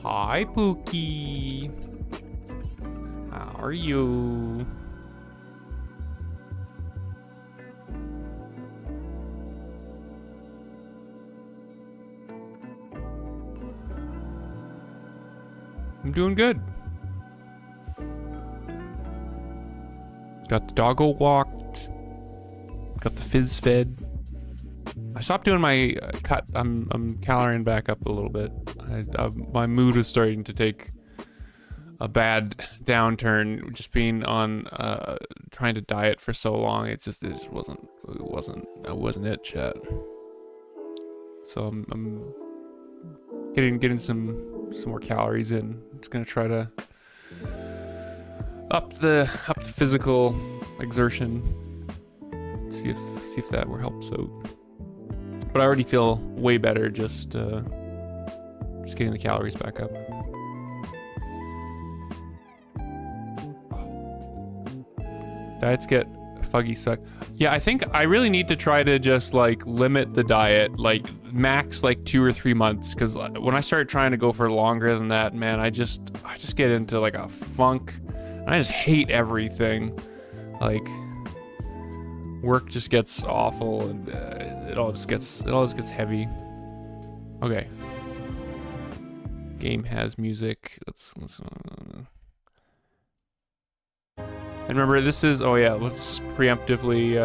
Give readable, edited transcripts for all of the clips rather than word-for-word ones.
Hi, Pookie. How are you? I'm doing good. Got the doggo walked. Got the fizz fed. I stopped doing my cut. I'm caloring back up a little bit. My mood was starting to take a bad downturn. Just being on trying to diet for so long. It just wasn't it, chat. So I'm getting some more calories in. Just gonna try to up the physical exertion. See if that will help out. But I already feel way better just getting the calories back up. Diets get fuggy suck. Yeah, I think I really need to try to just like limit the diet, like max like 2 or 3 months, because when I start trying to go for longer than that, man, I just get into like a funk. And I just hate everything. Like work just gets awful, and it all just gets heavy. Okay. Game has music. Let's and remember, this is, oh yeah, let's just preemptively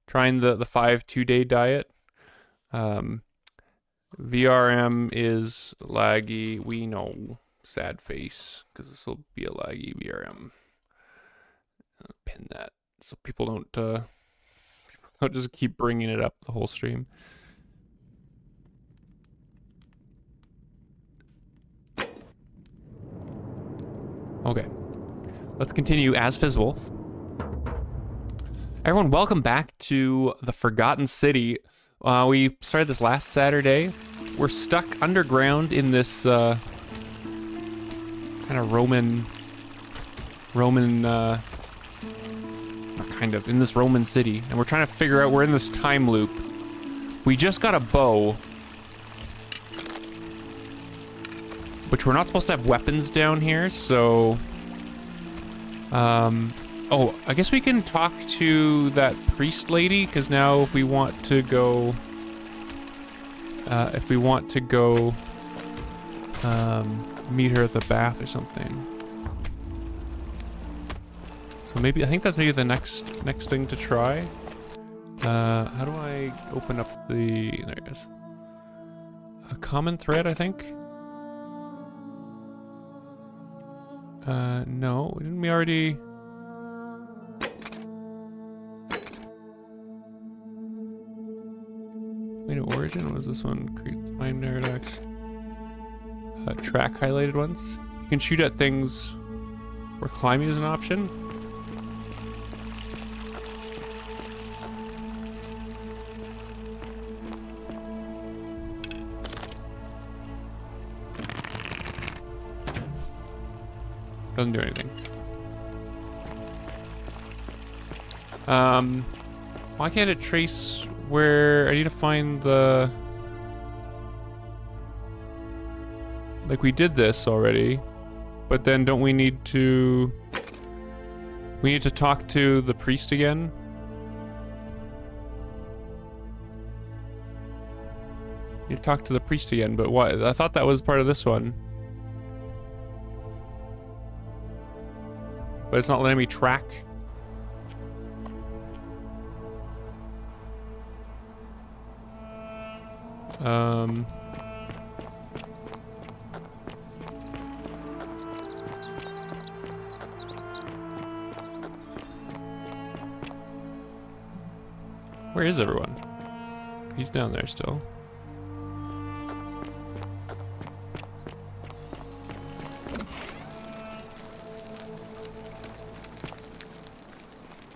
trying the 5 2-day diet. VRM is laggy. We know. Sad face, because this will be a laggy VRM. Pin that so people don't just keep bringing it up the whole stream. Okay. Let's continue as Fizzwolf. Everyone, welcome back to the Forgotten City. We started this last Saturday. We're stuck underground in this kind of Roman, not kind of, in this Roman city. And we're trying to figure out, we're in this time loop. We just got a bow, which we're not supposed to have weapons down here, so... oh, I guess we can talk to that priest lady, because now if we want to go, meet her at the bath or something. So maybe, I think that's maybe the next thing to try. How do I open up the, there it is. A common thread, I think? No, didn't we already... Wait, origin, was this one? Create Time Paradox. Track highlighted ones. You can shoot at things where climbing is an option. Doesn't do anything. Why can't it trace where I need to find the... Like, we did this already, but then don't we need to... We need to talk to the priest again? Need to talk to the priest again, but what? I thought that was part of this one. But it's not letting me track. Where is everyone? He's down there still.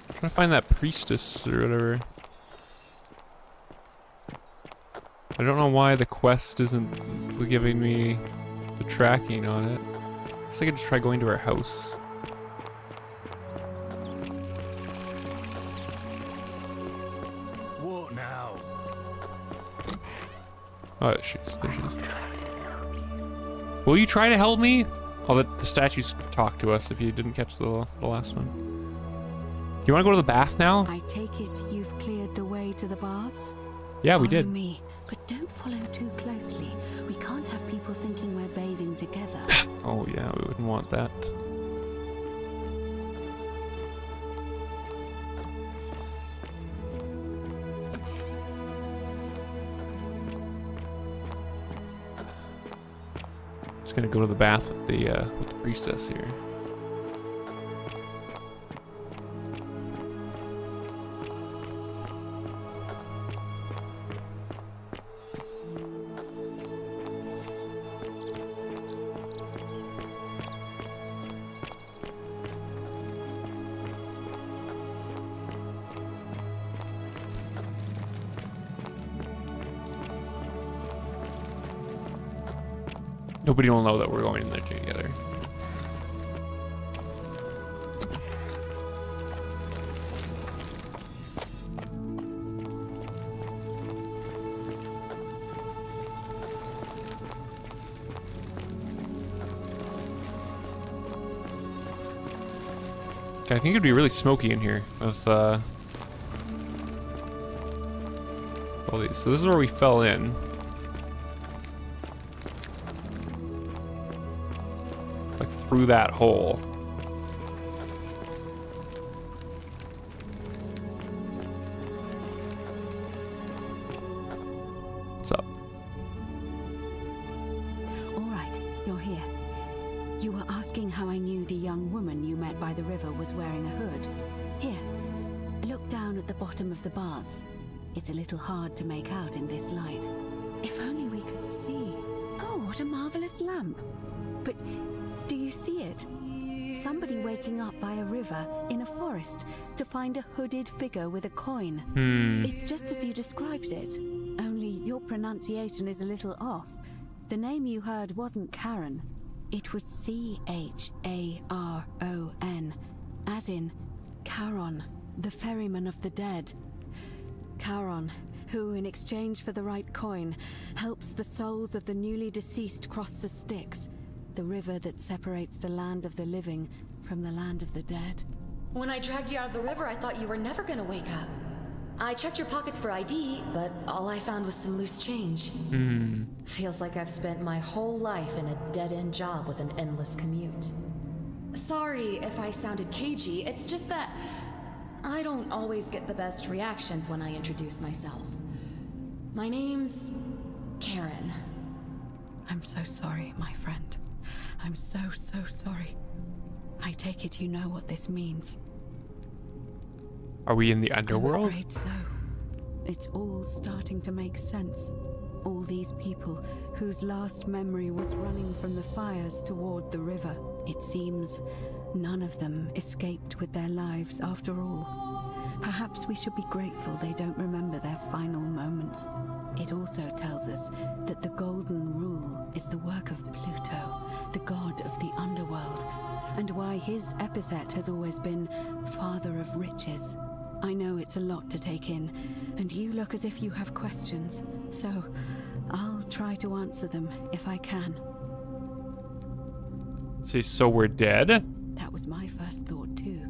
Trying to find that priestess or whatever. I don't know why the quest isn't giving me the tracking on it. I guess I could just try going to her house. What now? Oh, there she is. Will you try to help me? I'll let the statues talk to us if you didn't catch the last one. Do you want to go to the bath now? I take it you've cleared the way to the baths? Yeah, we did. Follow me, but don't follow too closely. We can't have people thinking we're bathing together. Oh yeah, we wouldn't want that. Just gonna go to the bath with the priestess here. Nobody will know that we're going in there together. I think it'd be really smoky in here with all these. So this is where we fell in. Like through that hole. What's up? All right, you're here. You were asking how I knew the young woman you met by the river was wearing a hood. Here, look down at the bottom of the baths. It's a little hard to make out in this light. If only we could see. Oh, what a marvelous lamp. But do you see it? Somebody waking up by a river in a forest to find a hooded figure with a coin. It's just as you described it, only your pronunciation is a little off. The name you heard wasn't Charon. It was C-H-A-R-O-N, as in Charon, the ferryman of the dead. Charon, who in exchange for the right coin, helps the souls of the newly deceased cross the Styx, the river that separates the land of the living from the land of the dead. When I dragged you out of the river, I thought you were never gonna wake up. I checked your pockets for ID, but all I found was some loose change. Feels like I've spent my whole life in a dead-end job with an endless commute. Sorry if I sounded cagey, it's just that I don't always get the best reactions when I introduce myself. My name's Karen. I'm so sorry, my friend. I'm so sorry. I take it you know what this means. Are we in the underworld? I'm afraid so. It's all starting to make sense. All these people whose last memory was running from the fires toward the river. It seems none of them escaped with their lives after all. Perhaps we should be grateful they don't remember their final moments. It also tells us that the Golden Rule is the work of Pluto, the god of the underworld, and why his epithet has always been Father of Riches. I know it's a lot to take in, and you look as if you have questions, so I'll try to answer them if I can. See, so we're dead? That was my first thought too.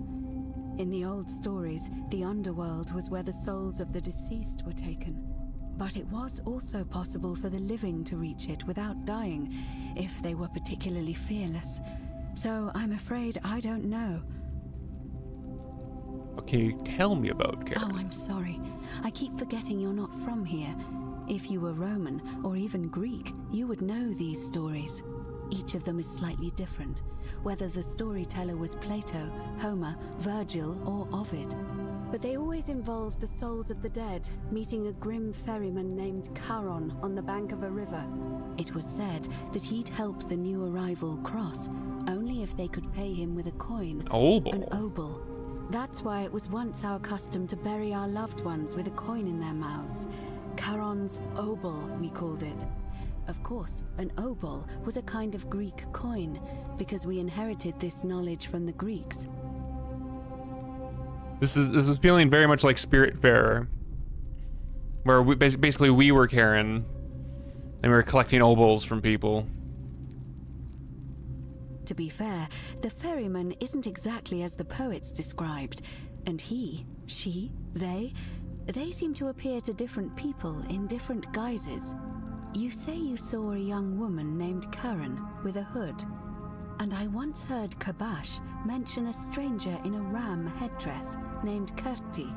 In the old stories, the underworld was where the souls of the deceased were taken. But it was also possible for the living to reach it without dying, if they were particularly fearless. So I'm afraid I don't know. Okay, tell me about Karen. Oh, I'm sorry. I keep forgetting you're not from here. If you were Roman, or even Greek, you would know these stories. Each of them is slightly different, whether the storyteller was Plato, Homer, Virgil, or Ovid. But they always involved the souls of the dead meeting a grim ferryman named Charon on the bank of a river. It was said that he'd help the new arrival cross, only if they could pay him with a coin. Obol. An obol. That's why it was once our custom to bury our loved ones with a coin in their mouths. Charon's obol, we called it. Of course, an obol was a kind of Greek coin, because we inherited this knowledge from the Greeks. This is feeling very much like Spiritfarer, where basically we were Karen, and we were collecting obols from people. To be fair, the ferryman isn't exactly as the poets described, and he, she, they seem to appear to different people in different guises. You say you saw a young woman named Karen with a hood, and I once heard Kabash mention a stranger in a ram headdress named Kurti,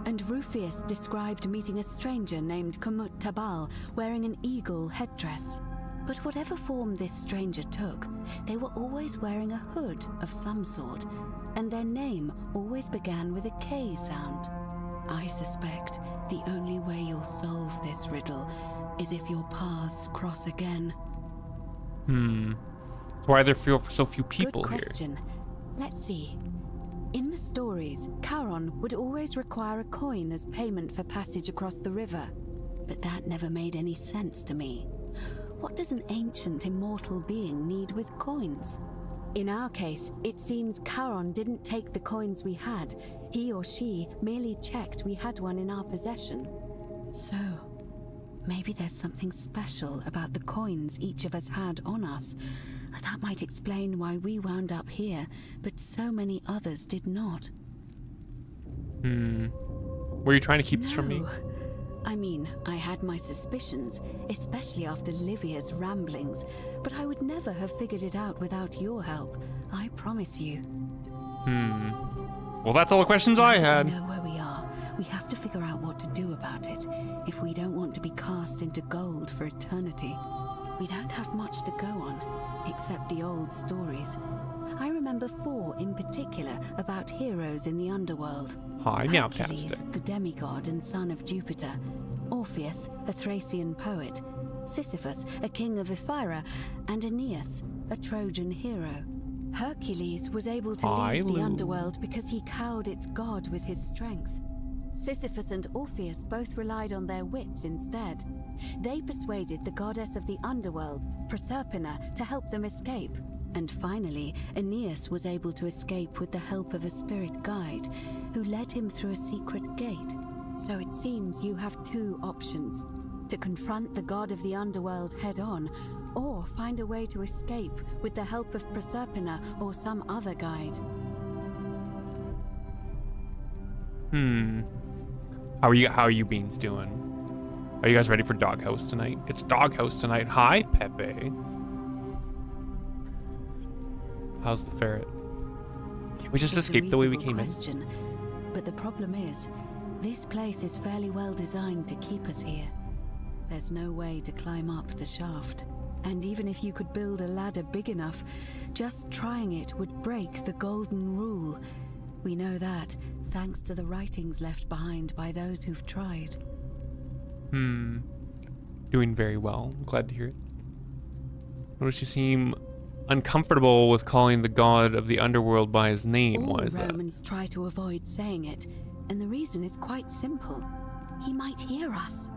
and Rufius described meeting a stranger named Kumut Tabal wearing an eagle headdress. But whatever form this stranger took, they were always wearing a hood of some sort, and their name always began with a K sound. I suspect the only way you'll solve this riddle is if your paths cross again. Why are there so few people Good here? question. Let's see. In the stories, Charon would always require a coin as payment for passage across the river, but that never made any sense to me. What does an ancient immortal being need with coins? In our case, it seems Charon didn't take the coins we had. He or she merely checked we had one in our possession. So, maybe there's something special about the coins each of us had on us. That might explain why we wound up here, but so many others did not. Were you trying to keep this from me? No. I mean, I had my suspicions, especially after Livia's ramblings, but I would never have figured it out without your help. I promise you. Well, that's all the questions I We had. know where we are. We have to figure out what to do about it, if we don't want to be cast into gold for eternity. We don't have much to go on, except the old stories. I remember 4 in particular about heroes in the underworld. Hi, Hercules, Meowtastic. the demigod and son of Jupiter. Orpheus, a Thracian poet. Sisyphus, a king of Ephyra. And Aeneas, a Trojan hero. Hercules was able to leave the underworld because he cowed its god with his strength. Sisyphus and Orpheus both relied on their wits instead. They persuaded the goddess of the underworld, Proserpina, to help them escape. And finally, Aeneas was able to escape with the help of a spirit guide, who led him through a secret gate. So it seems you have 2 options: to confront the god of the underworld head-on, or find a way to escape with the help of Proserpina or some other guide. How are you beans doing? Are you guys ready for Doghouse tonight? It's Doghouse tonight. Hi, Pepe. How's the ferret? Can't we just It's a escape the way we reasonable came in? question, but the problem is, this place is fairly well designed to keep us here. There's no way to climb up the shaft. And even if you could build a ladder big enough, just trying it would break the golden rule. We know that, thanks to the writings left behind by those who've tried. Doing very well. I'm glad to hear it. Notice you seem uncomfortable with calling the god of the underworld by his name. All Why is that? Romans try to avoid saying it, and the reason is quite simple. He might hear us.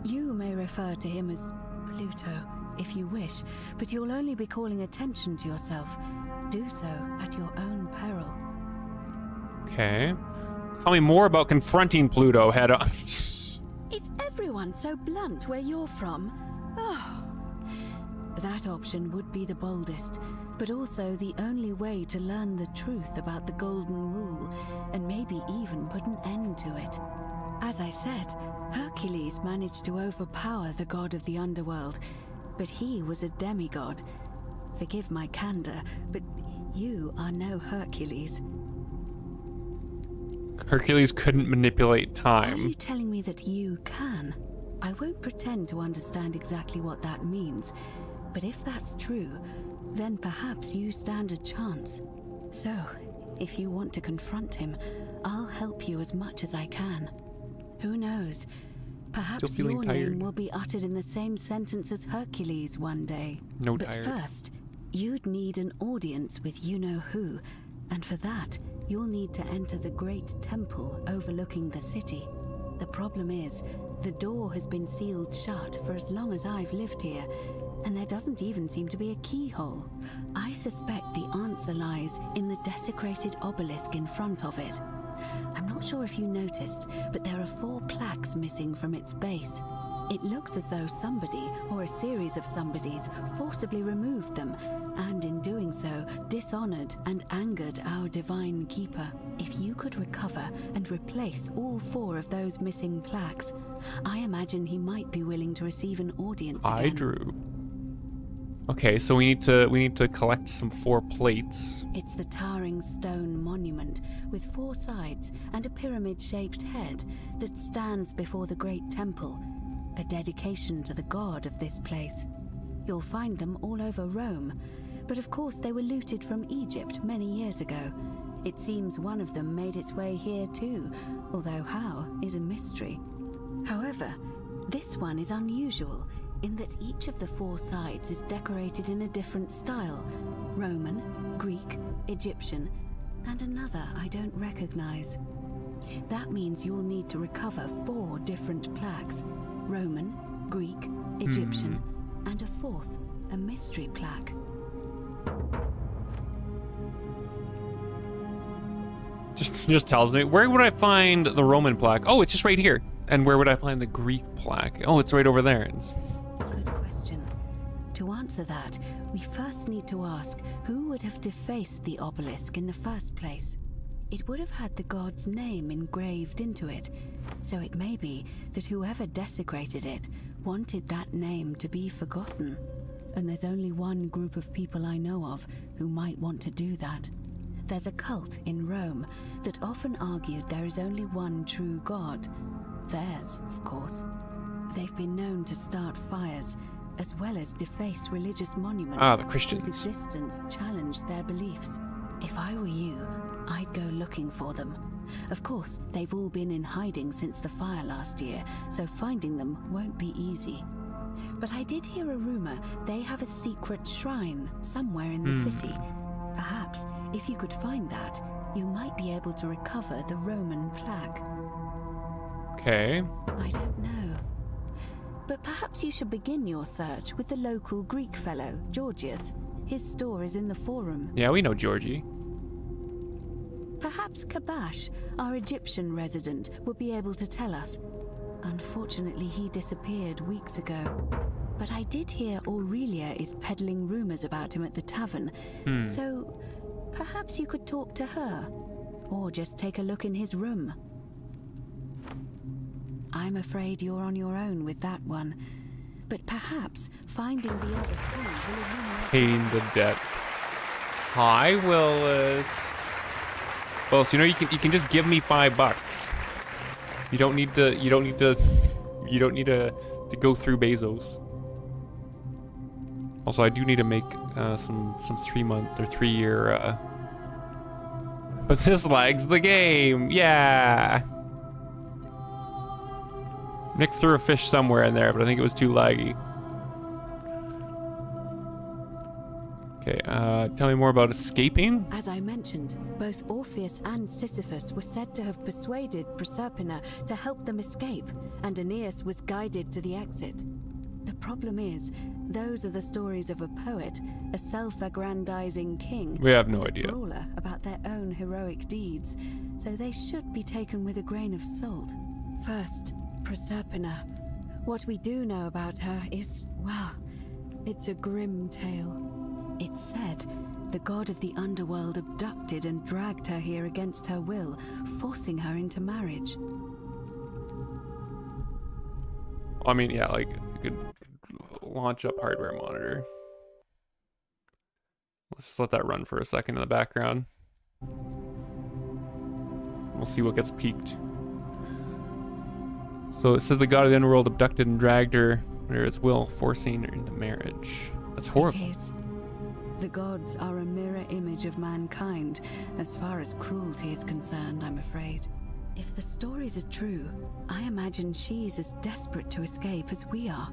You may refer to him as Pluto, if you wish, but you'll only be calling attention to yourself. Do so at your own peril. Okay. Tell me more about confronting Pluto head on. Is everyone so blunt where you're from? Oh. That option would be the boldest, but also the only way to learn the truth about the Golden Rule, and maybe even put an end to it. As I said, Hercules managed to overpower the god of the underworld, but he was a demigod. Forgive my candor, but you are no Hercules. Hercules couldn't manipulate Are you time. telling me that you can? I won't pretend to understand exactly what that means, but if that's true, then perhaps you stand a chance. So, if you want to confront him, I'll help you as much as I can. Who knows? Perhaps feeling your tired. name will be uttered in the same sentence as Hercules one day. No But tired. first, you'd need an audience with you-know-who, and for that, you'll need to enter the great temple overlooking the city. The problem is, the door has been sealed shut for as long as I've lived here, and there doesn't even seem to be a keyhole. I suspect the answer lies in the desecrated obelisk in front of it. I'm not sure if you noticed, but there are 4 plaques missing from its base. It looks as though somebody, or a series of somebodies, forcibly removed them, and in doing so, dishonored and angered our divine keeper. If you could recover and replace all 4 of those missing plaques, I imagine he might be willing to receive an audience again. I drew. Okay, so we need to collect some 4 plates. It's the towering stone monument with 4 sides and a pyramid-shaped head that stands before the great temple, a dedication to the god of this place. You'll find them all over Rome, but of course they were looted from Egypt many years ago. It seems one of them made its way here too, although how is a mystery. However, this one is unusual in that each of the 4 sides is decorated in a different style: Roman, Greek, Egyptian, and another I don't recognize. That means you'll need to recover 4 different plaques: Roman, Greek, Egyptian, and a 4th, a mystery plaque. Just tells me, where would I find the Roman plaque? Oh, it's just right here. And where would I find the Greek plaque? Oh, it's right over there. Good question. To answer that, we first need to ask who would have defaced the obelisk in the first place. It would have had the god's name engraved into it, so it may be that whoever desecrated it wanted that name to be forgotten. And there's only one group of people I know of who might want to do that. There's a cult in Rome that often argued there is only one true god. Theirs, of course. They've been known to start fires, as well as deface religious monuments. Ah, the Christians. Whose existence challenged their beliefs. If I were you, I'd go looking for them. Of course, they've all been in hiding since the fire last year, so finding them won't be easy. But I did hear a rumor they have a secret shrine somewhere in the city. Perhaps, if you could find that, you might be able to recover the Roman plaque. Okay. I don't know. But perhaps you should begin your search with the local Greek fellow, Georgius. His store is in the forum. Yeah, we know Georgie. Perhaps Kabash, our Egyptian resident, would be able to tell us. Unfortunately, he disappeared weeks ago. But I did hear Aurelia is peddling rumors about him at the tavern. So perhaps you could talk to her, or just take a look in his room. I'm afraid you're on your own with that one. But perhaps finding the other thing will illuminate... Paying the debt. Hi, Willis. Willis, you know you can just give me $5. You don't need to go through Bezos. Also, I do need to make some 3-month or 3-year. But this lags the game. Yeah. Nick threw a fish somewhere in there, but I think it was too laggy. Okay, tell me more about escaping. As I mentioned, both Orpheus and Sisyphus were said to have persuaded Proserpina to help them escape, and Aeneas was guided to the exit. The problem is, those are the stories of a poet, a self-aggrandizing king, We have no and a idea. brawler about their own heroic deeds, so they should be taken with a grain of salt. First, Proserpina. What we do know about her is, well, it's a grim tale. It's said the god of the underworld abducted and dragged her here against her will, forcing her into marriage. I mean, yeah, like you could launch up hardware monitor. Let's just let that run for a second in the background. We'll see what gets peaked. So it says the god of the underworld abducted and dragged her under its will, forcing her into marriage. That's horrible. It is. The gods are a mirror image of mankind, as far as cruelty is concerned, I'm afraid. If the stories are true, I imagine she's as desperate to escape as we are.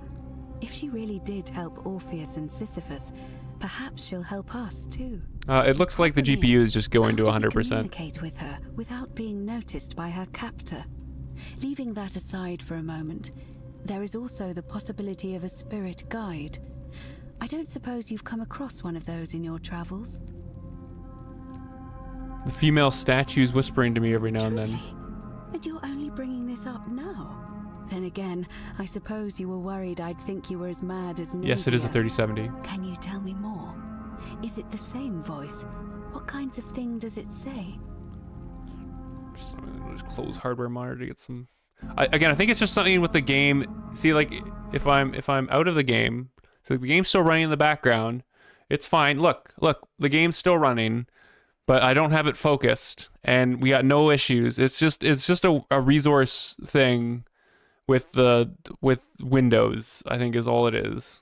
If she really did help Orpheus and Sisyphus, perhaps she'll help us too. It looks like the GPU is just going to How do we 100%. communicate with her without being noticed by her captor? Leaving that aside for a moment, there is also the possibility of a spirit guide. I don't suppose you've come across one of those in your travels? The female statue's whispering to me every now and then. Truly? And you're only bringing this up now? Then again, I suppose you were worried I'd think you were as mad as Nevia. Yes, it is a 3070. Can you tell me more? Is it the same voice? What kinds of thing does it say? Just close hardware monitor to get some. Again, I think it's just something with the game. See, like if I'm out of the game, so the game's still running in the background. It's fine. Look, the game's still running, but I don't have it focused, and we got no issues. It's just a resource thing with Windows, I think is all it is.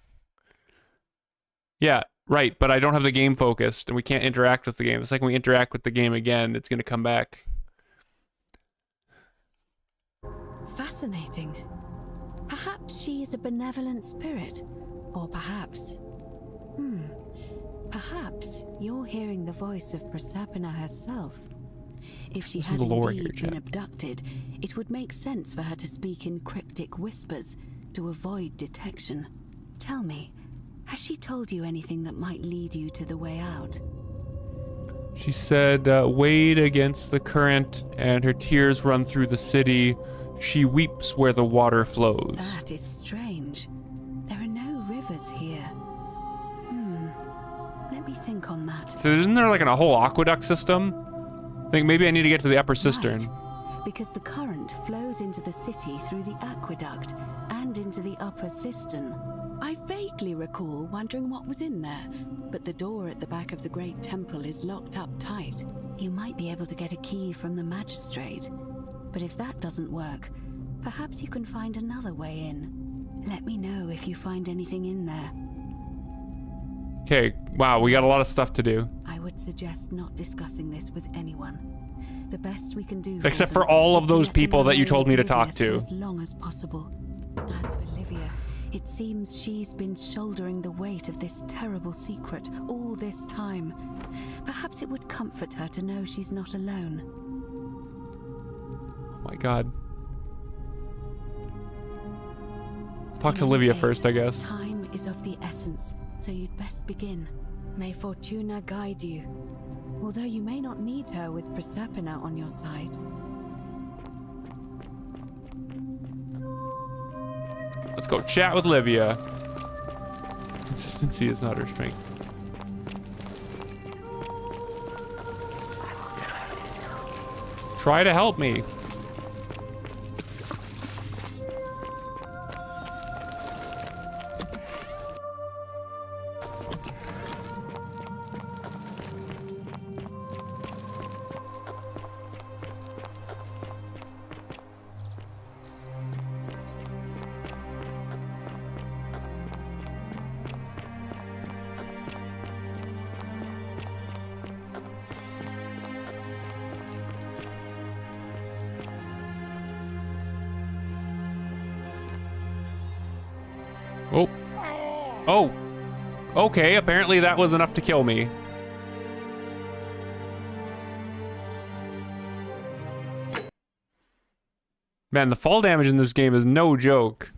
Yeah, right, but I don't have the game focused, and we can't interact with the game. It's like when we interact with the game again, it's gonna come back. Fascinating. Perhaps she is a benevolent spirit, or perhaps... Perhaps you're hearing the voice of Proserpina herself. If she has indeed been abducted, it would make sense for her to speak in cryptic whispers to avoid detection. Tell me, has she told you anything that might lead you to the way out? She said, wade against the current, and her tears run through the city. She weeps where the water flows. That is strange. There are no rivers here. Let me think on that. So isn't there like a whole aqueduct system? I think maybe I need to get to the upper cistern. Right, because the current flows into the city through the aqueduct and into the upper cistern. I vaguely recall wondering what was in there, but the door at the back of the great temple is locked up tight. You might be able to get a key from the magistrate, but if that doesn't work, perhaps you can find another way in. Let me know if you find anything in there. Okay, wow, we got a lot of stuff to do. I would suggest not discussing this with anyone. The best we can do, except for all of those people that you told me to talk to. As long as possible. As for Livia, it seems she's been shouldering the weight of this terrible secret all this time. Perhaps it would comfort her to know she's not alone. Oh my god. Talk to Livia first, I guess. Time is of the essence, so you'd best begin. May Fortuna guide you, although you may not need her with Proserpina on your side. Let's go chat with Livia. Consistency is not her strength. Try to help me. Oh. Oh. Okay, apparently that was enough to kill me. Man, the fall damage in this game is no joke.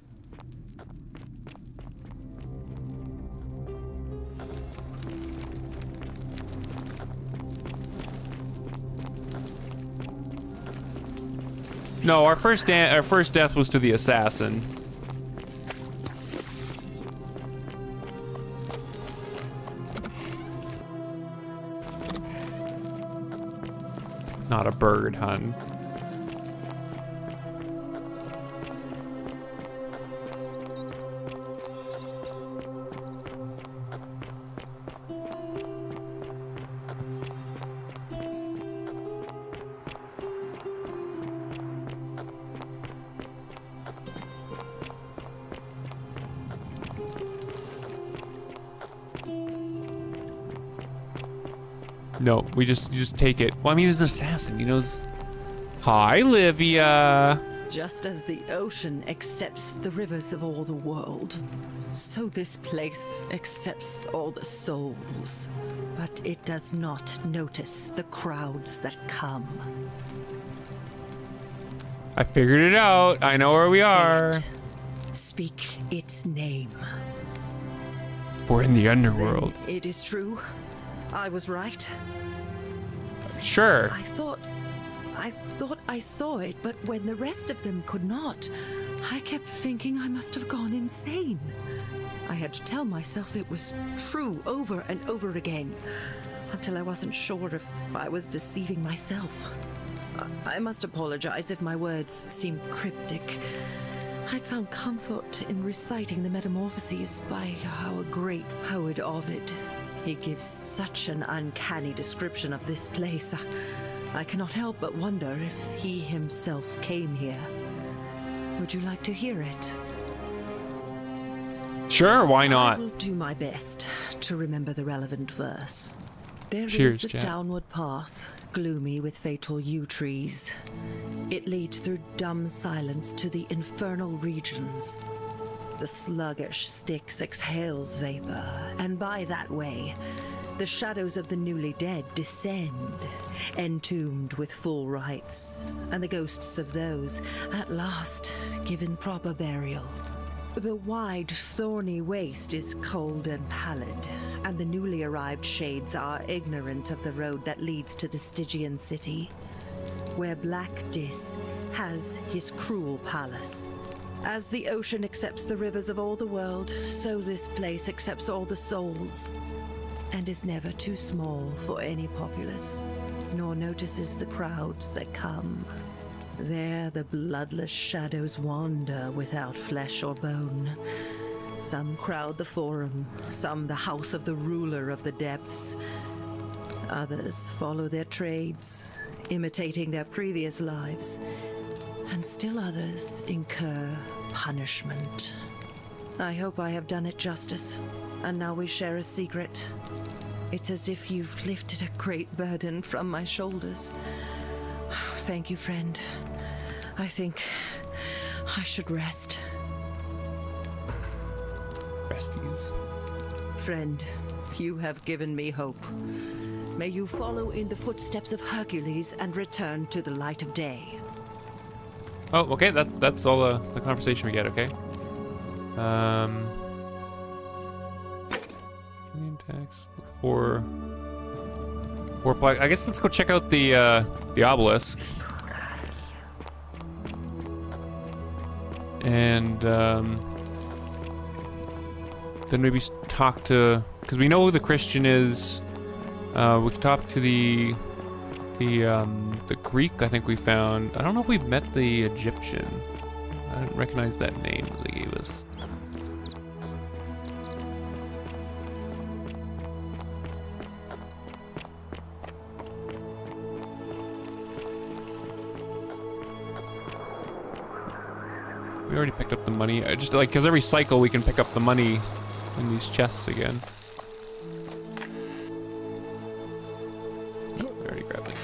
No, our first death was to the assassin. Not a bird, hun. No, you just take it. Well, I mean, he's an assassin. He knows. Hi, Livia. Just as the ocean accepts the rivers of all the world, so this place accepts all the souls. But it does not notice the crowds that come. I figured it out. I know where we are. Say it. Speak its name. We're in the underworld. It is true. I was right. Sure. I thought I saw it, but when the rest of them could not, I kept thinking I must have gone insane. I had to tell myself it was true over and over again, until I wasn't sure if I was deceiving myself. I must apologize if my words seem cryptic. I'd found comfort in reciting the Metamorphoses by our great poet Ovid. He gives such an uncanny description of this place. I cannot help but wonder if he himself came here. Would you like to hear it? Sure, why I not? will do my best to remember the relevant verse. There Cheers, is a Jack. downward path, gloomy with fatal yew trees. It leads through dumb silence to the infernal regions. The sluggish Styx exhales vapor, and by that way, the shadows of the newly dead descend, entombed with full rites, and the ghosts of those, at last, given proper burial. The wide, thorny waste is cold and pallid, and the newly arrived shades are ignorant of the road that leads to the Stygian city, where Black Dis has his cruel palace. As the ocean accepts the rivers of all the world, so this place accepts all the souls, and is never too small for any populace, nor notices the crowds that come. There the bloodless shadows wander without flesh or bone. Some crowd the forum, some the house of the ruler of the depths. Others follow their trades, imitating their previous lives. And still others incur punishment. I hope I have done it justice, and now we share a secret. It's as if you've lifted a great burden from my shoulders. Thank you, friend. I think I should rest. Besties. Friend, you have given me hope. May you follow in the footsteps of Hercules and return to the light of day. Oh, okay. That's all the conversation we get. Okay. Clean text for. I guess let's go check out the obelisk. And then maybe talk to, because we know who the Christian is. We can talk to the Greek. I think we found. I don't know if we've met the Egyptian. I didn't recognize that name that they gave us. We already picked up the money. I just like, because every cycle we can pick up the money in these chests again. I already grabbed it.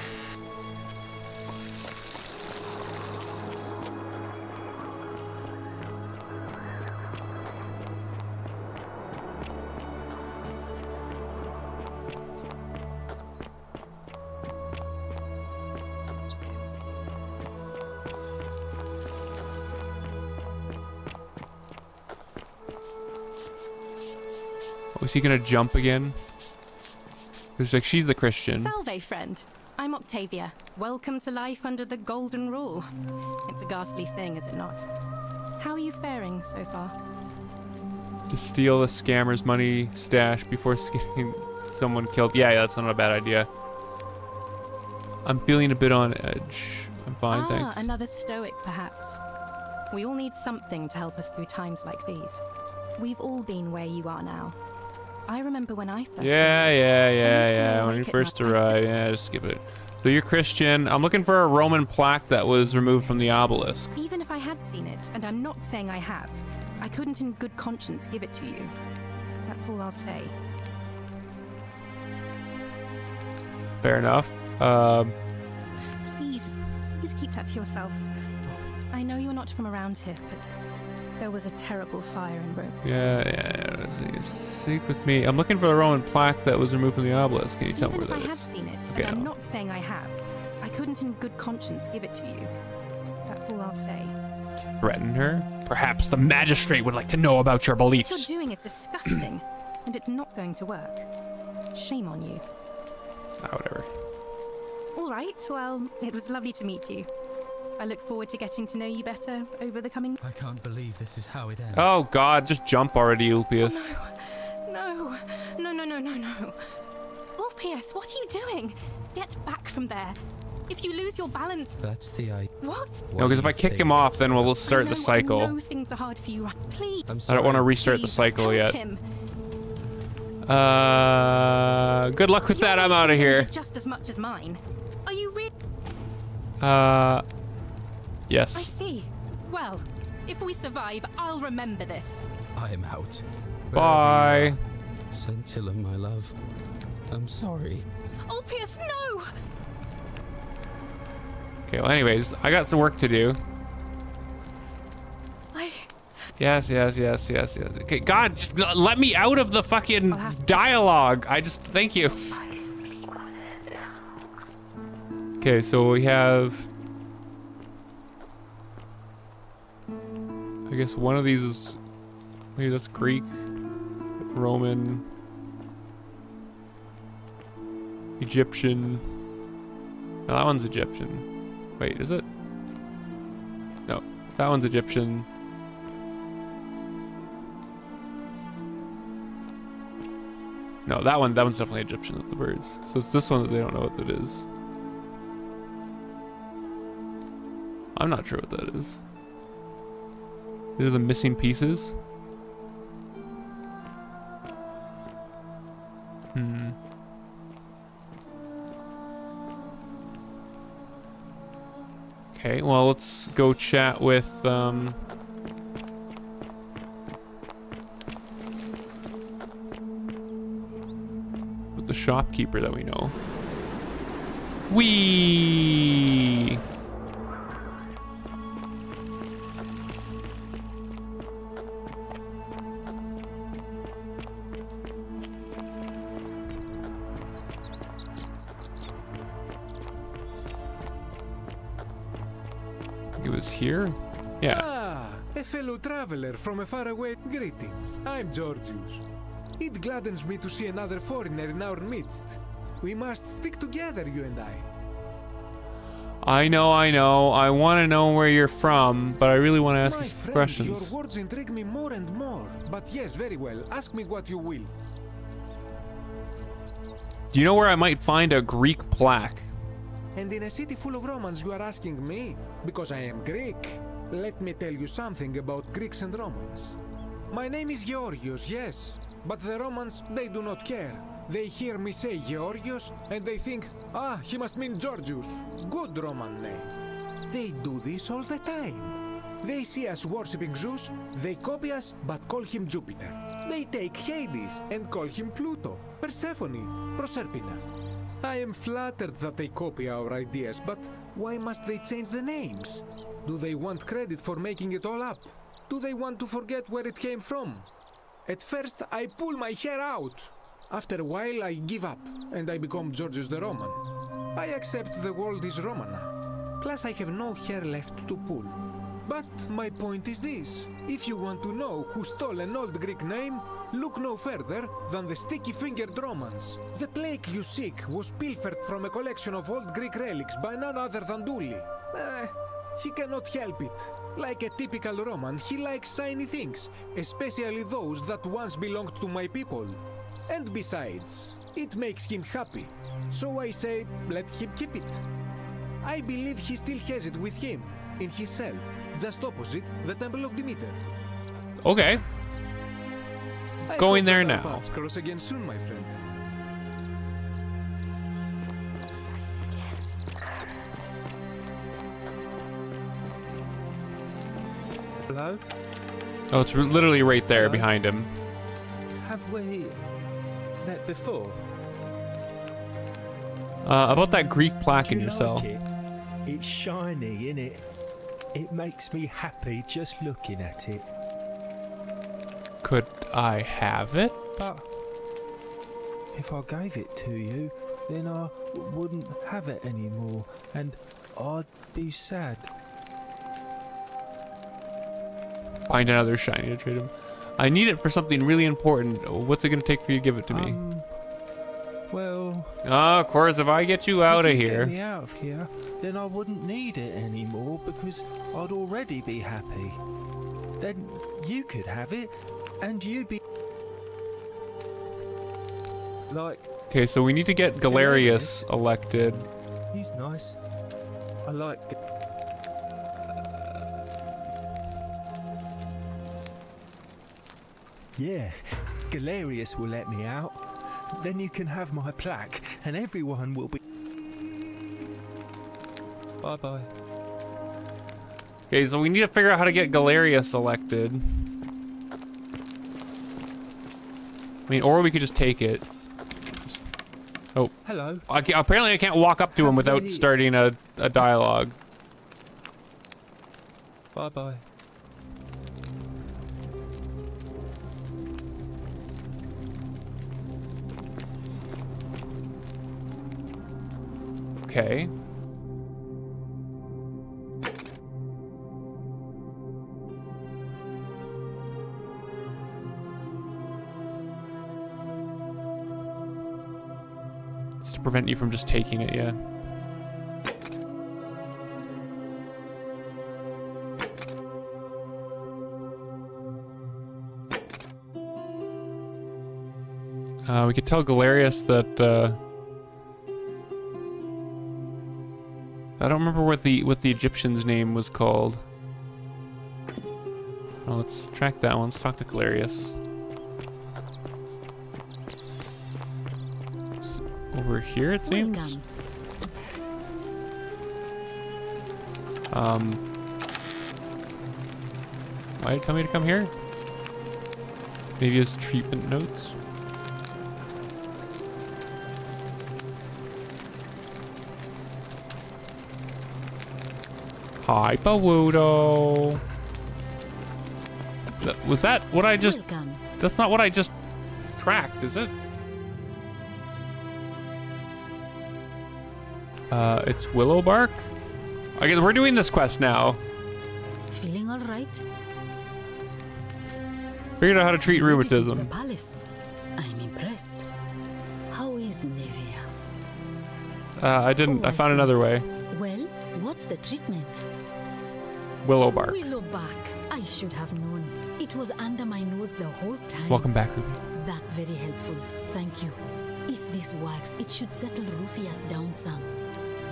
Was he gonna jump again? It's like she's the Christian. Salve, friend. I'm Octavia. Welcome to life under the Golden Rule. It's a ghastly thing, is it not? How are you faring so far? To steal the scammer's money stash before getting someone killed. Yeah, that's not a bad idea. I'm feeling a bit on edge. I'm fine, thanks. Another stoic, perhaps. We all need something to help us through times like these. We've all been where you are now. I remember when I first Yeah. When you first arrived, yeah, just skip it. So you're Christian. I'm looking for a Roman plaque that was removed from the obelisk. Even if I had seen it, and I'm not saying I have, I couldn't in good conscience give it to you. That's all I'll say. Fair enough. Please keep that to yourself. I know you're not from around here, but there was a terrible fire in Rome. Yeah. Let's see. Seek with me. I'm looking for the Roman plaque that was removed from the obelisk. Can you tell Even where if that I is? had seen it, Okay, and I'm no. not saying I have, I couldn't in good conscience give it to you. That's all I'll say. Threaten her? Perhaps the magistrate would like to know about your What beliefs. you're doing is disgusting, and it's not going to work. Shame on you. Ah, whatever. All right, well, it was lovely to meet you. I look forward to getting to know you better over the coming... I can't believe this is how it ends. Oh God, just jump already, Ulpius. No. Ulpius, what are you doing? Get back from there. If you lose your balance... That's the idea. What? No, because if I kick him off, then we'll start the I cycle. know things are hard for you. Please. I'm I sorry. don't want to restart the please cycle help yet. him. Good luck with that. Your I'm out of here. danger just as much as mine. Are you really... I Yes. see. Well, if we survive, I'll remember this. I'm out. Bye. Scintilla, my love. I'm sorry. Ulpius, no! Okay, well, anyways, I got some work to do. Yes. Okay, God, just let me out of the fucking dialogue. Thank you. Okay, so we have... I guess one of these is... Maybe that's Greek, Roman, Egyptian. No, that one's Egyptian. Wait, is it? No, that one's Egyptian. No, that one's definitely Egyptian with the birds. So it's this one that they don't know what that is. I'm not sure what that is. These are the missing pieces. Okay, well, let's go chat with the shopkeeper that we know. Whee! It was here? Yeah. Ah, a fellow traveler from a faraway. Greetings, I'm Georgius. It gladdens me to see another foreigner in our midst. We must stick together, you and I. I know. I want to know where you're from, but I really want to ask My you some friend, questions. your words intrigue me more and more. But yes, very well. Ask me what you will. Do you know where I might find a Greek plaque? And in a city full of Romans, you are asking me? Because I am Greek. Let me tell you something about Greeks and Romans. My name is Georgios, yes. But the Romans, they do not care. They hear me say Georgios, and they think, ah, he must mean Georgius. Good Roman name. They do this all the time. They see us worshipping Zeus, they copy us, but call him Jupiter. They take Hades and call him Pluto, Persephone, Proserpina. I am flattered that they copy our ideas, but why must they change the names? Do they want credit for making it all up? Do they want to forget where it came from? At first, I pull my hair out. After a while, I give up, and I become Georgius the Roman. I accept the world is Romana. Plus, I have no hair left to pull. But my point is this. If you want to know who stole an old Greek name, look no further than the sticky-fingered Romans. The plaque you seek was pilfered from a collection of old Greek relics by none other than Dully. He cannot help it. Like a typical Roman, he likes shiny things, especially those that once belonged to my people. And besides, it makes him happy. So I say, let him keep it. I believe he still has it with him, in his cell, just opposite the Temple of Demeter. Okay. I Going hope there that our now. paths cross again soon, my friend. Hello? Oh, it's literally right there Hello? behind him. Have we met before? About that Greek plaque Do in you your cell. like it? It's shiny, innit? It makes me happy just looking at it. Could I have it? But if I gave it to you, then I wouldn't have it anymore, and I'd be sad. Find another shiny to trade him. I need it for something really important. What's it gonna take for you to give it to me? Well, Of course, if I get you out of if you get here. me out of here, then I wouldn't need it anymore because I'd already be happy. Then you could have it, and you'd be like, Okay, so we need to get Galerius elected. he's nice. I like. Yeah, Galerius will let me out. Then you can have my plaque, and everyone will be. Bye bye. Okay, so we need to figure out how to get Galerius elected. I mean, or we could just take it. Oh, Hello. apparently I can't walk up to him without starting a dialogue. Bye bye. Okay. It's to prevent you from just taking it, yeah. We could tell Galerius that, I don't remember what the Egyptian's name was called. Well, let's track that one. Let's talk to Galerius. It's over here, it seems. Welcome. Why did it tell me to come here? Maybe his treatment notes. Hi, Bawudo. Was that what I just... Welcome. That's not what I just tracked, is it? It's Willowbark? I guess we're doing this quest now. Feeling all right? Figured out how to treat Ready to the rheumatism. palace. I'm impressed. How is Nevia? I didn't. Oh, I I found see. another way. Well, what's the treatment? Willowbark. Willowbark. I should have known. It was under my nose the whole time. Welcome back, Ruby. That's very helpful. Thank you. If this works, it should settle Rufius down some.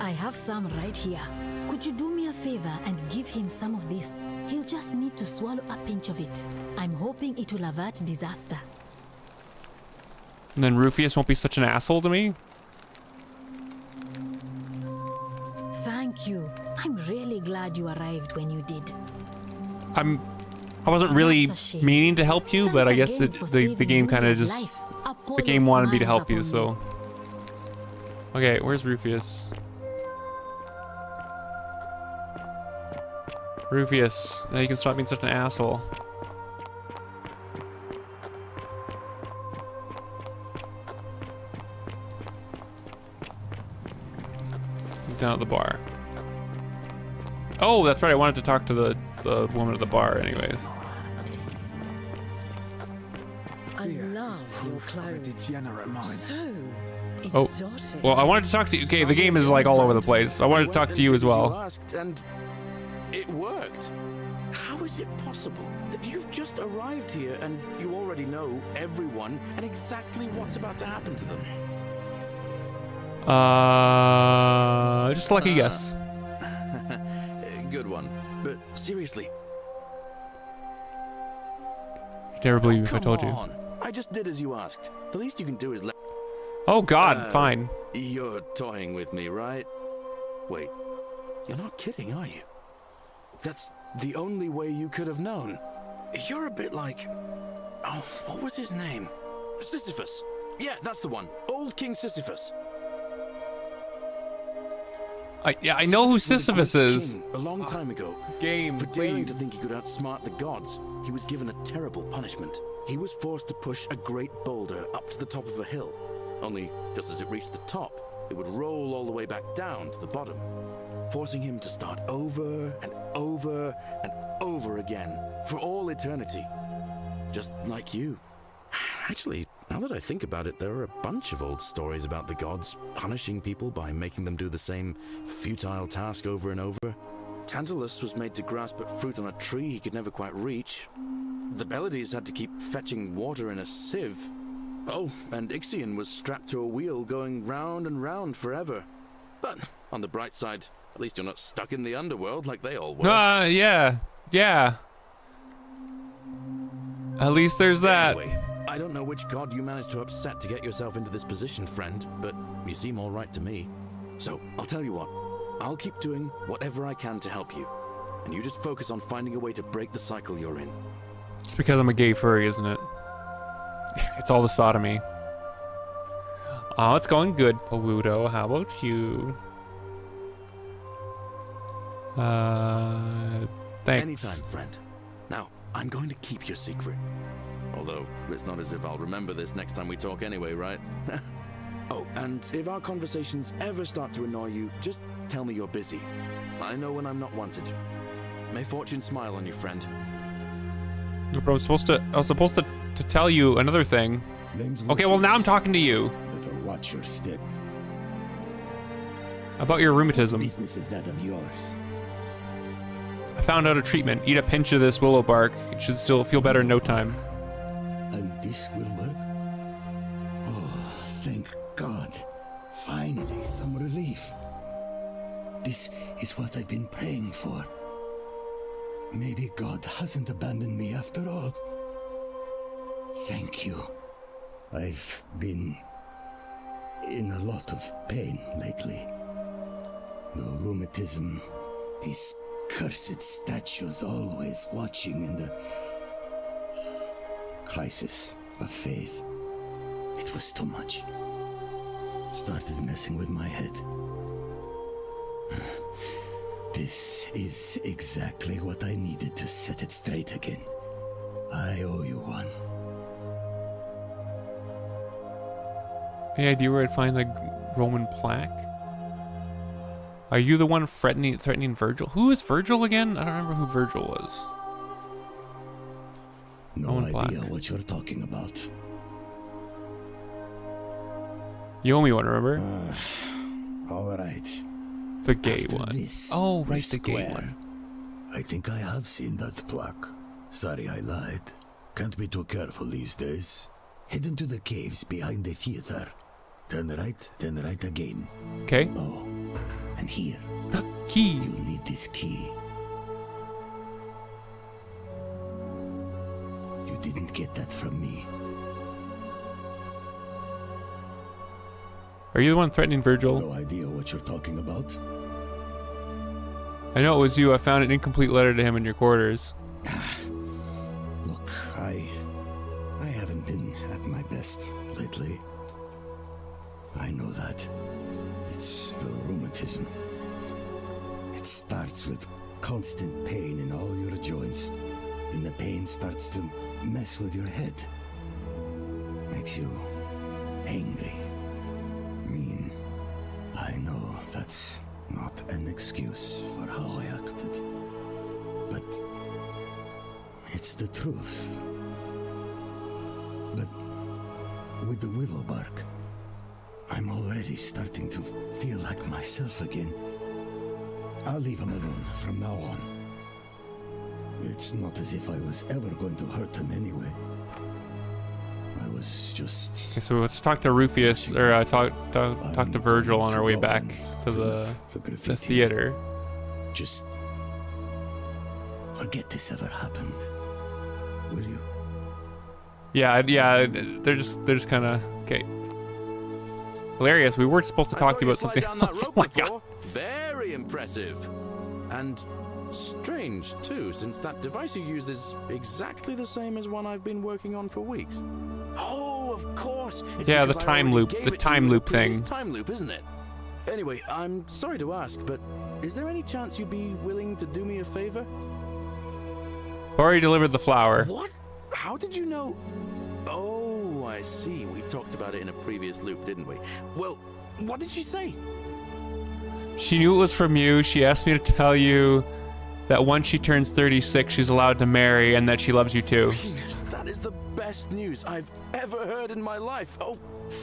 I have some right here. Could you do me a favor and give him some of this? He'll just need to swallow a pinch of it. I'm hoping it will avert disaster. And then Rufius won't be such an asshole to me? Thank you. I'm really glad you arrived when you did. I wasn't really That's a shame. meaning to help you, but I Thanks guess again it, for the saving game kind of Rufius' just... life. The Apollo game wanted me to smiles help you, upon so... Okay, where's Rufius? Rufius, now you can stop being such an asshole. He's down at the bar. Oh, that's right, I wanted to talk to the woman at the bar anyways. I love your clothes. Degenerate mind. So Oh, exotic. well, I wanted to talk to you. Okay, the game is like all over the place. I wanted to talk to you as well. Asked and it worked. How is it possible that you've just arrived here and you already know everyone and exactly what's about to happen to them? Just a lucky guess. Good one. But seriously, You never believe if I come told you. on. I just did as you asked. The least you can do is let. Oh God, fine. You're toying with me, right? Wait, you're not kidding, are you? That's the only way you could have known. You're a bit like... Oh, what was his name? Sisyphus. Yeah, that's the one. Old King Sisyphus. I know who Sisyphus Sisyphus was a great is. king a long time ago. Game, For daring to think he could outsmart the gods, he was given a terrible punishment. He was forced to push a great boulder up to the top of a hill. Only, just as it reached the top, it would roll all the way back down to the bottom, forcing him to start over and over and over again for all eternity. Just like you. Actually, Now that I think about it, there are a bunch of old stories about the gods punishing people by making them do the same futile task over and over. Tantalus was made to grasp at fruit on a tree he could never quite reach. The Bellides had to keep fetching water in a sieve. Oh, and Ixion was strapped to a wheel going round and round forever. But on the bright side, at least you're not stuck in the underworld like they all were. Yeah. At least there's that. Anyway, I don't know which god you managed to upset to get yourself into this position, friend, but you seem all right to me. So, I'll tell you what. I'll keep doing whatever I can to help you. And you just focus on finding a way to break the cycle you're in. It's because I'm a gay furry, isn't it? It's all the sodomy. Oh, it's going good, Paluto. How about you? Thanks. Anytime, friend. Now, I'm going to keep your secret. Although, it's not as if I'll remember this next time we talk anyway, right? Oh, and if our conversations ever start to annoy you, just tell me you're busy. I know when I'm not wanted. May fortune smile on you, friend. But I was supposed to tell you another thing. Okay, well now I'm talking to you. Better watch your step. About your rheumatism. Business is that of yours. I found out a treatment. Eat a pinch of this willow bark. It should still feel better in no time. And this will work? Oh, thank God. Finally, some relief. This is what I've been praying for. Maybe God hasn't abandoned me after all. Thank you. I've been in a lot of pain lately. The rheumatism, these cursed statues always watching, and the crisis of faith. It was too much. Started messing with my head. This is exactly what I needed to set it straight again. I owe you one. Any idea where I'd find the Roman plaque? Are you the one threatening Virgil? Who is Virgil again? I don't remember who Virgil was. No Roman idea plaque. what you're talking about. You owe me one, remember? All right. The gay After one. this, Oh, we're right, the gay square. one. I think I have seen that plaque. Sorry I lied. Can't be too careful these days. Head into the caves behind the theater. Turn right again. Okay. Oh, and here. Key. You'll need this key. You didn't get that from me. Are you the one threatening Virgil? No idea what you're talking about. I know it was you. I found an incomplete letter to him in your quarters. Look, I haven't been at my best lately. I know that. It's the rheumatism. It starts with constant pain in all your joints. Then the pain starts to mess with your head. Makes you angry, mean. I know that's not an excuse for how I acted. But it's the truth. But with the willow bark, I'm already starting to feel like myself again. I'll leave him alone from now on. It's not as if I was ever going to hurt him anyway. I was just... Okay, so let's talk to Rufius, or talk to Virgil on our way back to the theater. Just forget this ever happened, will you? Yeah, they're just kind of okay. Hilarious. We weren't supposed to talk to you about something else. Oh my God. Very impressive. And strange, too, since that device you used is exactly the same as one I've been working on for weeks. Oh, of course. It's Yeah, the because I time already loop, gave the it to you time in a loop previous thing. Time loop, isn't it? Anyway, I'm sorry to ask, but is there any chance you'd be willing to do me a favor? Already delivered the flower. What? How did you know? Oh, I see. We talked about it in a previous loop, didn't we? Well, what did she say? She knew it was from you. She asked me to tell you that once she turns 36, she's allowed to marry and that she loves you too. Yes, that is the best best news I've ever heard in my life. Oh,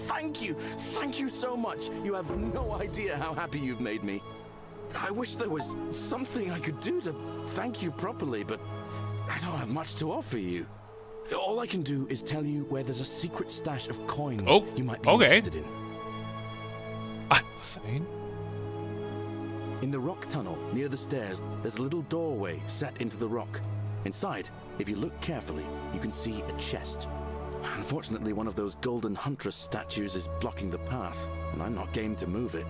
thank you. Thank you so much. You have no idea how happy you've made me. I wish there was something I could do to thank you properly, but I don't have much to offer you. All I can do is tell you where there's a secret stash of coins you might be interested in. I'm listening. In the rock tunnel near the stairs, there's a little doorway set into the rock. Inside, if you look carefully, you can see a chest. Unfortunately, one of those golden huntress statues is blocking the path, and I'm not game to move it.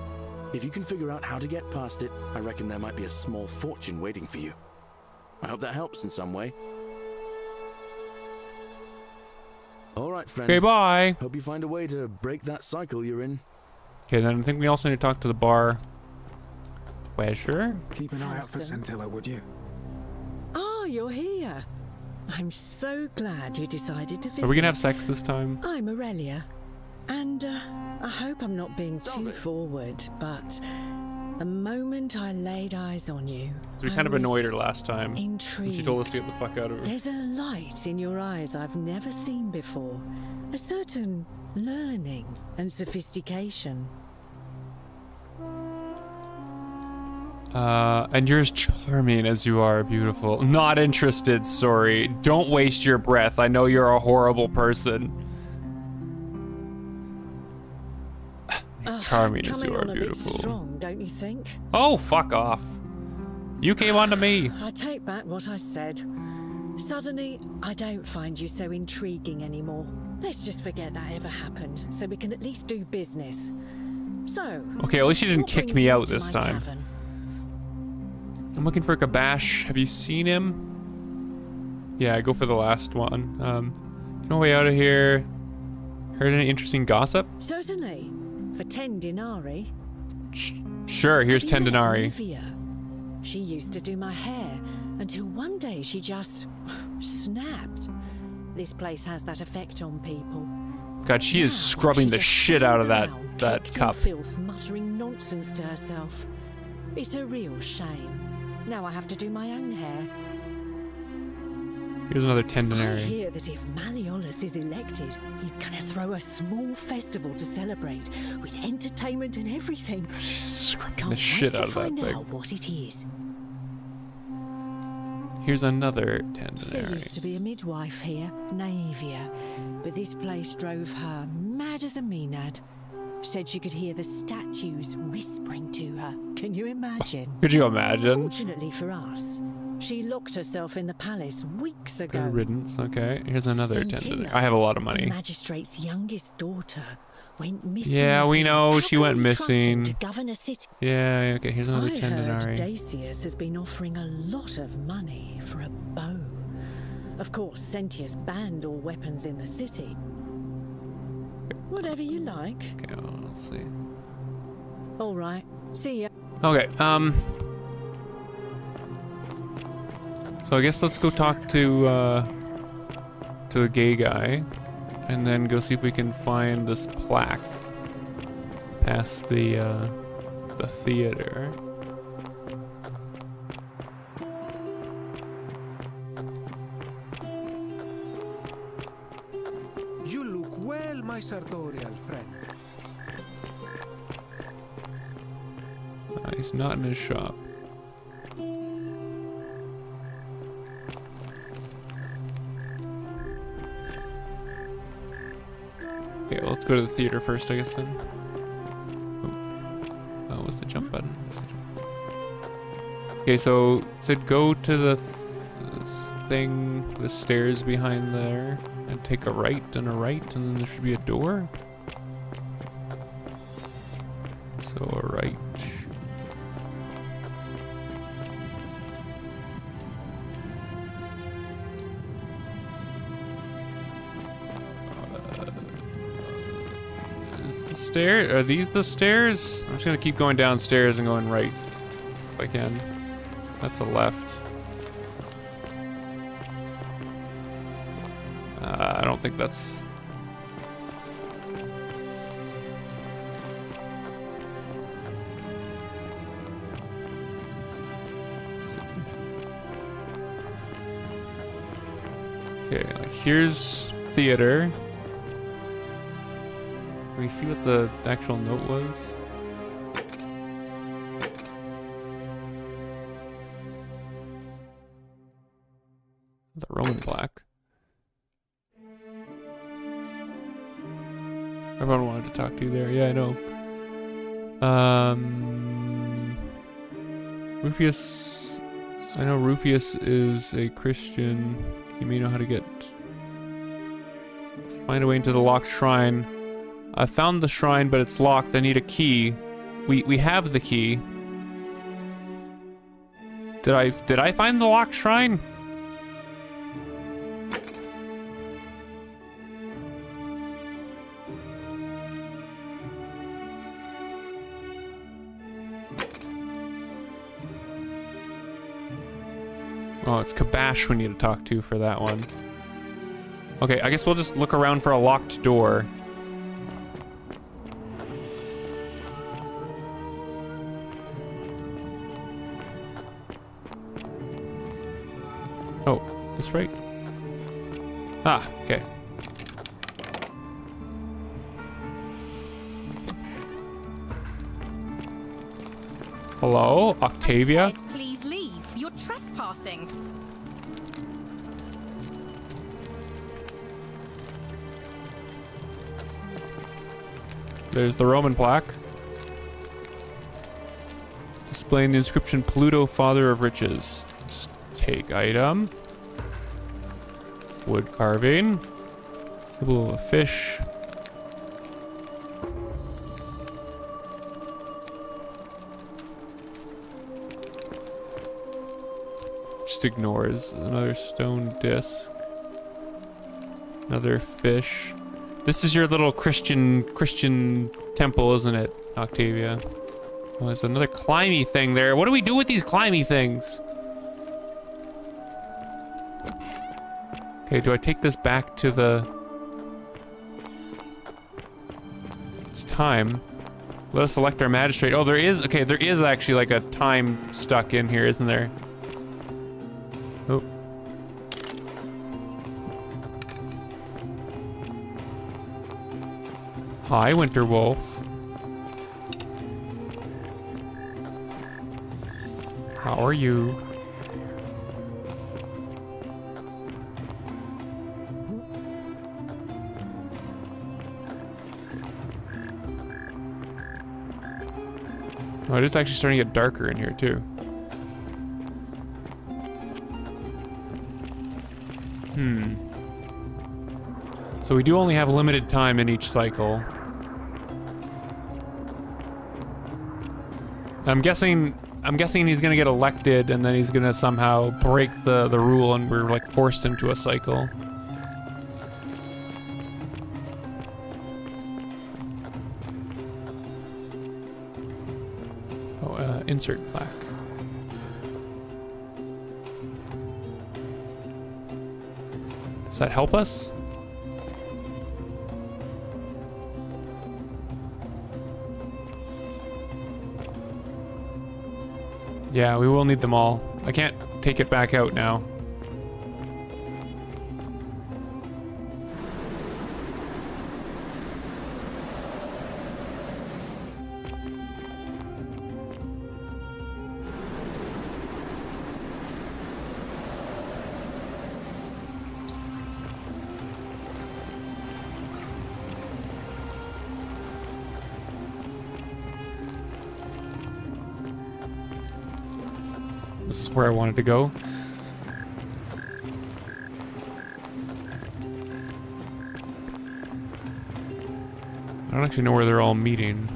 If you can figure out how to get past it, I reckon there might be a small fortune waiting for you. I hope that helps in some way. All right, friend. Okay, bye. Hope you find a way to break that cycle you're in. Okay, then I think we also need to talk to the bar. Where? Keep an eye out for Scintilla, would you? Ah, you're here. I'm so glad you decided to visit. Are we gonna have sex this time? I'm Aurelia. And I hope I'm not being too forward, but the moment I laid eyes on you, So we kind of annoyed her last time. intrigued. She told us to get the fuck out of her. There's a light in your eyes I've never seen before. A certain learning and sophistication. And you're as charming as you are beautiful. Not interested, sorry. Don't waste your breath. I know you're a horrible person. Charming as you are beautiful. Strong, don't you think? Oh, fuck off. You came on to me. I take back what I said. Suddenly, I don't find you so intriguing anymore. Let's just forget that ever happened, so we can at least do business. So, Okay, at least she didn't what kick brings me you out to this my time. tavern? I'm looking for Gabash. Have you seen him? Yeah, go for the last one. No way out of here. Heard any interesting gossip? Certainly. For 10 denarii. Sure, here's 10 denarii. Olivia. She used to do my hair until one day she just snapped. This place has that effect on people. God, she is Now, scrubbing she the just shit out of stands that around, that kicked in cup. filth, muttering nonsense to herself. It's a real shame. Now I have to do my own hair. Here's another 10 I denarii. hear that if Malleolus is elected, he's gonna throw a small festival to celebrate with entertainment and everything. She's scrubbing Can't the shit wait out to of that find thing. out what it is. Here's another 10 There used denarii. to be a midwife here, Naevia, but this place drove her mad as a Maenad. Said she could hear the statues whispering to her. Can you imagine? Could you imagine? Fortunately for us, she locked herself in the palace weeks ago. Good riddance. Okay, here's another 10 Scintilla, denarii. I have a lot of The money. magistrate's youngest daughter went missing. Yeah, we from know she went happily trusted missing. To govern a city. Yeah, okay, here's another I 10 heard denarii. Dacius has been offering a lot of money for a bow. Of course, Sentius banned all weapons in the city. Whatever you like. Okay, well, let's see. All right. See ya. Okay, so I guess let's go talk to the gay guy, and then go see if we can find this plaque past the theater. You look well, my sartorial friend. He's not in his shop. Okay, well, let's go to the theater first, I guess, then. Oh, what's the jump button? What's the jump button? Okay, so it said go to the the stairs behind there, and take a right and a right, and then there should be a door. So a right. Is the stair? Are these the stairs? I'm just gonna keep going downstairs and going right if I can. That's a left. I don't think that's. Okay, like here's theater. Can we see what the actual note was? The Roman plaque. Everyone wanted to talk to you there. Yeah, I know. Rufius. I know Rufius is a Christian. He may know how to find a way into the locked shrine. I found the shrine, but it's locked. I need a key. We have the key. Did I find the locked shrine? Oh, it's Kabash we need to talk to for that one. Okay, I guess we'll just look around for a locked door. Oh, this right? Ah, okay. Hello, Octavia? I said, please leave. You're trespassing. There's the Roman plaque. Displaying the inscription Pluto, Father of Riches. Just take item. Wood carving. Symbol of a fish. Just ignores. Another stone disc. Another fish. This is your little Christian temple, isn't it, Octavia? Oh, there's another climby thing there. What do we do with these climby things? Okay, do I take this back to the... It's time. Let us select our magistrate. Oh, there is... Okay, there is actually like a time stuck in here, isn't there? Oh. Hi, Winterwolf. How are you? Oh, it is actually starting to get darker in here, too. So we do only have limited time in each cycle. I'm guessing he's gonna get elected and then he's gonna somehow break the rule and we're like forced into a cycle. Oh, insert plaque. Does that help us? Yeah, we will need them all. I can't take it back out now. This is where I wanted to go. I don't actually know where they're all meeting.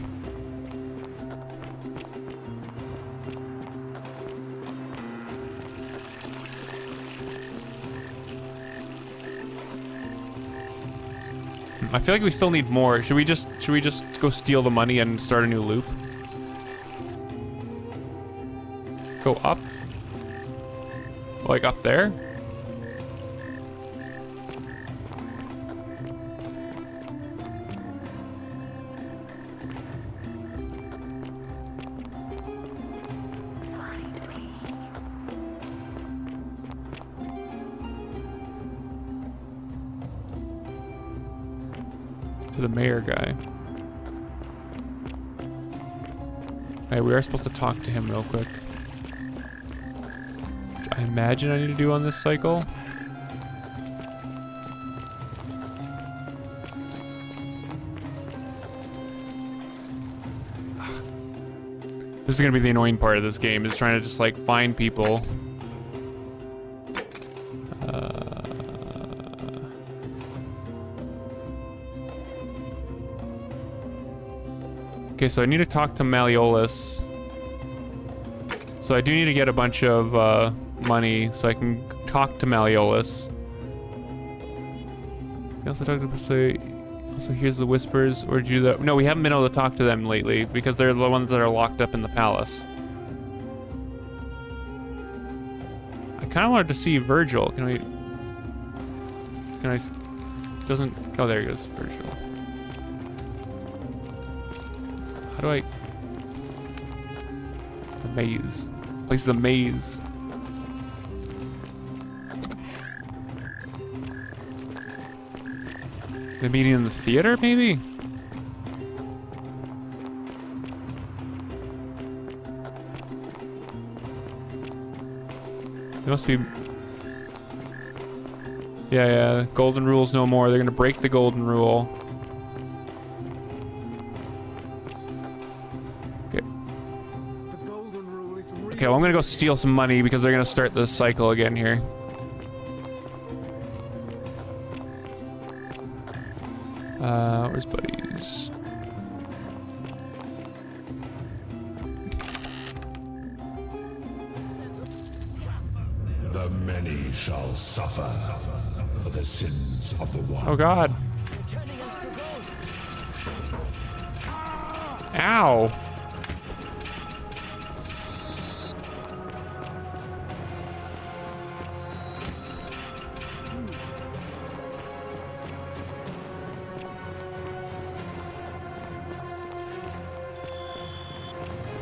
I feel like we still need more. Should we just go steal the money and start a new loop? Go up? Like up there? To the mayor guy. Hey, we are supposed to talk to him real quick. Which I imagine I need to do on this cycle. This is gonna be the annoying part of this game, is trying to just like find people. Okay, so I need to talk to Malleolus. So I do need to get a bunch of money so I can talk to Malleolus. I also talk to say. Also hears the whispers, or do that? No, we haven't been able to talk to them lately because they're the ones that are locked up in the palace. I kind of wanted to see Virgil. Can we? Can I? Doesn't. Oh, there he goes, Virgil. How do I? The maze. Place is a maze. The meeting in the theater, maybe? It must be. Yeah. Golden rules no more. They're gonna break the golden rule. Okay. Okay, well, I'm gonna go steal some money because they're gonna start the cycle again here. Where's buddies? The many shall suffer for the sins of the one. Oh God. Ow.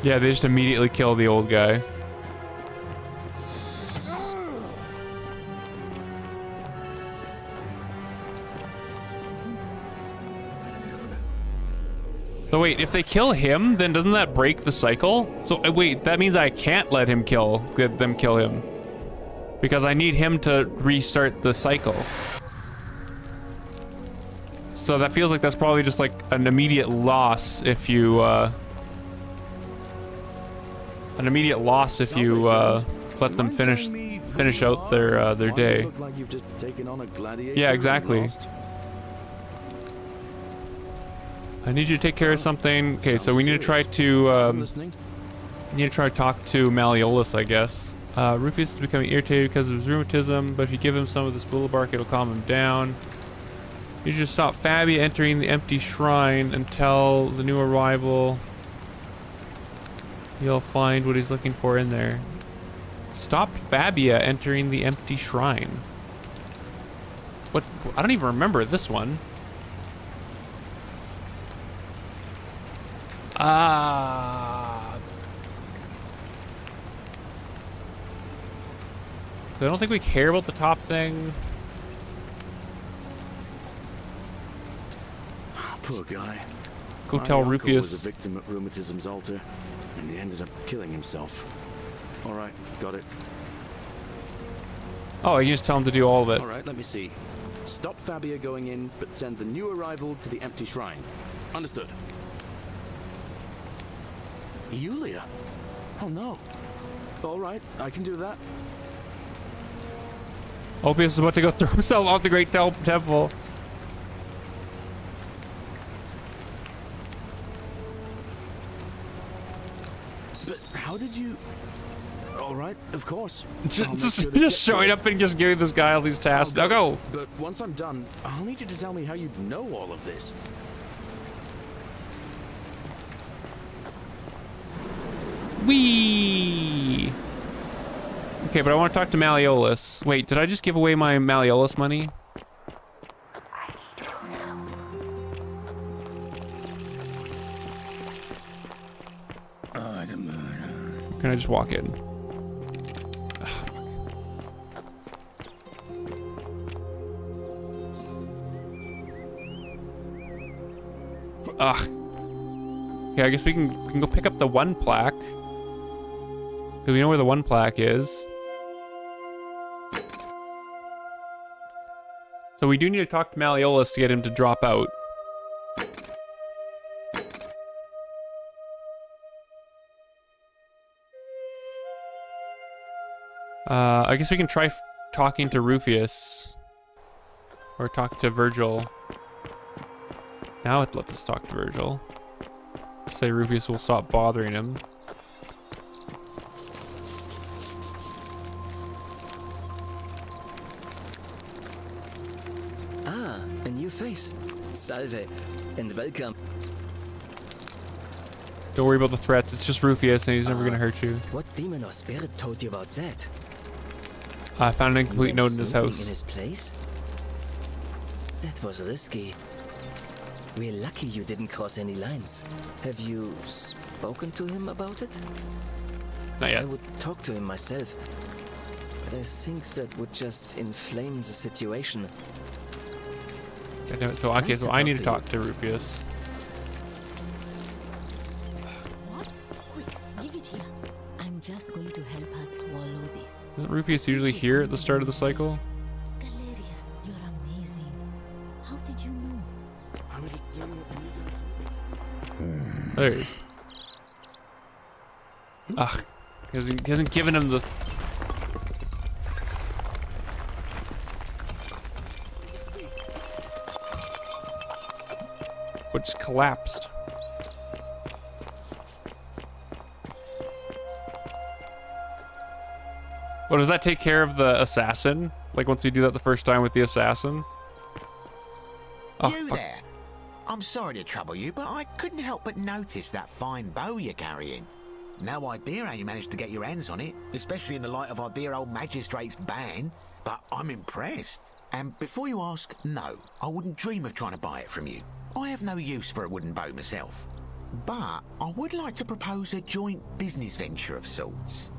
Yeah, they just immediately kill the old guy. So wait, if they kill him, then doesn't that break the cycle? So wait, that means I can't let him kill him. Because I need him to restart the cycle. So that feels like that's probably just like an immediate loss if you, let them finish out their day. Look like you've just taken on a gladiator. Yeah, exactly. I need you to take care of something. Okay, so we need to try to talk to Malleolus, I guess. Rufius is becoming irritated because of his rheumatism, but if you give him some of this willow bark, it'll calm him down. You just stop Fabia entering the empty shrine and tell the new arrival he'll find what he's looking for in there. Stop Fabia entering the empty shrine. What? I don't even remember this one. I don't think we care about the top thing. Poor guy. Go tell My uncle Rufius. was a victim at rheumatism's altar, and he ended up killing himself. All right, got it. Oh, you just tell him to do all of it. All right, let me see. Stop Fabia going in, but send the new arrival to the empty shrine. Understood. Yulia? Oh no. All right, I can do that. Opius is about to go throw himself off the Great Temple. But how did you... All right, of course. Just showing up and just giving this guy all these tasks. Now go. But once I'm done, I'll need you to tell me how you know all of this. Whee! Okay, but I want to talk to Malleolus. Wait, did I just give away my Malleolus money? Can I just walk in? Ugh. Okay, I guess we can go pick up the one plaque. Because we know where the one plaque is. So we do need to talk to Malleolus to get him to drop out. I guess we can try talking to Rufius. Or talk to Virgil. Now it lets us talk to Virgil. Say Rufius will stop bothering him. Ah, a new face. Salve, and welcome. Don't worry about the threats, it's just Rufius and he's never gonna hurt you. What demon or spirit told you about that? I found an incomplete note in his house. In his place? That was risky. We're lucky you didn't cross any lines. Have you spoken to him about it? Not yet. I would talk to him myself, but I think that would just inflame the situation. So okay, so I need to talk to Rufius. What? Quick, give it here. I'm just going to help us swallow this. Isn't Rufius usually here at the start of the cycle? Galerius, you're amazing. How did you know? I was just doing what you did. There he is. Ugh. He hasn't given him the... What just collapsed? Well, does that take care of the assassin? Like once we do that the first time with the assassin? Oh, You fuck. there? I'm sorry to trouble you, but I couldn't help but notice that fine bow you're carrying. No idea how you managed to get your hands on it, especially in the light of our dear old magistrate's ban, but I'm impressed. And before you ask, no, I wouldn't dream of trying to buy it from you. I have no use for a wooden bow myself. But I would like to propose a joint business venture of sorts.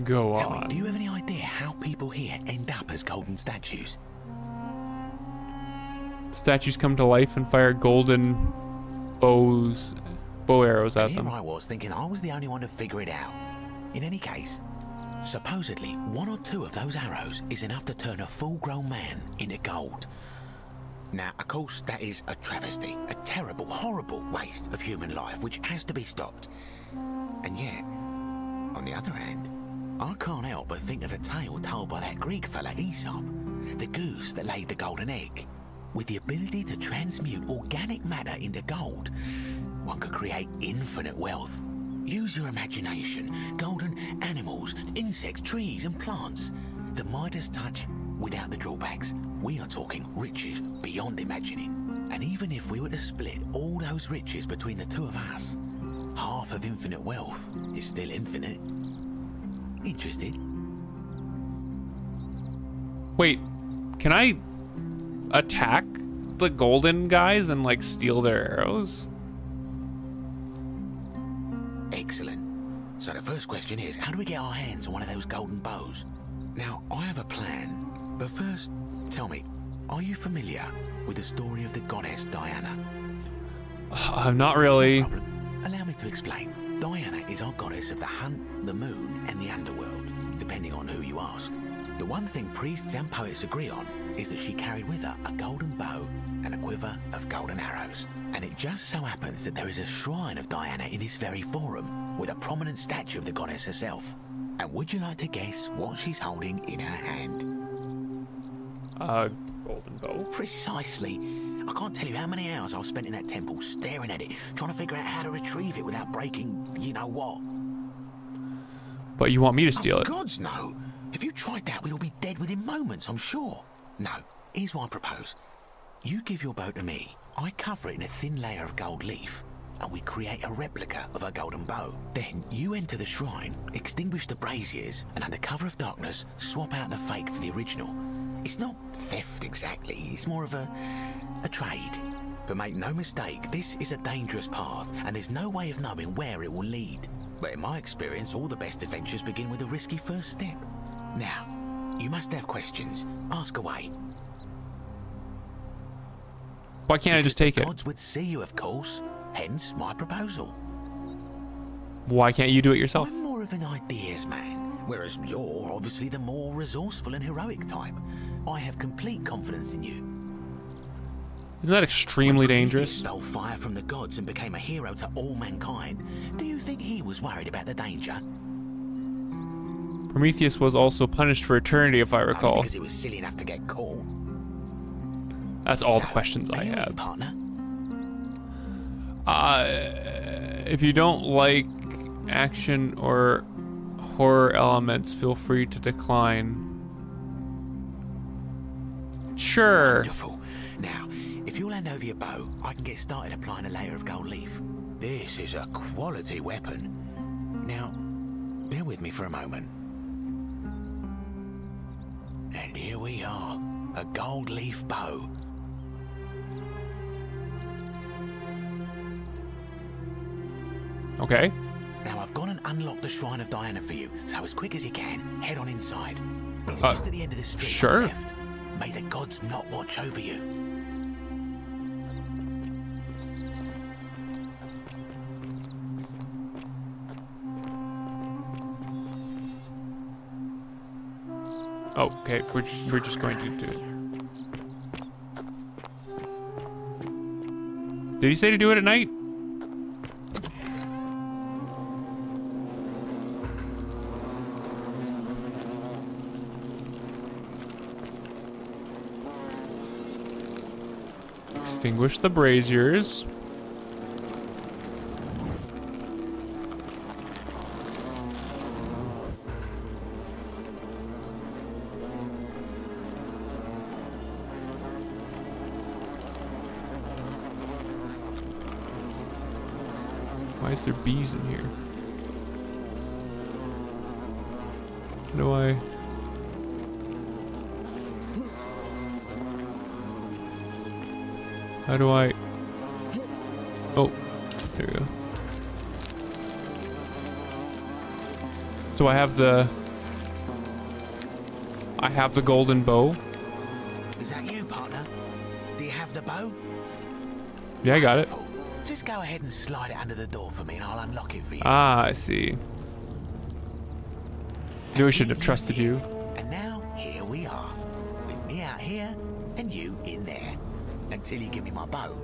Go Tell me, on. do you have any idea how people here end up as golden statues? Statues come to life and fire golden bow arrows at And here them. I was thinking I was the only one to figure it out. In any case, supposedly one or two of those arrows is enough to turn a full-grown man into gold. Now, of course, that is a travesty, a terrible, horrible waste of human life which has to be stopped. And yet, on the other hand, I can't help but think of a tale told by that Greek fella Aesop, the goose that laid the golden egg. With the ability to transmute organic matter into gold, one could create infinite wealth. Use your imagination. Golden animals, insects, trees and plants. The Midas touch without the drawbacks. We are talking riches beyond imagining. And even if we were to split all those riches between the two of us, half of infinite wealth is still infinite. Interested? Wait, can I attack the golden guys and like steal their arrows? Excellent. So the first question is, how do we get our hands on one of those golden bows? Now, I have a plan, but first, tell me, are you familiar with the story of the goddess Diana? Not really. No problem. Allow me to explain. Diana is our goddess of the hunt, the moon, and the underworld, depending on who you ask. The one thing priests and poets agree on is that she carried with her a golden bow and a quiver of golden arrows. And it just so happens that there is a shrine of Diana in this very forum, with a prominent statue of the goddess herself. And would you like to guess what she's holding in her hand? Golden bow. Precisely. I can't tell you how many hours I've spent in that temple staring at it, trying to figure out how to retrieve it without breaking you-know-what. But you want me to steal it? Gods, no. If you tried that, we'd all be dead within moments, I'm sure. No, here's what I propose. You give your bow to me, I cover it in a thin layer of gold leaf, and we create a replica of a golden bow. Then you enter the shrine, extinguish the braziers, and under cover of darkness, swap out the fake for the original. It's not theft exactly, it's more of a trade. But make no mistake, this is a dangerous path, and there's no way of knowing where it will lead. But in my experience, all the best adventures begin with a risky first step. Now, you must have questions. Ask away. Why can't I just take it? Gods would see you, of course. Hence my proposal. Why can't you do it yourself? I'm more of an ideas man, whereas you're obviously the more resourceful and heroic type. I have complete confidence in you. Isn't that extremely Prometheus dangerous? stole fire from the gods and became a hero to all mankind. Do you think he was worried about the danger? Prometheus was also punished for eternity, if I Only recall. because he was silly enough to get caught. That's all the So, questions I are you in, have. partner? If you don't like action or horror elements, feel free to decline. Sure. Wonderful. Now, if you'll hand over your bow, I can get started applying a layer of gold leaf. This is a quality weapon. Now, bear with me for a moment. And here we are, a gold leaf bow. Okay. Now I've gone and unlocked the Shrine of Diana for you, so as quick as you can, head on inside. It's just at the end of the street on sure. the left. May the gods not watch over you. Oh, okay. We're just going to do it. Did he say to do it at night? Extinguish the braziers. Why is there bees in here? How do I... How do I... Oh, there we go. So I have the golden bow. Is that you, partner? Do you have the bow? Yeah, I got it. Just go ahead and slide it under the door for me and I'll unlock it for you. Ah, I see. Knew I shouldn't have trusted you. And now, here we are. With me out here and you in there. Until you give me my bow.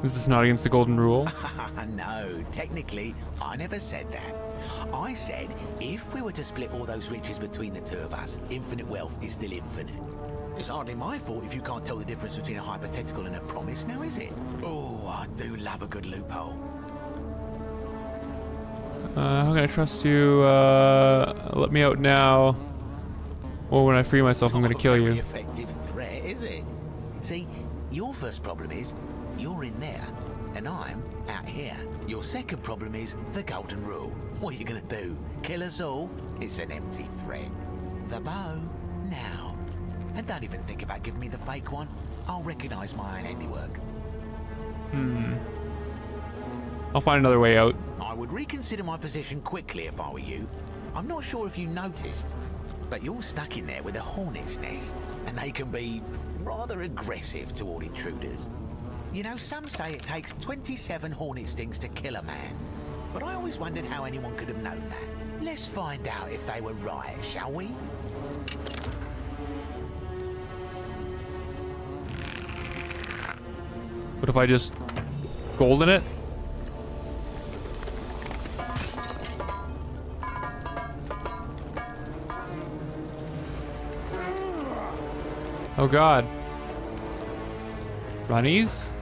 Is this not against the golden rule? No, technically, I never said that. I said, if we were to split all those riches between the two of us, infinite wealth is still infinite. It's hardly my fault if you can't tell the difference between a hypothetical and a promise, now is it? Oh, I do love a good loophole. How can I trust you? Let me out now. Or when I free myself, I'm gonna kill Very you. effective threat, is it? See, your first problem is you're in there, and I'm out here. Your second problem is the golden rule. What are you gonna do? Kill us all? It's an empty threat. The bow, now. And don't even think about giving me the fake one. I'll recognise my own handiwork. I'll find another way out. I would reconsider my position quickly if I were you. I'm not sure if you noticed, but you're stuck in there with a hornet's nest, and they can be rather aggressive toward intruders. You know, some say it takes 27 hornet stings to kill a man, but I always wondered how anyone could have known that. Let's find out if they were right, shall we? What if I just golden it? Oh god. Runnies?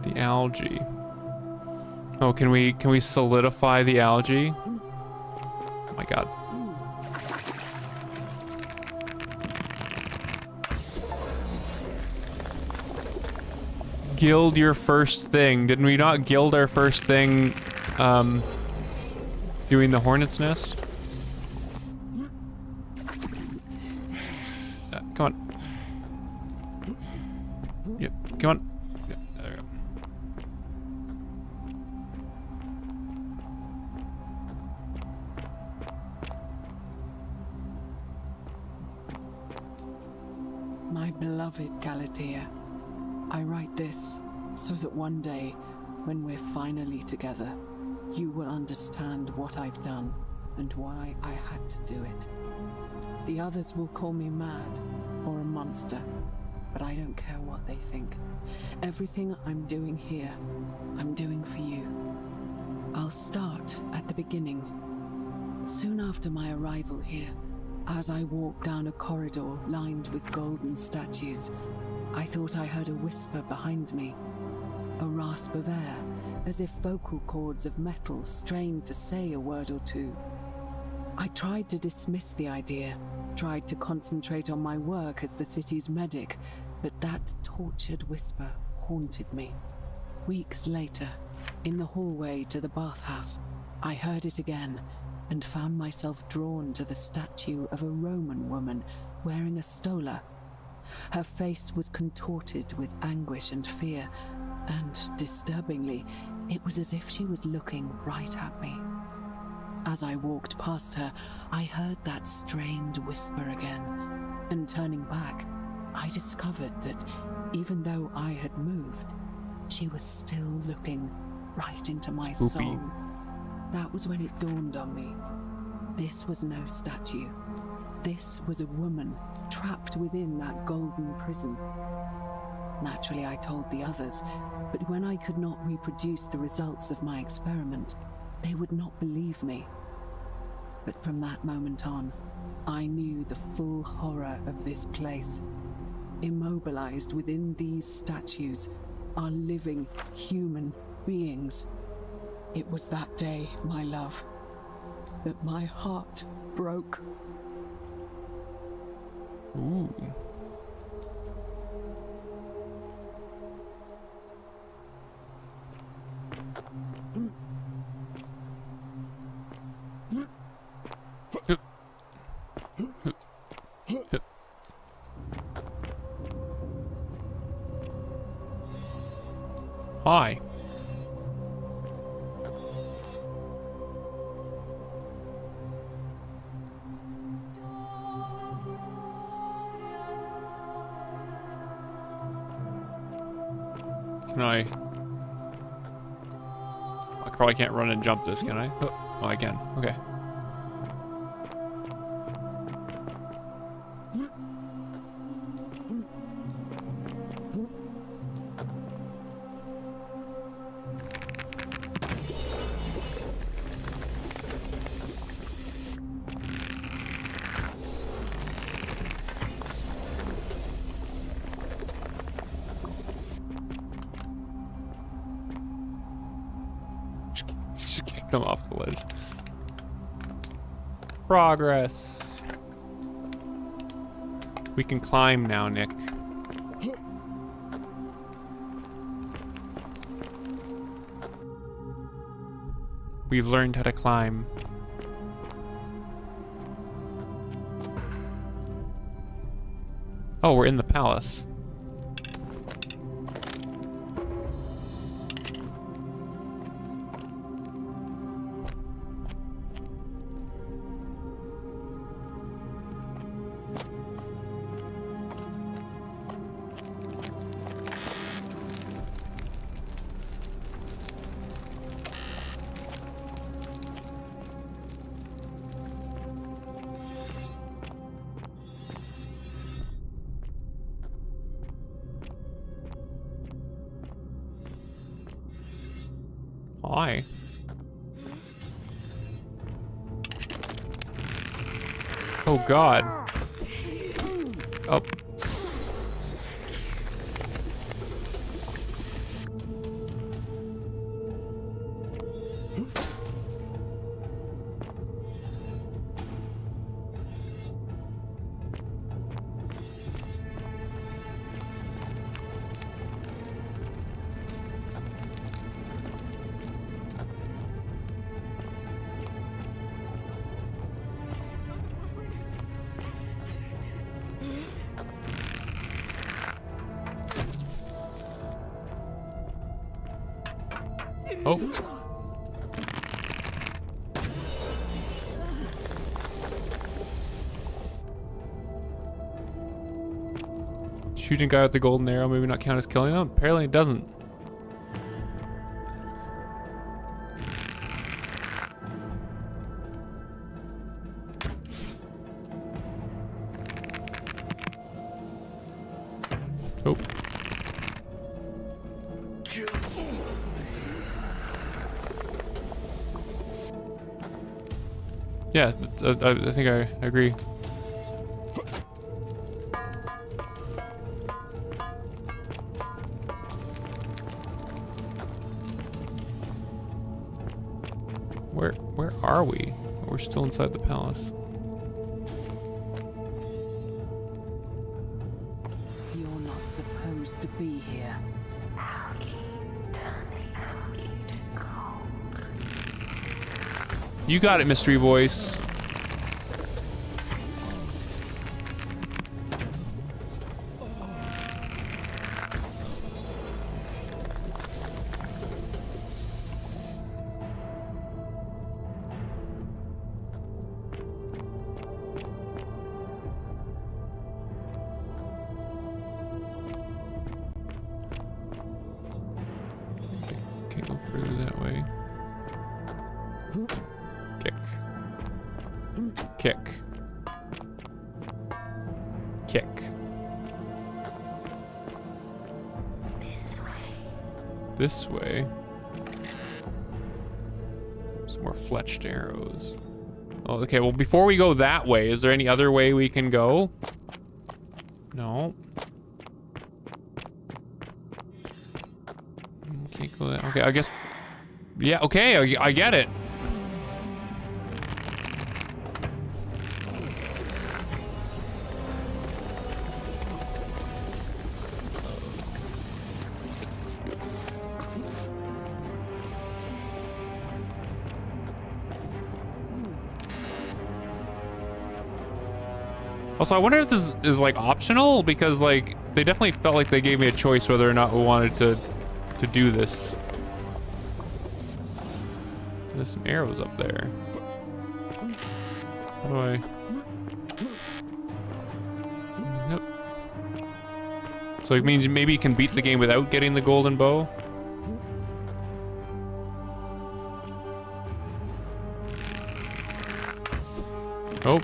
The algae. Oh, can we solidify the algae? Oh my god. Gild your first thing. Didn't we not gild our first thing doing the hornet's nest? Come on. Yep, come on. Yep, there we go. My beloved Galatea, I write this so that one day, when we're finally together, you will understand what I've done and why I had to do it. The others will call me mad or a monster, but I don't care what they think. Everything I'm doing here, I'm doing for you. I'll start at the beginning. Soon after my arrival here, as I walked down a corridor lined with golden statues, I thought I heard a whisper behind me, a rasp of air, as if vocal cords of metal strained to say a word or two. I tried to dismiss the idea, tried to concentrate on my work as the city's medic, but that tortured whisper haunted me. Weeks later, in the hallway to the bathhouse, I heard it again and found myself drawn to the statue of a Roman woman wearing a stola. Her face was contorted with anguish and fear, and disturbingly, it was as if she was looking right at me. As I walked past her, I heard that strained whisper again, and turning back, I discovered that even though I had moved, she was still looking right into my soul. That was when it dawned on me. This was no statue. This was a woman trapped within that golden prison. Naturally, I told the others, but when I could not reproduce the results of my experiment, they would not believe me. But from that moment on, I knew the full horror of this place. Immobilized within these statues are living human beings. It was that day, my love, that my heart broke. Ooh. Hi. Can I probably can't run and jump this, can I? Oh, I can. Okay. Them off the ledge. Progress. We can climb now, Nick. We've learned how to climb. Oh, we're in the palace. Why? Oh God. Oh. Oh. Shooting a guy with the golden arrow, maybe not count as killing them? Apparently it doesn't. Oh. Yeah, I think I agree. Where are we? We're still inside the palace. You're not supposed to be here. You got it, mystery voice. Can't go further that way. Kick. Kick. Kick. This way. Some more fletched arrows. Oh, okay, well, before we go that way, is there any other way we can go? No. Can't go that. Okay, I guess. Yeah, okay, I get it. Also, I wonder if this is like optional, because like they definitely felt like they gave me a choice whether or not we wanted to do this. There's some arrows up there. How do I? Nope. So it means maybe you can beat the game without getting the golden bow. Oh.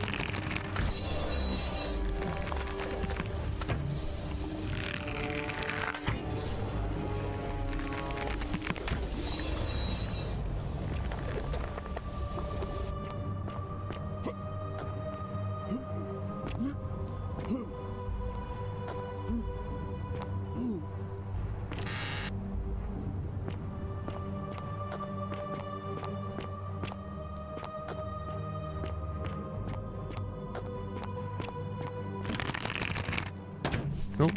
Nope.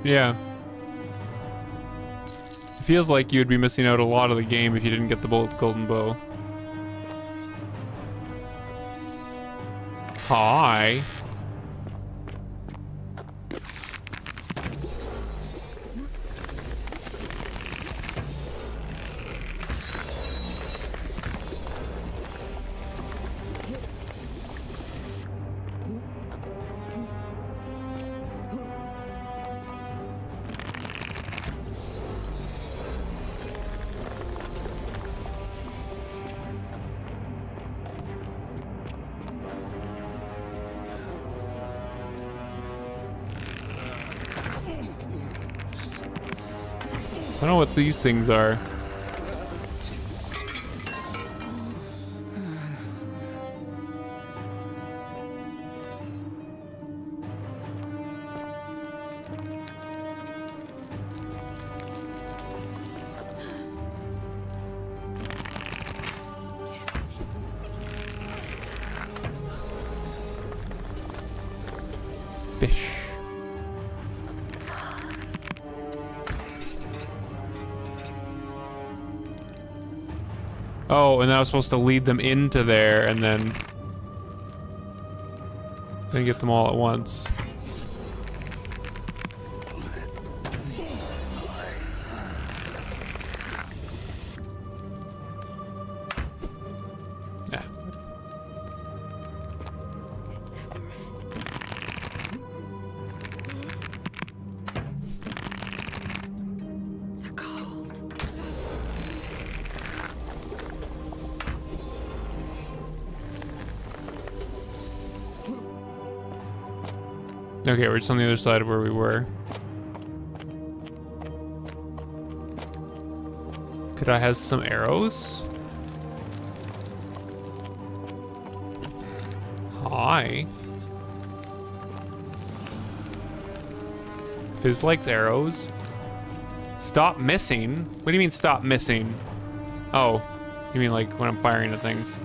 Yeah. It feels like you'd be missing out a lot of the game if you didn't get the golden bow. Hi. I don't know what these things are. fish. Oh, and I was supposed to lead them into there and then get them all at once. Yeah. The cold. Okay, we're just on the other side of where we were. Could I have some arrows? Hi. Fizz likes arrows. Stop missing? What do you mean stop missing? Oh, you mean like when I'm firing at things.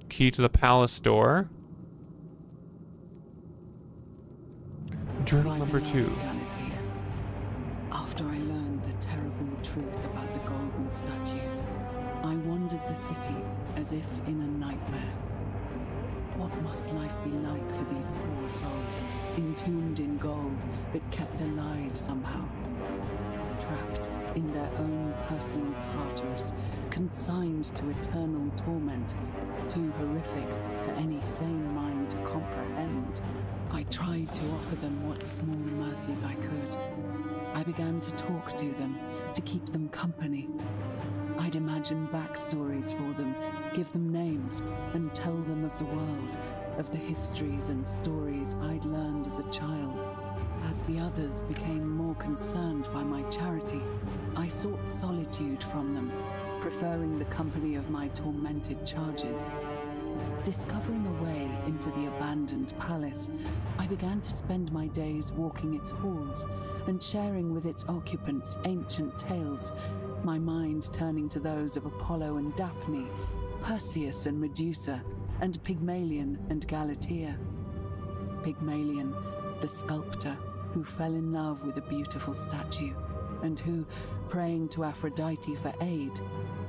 Key to the palace door. Journal number 2. Galatea. After I learned the terrible truth about the golden statues, I wandered the city as if in a nightmare. What must life be like for these poor souls, entombed in gold, but kept alive somehow? Trapped in their own personal Tartarus, consigned to eternal torment, too horrific for any sane mind to comprehend. I tried to offer them what small mercies I could. I began to talk to them, to keep them company. I'd imagine backstories for them, give them names, and tell them of the world, of the histories and stories I'd learned as a child. As the others became more concerned by my charity, I sought solitude from them, preferring the company of my tormented charges. Discovering a way into the abandoned palace, I began to spend my days walking its halls and sharing with its occupants ancient tales, my mind turning to those of Apollo and Daphne, Perseus and Medusa, and Pygmalion and Galatea. Pygmalion, the sculptor, who fell in love with a beautiful statue, and who, praying to Aphrodite for aid,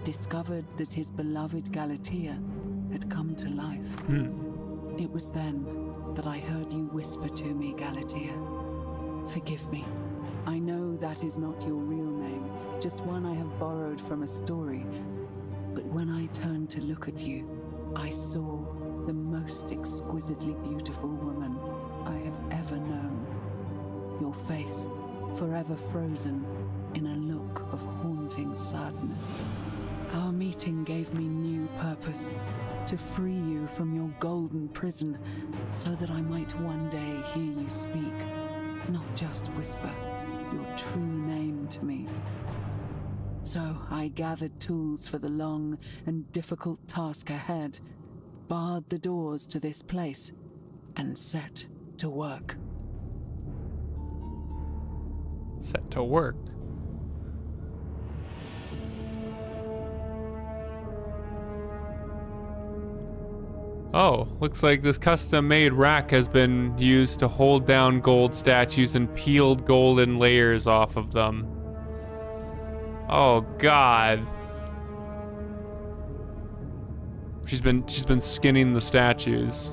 discovered that his beloved Galatea had come to life. It was then that I heard you whisper to me, Galatea. Forgive me. I know that is not your real name, just one I have borrowed from a story. But when I turned to look at you, I saw the most exquisitely beautiful woman I have ever known. Your face, forever frozen in a look of haunting sadness. Our meeting gave me new purpose, to free you from your golden prison, so that I might one day hear you speak, not just whisper your true name to me. So I gathered tools for the long and difficult task ahead, barred the doors to this place, and set to work. Set to work. Oh, looks like this custom-made rack has been used to hold down gold statues and peeled golden layers off of them. Oh God. She's been skinning the statues.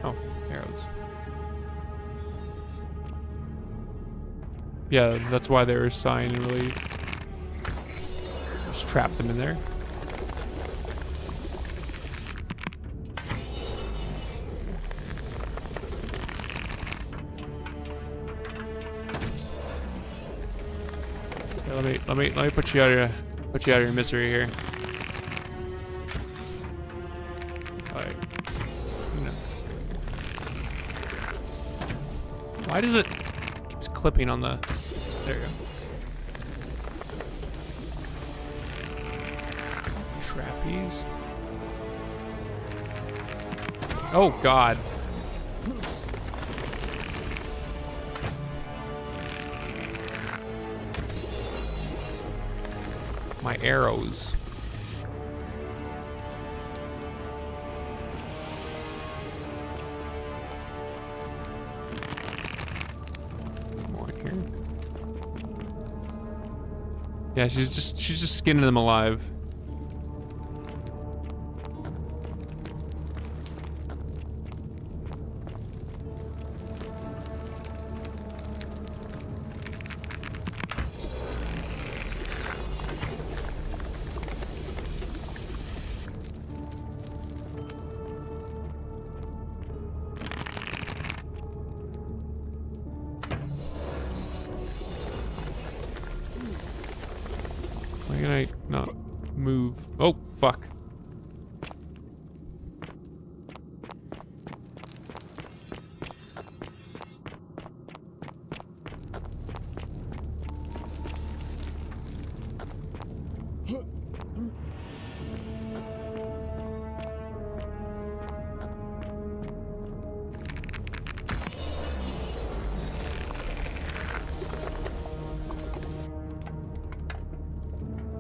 Oh, arrows. Yeah, that's why they were sighing in relief. Just trap them in there. Let me put you out of your misery here. Alright. No. Why does it keeps clipping on the? There you go. Trapeze. Oh God. My arrows. More in here. Yeah, she's just skinning them alive. Why can I not move? Oh, fuck.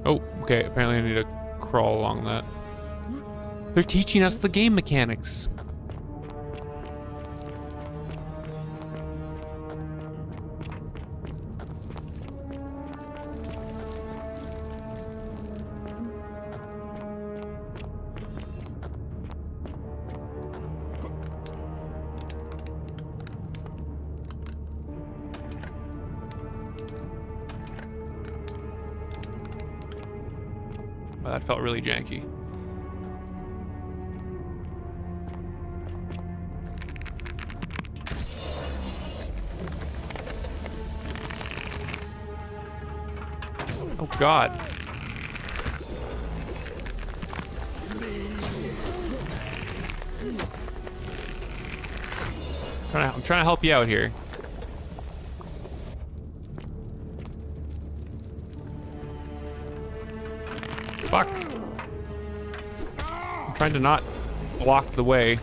Oh, okay, apparently I need to crawl along that. They're teaching us the game mechanics. Well, that felt really janky. Oh God. I'm trying to help you out here. Fuck. I'm trying to not block the way.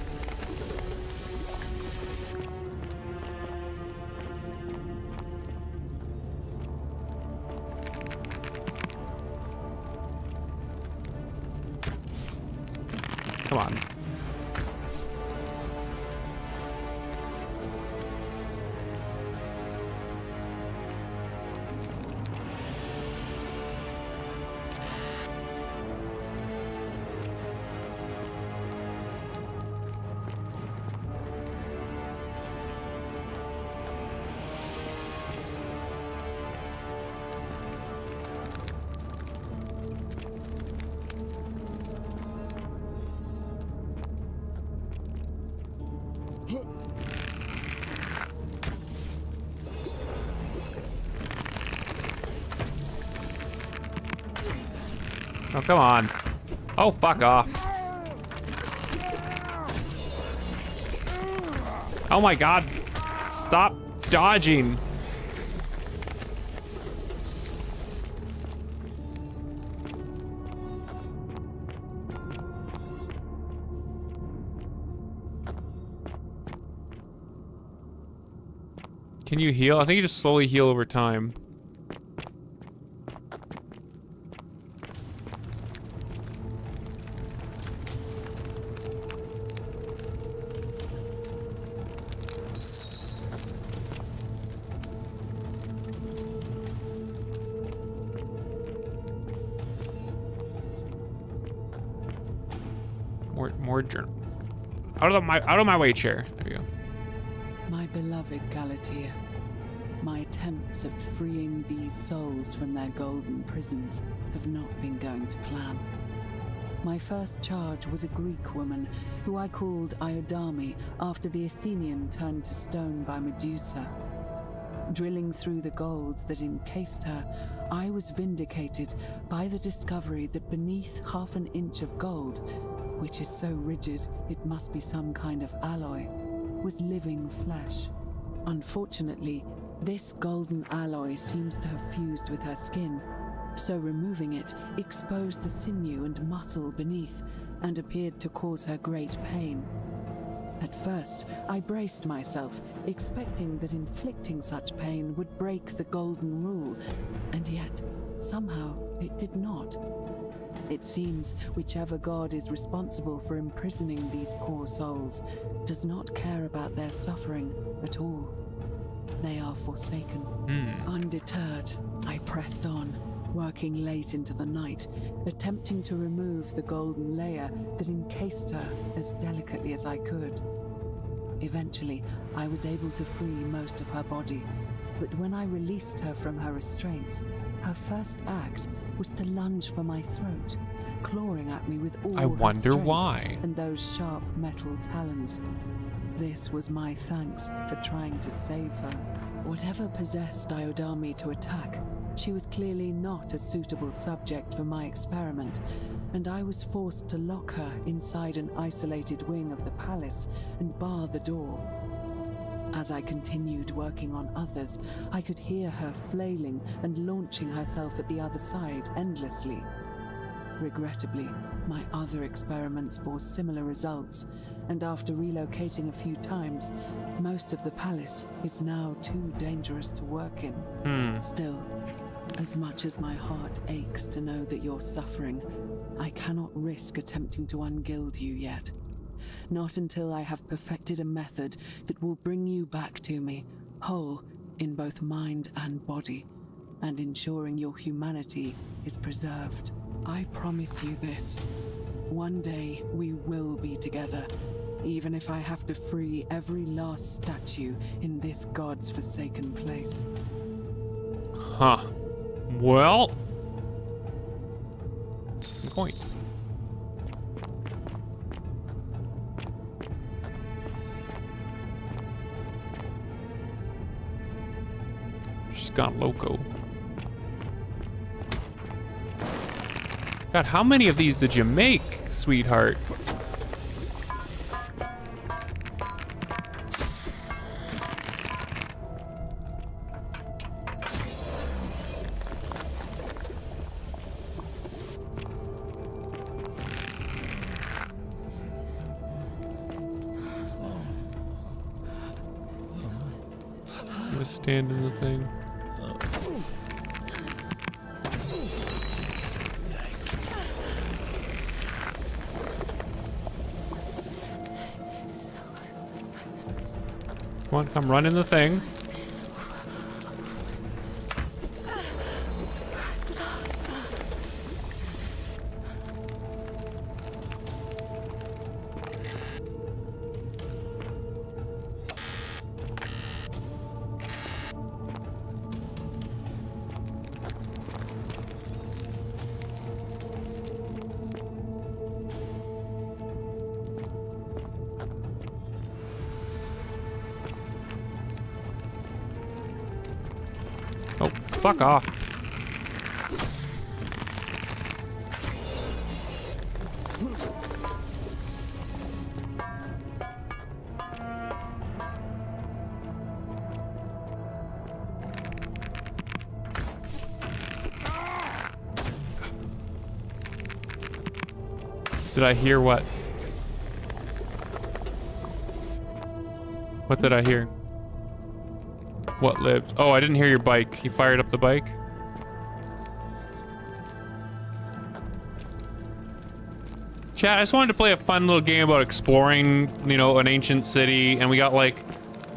Come on. Oh, come on. Oh, fuck off. Oh my God. Stop dodging. Can you heal? I think you just slowly heal over time. More journal. Out of my way, chair. There you go. My beloved Galatea, my attempts at freeing these souls from their golden prisons have not been going to plan. My first charge was a Greek woman who I called Iodame after the Athenian turned to stone by Medusa. Drilling through the gold that encased her, I was vindicated by the discovery that beneath half an inch of gold, which is so rigid it must be some kind of alloy, was living flesh. Unfortunately, this golden alloy seems to have fused with her skin, so removing it exposed the sinew and muscle beneath and appeared to cause her great pain. At first, I braced myself, expecting that inflicting such pain would break the golden rule, and yet, somehow, it did not. It seems whichever god is responsible for imprisoning these poor souls does not care about their suffering at all. They are forsaken. Undeterred, I pressed on, working late into the night, attempting to remove the golden layer that encased her as delicately as I could. Eventually, I was able to free most of her body, but when I released her from her restraints, her first act was to lunge for my throat, clawing at me with all I her wonder strength why. and those sharp metal talons. This was my thanks for trying to save her. Whatever possessed Iodami to attack, she was clearly not a suitable subject for my experiment, and I was forced to lock her inside an isolated wing of the palace and bar the door. As I continued working on others, I could hear her flailing and launching herself at the other side endlessly. Regrettably, my other experiments bore similar results, and after relocating a few times, most of the palace is now too dangerous to work in. Still, as much as my heart aches to know that you're suffering, I cannot risk attempting to ungild you yet. Not until I have perfected a method that will bring you back to me, whole in both mind and body, and ensuring your humanity is preserved. I promise you this. One day we will be together, even if I have to free every last statue in this god's forsaken place. Huh. Well, good point. She's gone loco. God, how many of these did you make, sweetheart? I'm gonna stand in the thing. Come on, come run in the thing. Oh, fuck off. Did I hear what? What did I hear? What lived? Oh, I didn't hear your bike. You fired up the bike? Chat, I just wanted to play a fun little game about exploring, you know, an ancient city, and we got like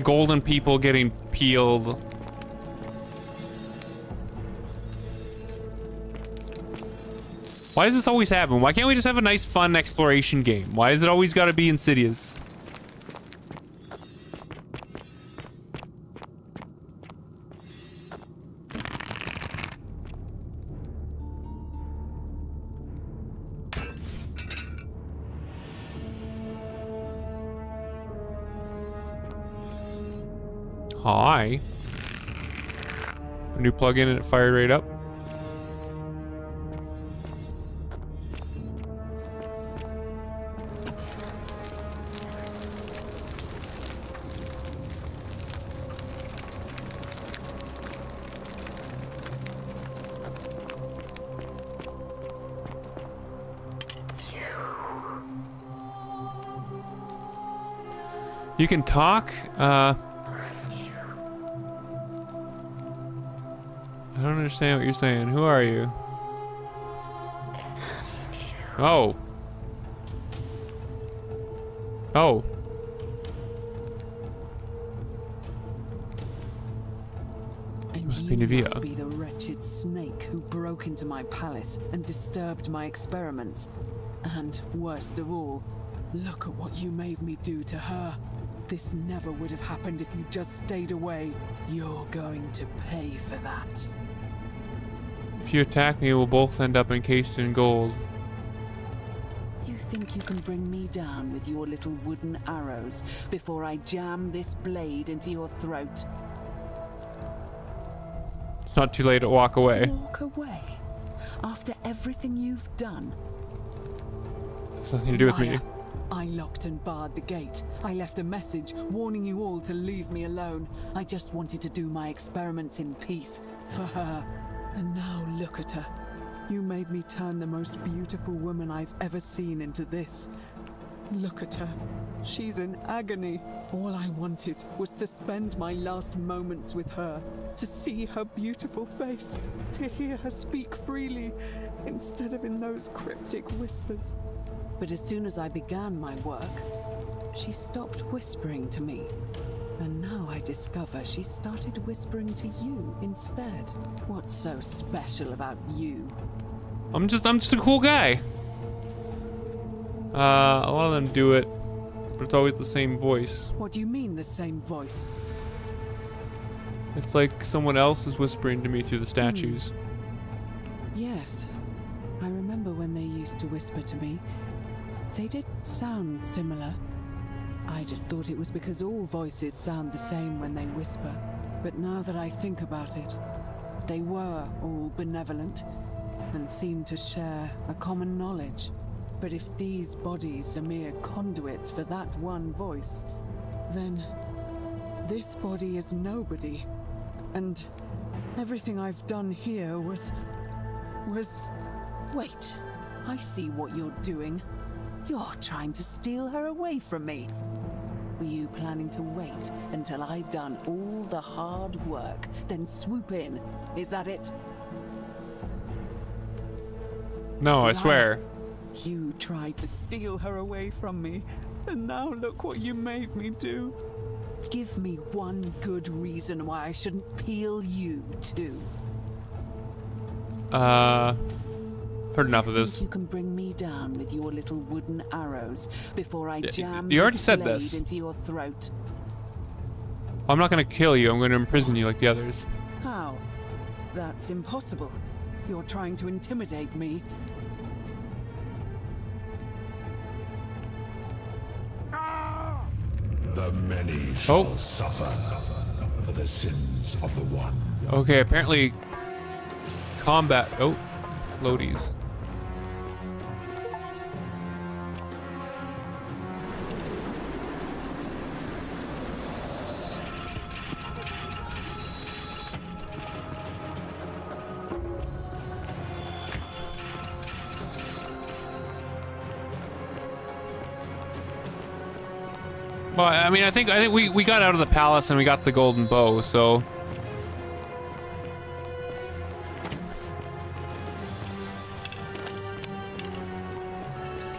golden people getting peeled. Why does this always happen? Why can't we just have a nice fun exploration game? Why does it always gotta be insidious? Hi. New plug-in and it fired right up. You can talk. I don't understand what you're saying. Who are you? Oh. Oh. And Must you be Nivea. must be the wretched snake who broke into my palace and disturbed my experiments. And worst of all, look at what you made me do to her. This never would have happened if you just stayed away. You're going to pay for that. If you attack me, we'll both end up encased in gold. You think you can bring me down with your little wooden arrows before I jam this blade into your throat? It's not too late to walk away. Walk away? After everything you've done? It's nothing to do with me. Liar. I locked and barred the gate. I left a message warning you all to leave me alone. I just wanted to do my experiments in peace for her. And now look at her. You made me turn the most beautiful woman I've ever seen into this. Look at her. She's in agony. All I wanted was to spend my last moments with her, to see her beautiful face, to hear her speak freely, instead of in those cryptic whispers. But as soon as I began my work, she stopped whispering to me. And now I discover she started whispering to you instead. What's so special about you? I'm just a cool guy. A lot of them do it, but it's always the same voice. What do you mean, the same voice? It's like someone else is whispering to me through the statues. Yes. I remember when they used to whisper to me. They did sound similar. I just thought it was because all voices sound the same when they whisper. But now that I think about it, they were all benevolent and seemed to share a common knowledge. But if these bodies are mere conduits for that one voice, then this body is nobody. And everything I've done here was... Wait, I see what you're doing. You're trying to steal her away from me. Were you planning to wait until I'd done all the hard work, then swoop in? Is that it? No, I swear. You tried to steal her away from me, and now look what you made me do. Give me one good reason why I shouldn't peel you too. Heard enough of this. You can bring me down with your little wooden arrows before I jam you already this said blade this. into your throat. I'm not gonna kill you. I'm gonna imprison you like the others. How? That's impossible. You're trying to intimidate me. The many shall suffer for the sins of the one. Okay, apparently combat. Oh, loadies. Well, I mean, I think we got out of the palace and we got the golden bow, so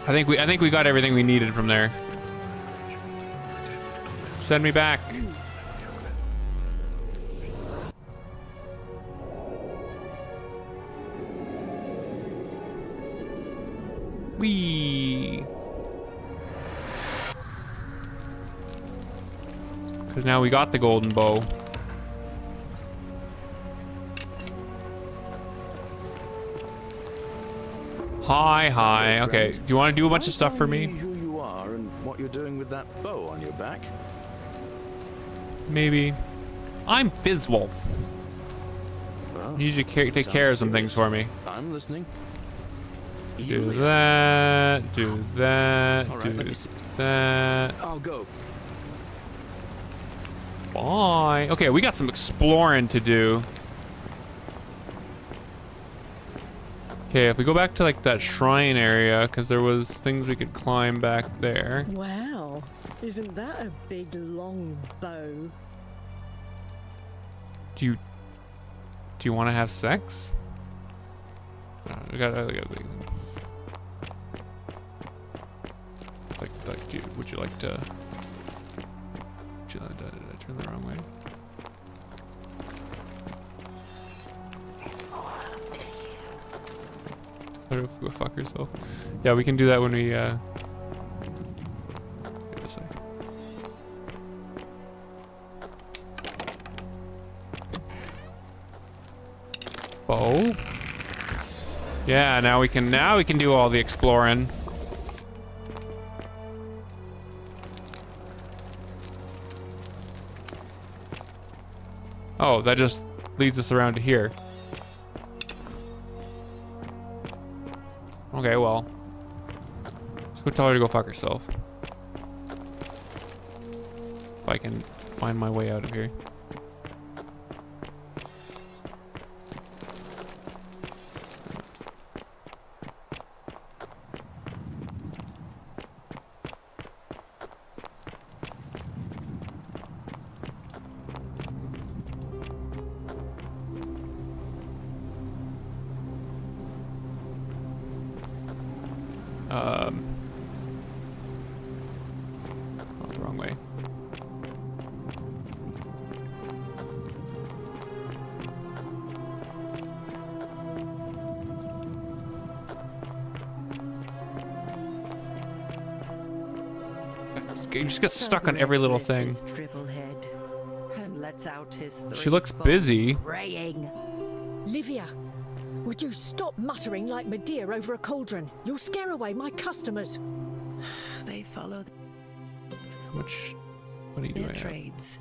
I think we got everything we needed from there. Send me back. Whee! Because now we got the golden bow. Hi. Okay, do you want to do a bunch of stuff for me? Who you are and what you're doing with that bow on your back? Maybe. I'm Fizzwolf. Well, need you to take care of some things for me. I'm listening. Do that. Do that. All right, let Do me see. that. I'll go. Bye. Okay, we got some exploring to do. Okay, if we go back to like that shrine area, because there was things we could climb back there. Wow, isn't that a big long bow? Do you want to have sex? I gotta would you like to? Did I turn the wrong way? Go fuck yourself. Yeah, we can do that when we go this way. Bow. Yeah, now we can do all the exploring. Oh, that just leads us around to here. Okay, well. Let's go tell her to go fuck herself. If I can find my way out of here. Oh, the wrong way. You just get stuck on every little thing. Tripplehead and lets out his She looks busy. praying. Livia, would you stop muttering like Medea over a cauldron? You'll scare away my customers. They follow What are you their doing? trades,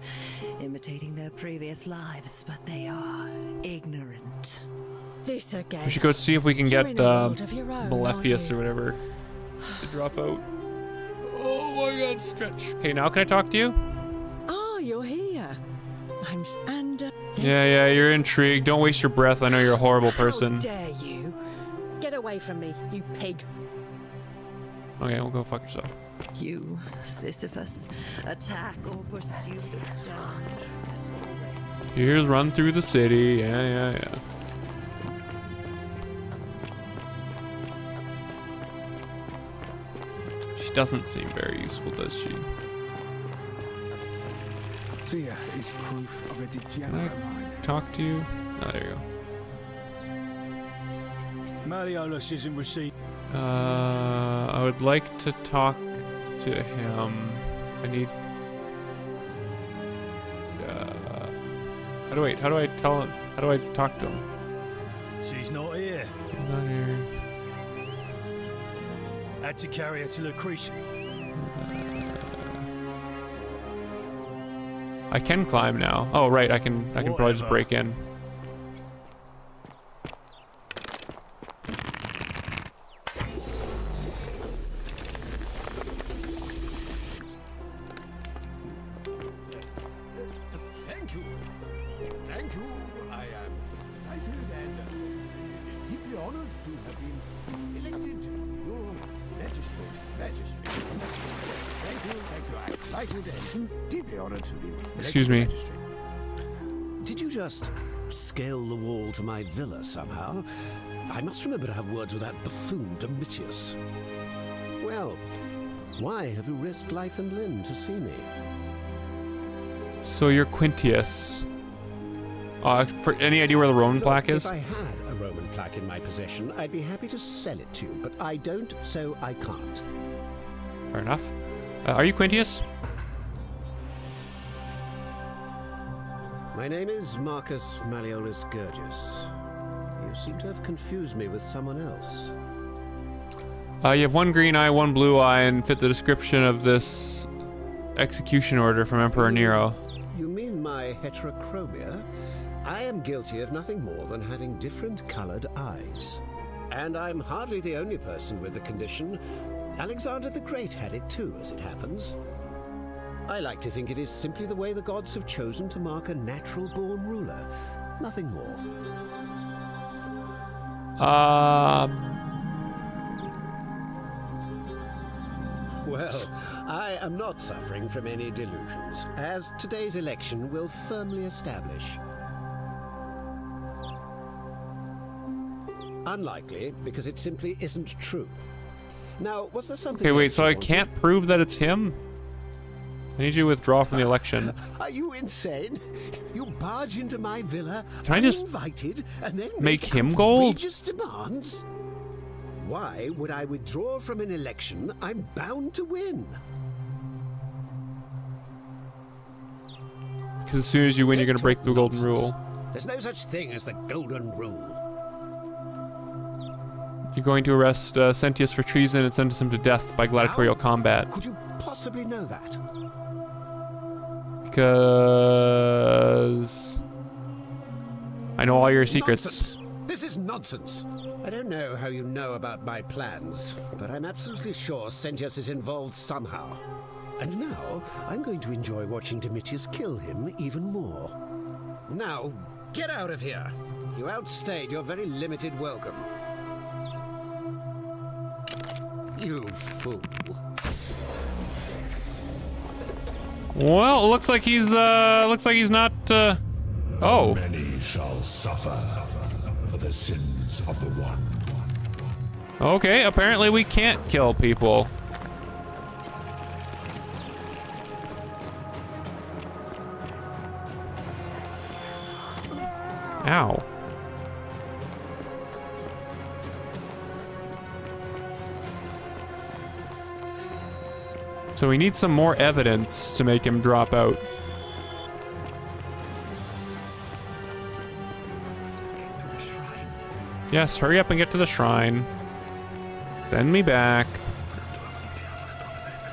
imitating their previous lives, but they are ignorant. This again. We should go see if we can You're get in a world of your own, Malefius aren't or whatever to drop out. Oh my god, stretch. Okay, now can I talk to you? Ah, you're here. Yeah, you're intrigued. Don't waste your breath. I know you're a horrible person. How dare you? Get away from me, you pig. Okay, we'll go fuck yourself. You, Sisyphus, attack or pursue the stone. Here's run through the city. Yeah. She doesn't seem very useful, does she? Fear is proof of a Can degenerate mind. I talk to you? Oh, there you Malleolus isn't received. go. I would like to talk to him. I need. How do I tell him? How do I talk to him? She's not here. He's not here. Had to carry her to Lucretia. I can climb now. Oh right, I can probably just break in. Thank you. Thank you. I am delighted and deeply honored to have been elected your magistrate. Thank you. I'm delighted and deeply honored to be elected Excuse me. magistrate. Did you just scale the wall to my villa somehow? I must remember to have words with that buffoon Domitius. Well, why have you risked life and limb to see me? So you're Quintius. For any idea where the Roman plaque is? If I had a Roman plaque in my possession, I'd be happy to sell it to you, but I don't, so I can't. Fair enough. Are you Quintius? My name is Marcus Malleolus Gurgis. You seem to have confused me with someone else. You have one green eye, one blue eye, and fit the description of this execution order from Emperor Nero. You mean my heterochromia? I am guilty of nothing more than having different colored eyes. And I'm hardly the only person with the condition. Alexander the Great had it too, as it happens. I like to think it is simply the way the gods have chosen to mark a natural-born ruler. Nothing more. Well, I am not suffering from any delusions, as today's election will firmly establish. Unlikely, because it simply isn't true. Now, was there something... Okay, wait, so I can't prove that it's him? I need you to withdraw from the election. Are you insane? You barge into my villa, Can I just uninvited, and then make him gold? outrageous demands? Why would I withdraw from an election I'm bound to win? Because as soon as you win, you're going to break the golden rule. There's no such thing as the golden rule. You're going to arrest Sentius for treason and sentence him to death by gladiatorial combat. Could you possibly know that? Because I know all your secrets. Nonsense. This is nonsense. I don't know how you know about my plans, but I'm absolutely sure Sentius is involved somehow. And now, I'm going to enjoy watching Domitius kill him even more. Now, get out of here. You outstayed your very limited welcome. You fool. Well, it looks like he's not oh. Many shall suffer for the sins of the one. Okay, apparently we can't kill people. Ow. So we need some more evidence to make him drop out. Yes, hurry up and get to the shrine. Send me back.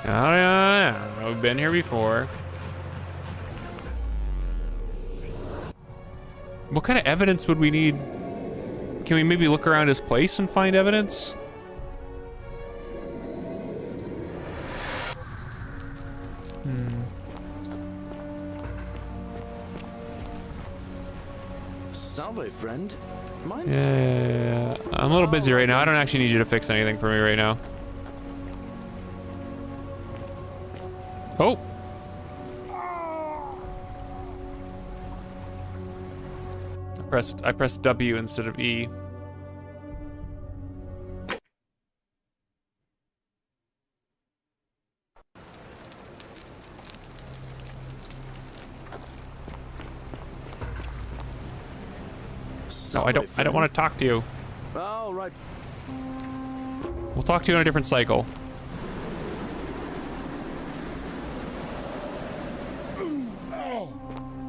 I've been here before. What kind of evidence would we need? Can we maybe look around his place and find evidence? Salve, friend. Mine? Yeah, I'm a little busy right now. I don't actually need you to fix anything for me right now. Oh. I pressed W instead of E. No, I don't want to talk to you. All right. We'll talk to you on a different cycle.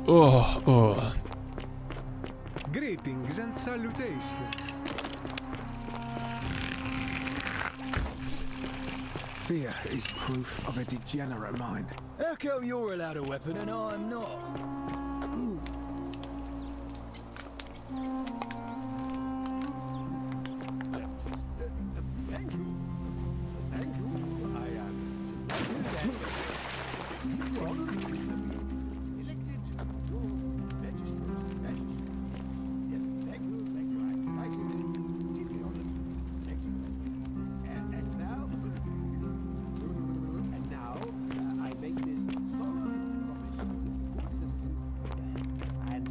Oh. Greetings and salutations. Fear is proof of a degenerate mind. How come you're allowed a weapon and I'm not? Thank you. Thank you. I am honored to have been elected your magistrate. Yes, thank you. I feel deeply honored. Thank you. And now, I make this solemn promise to good citizens. And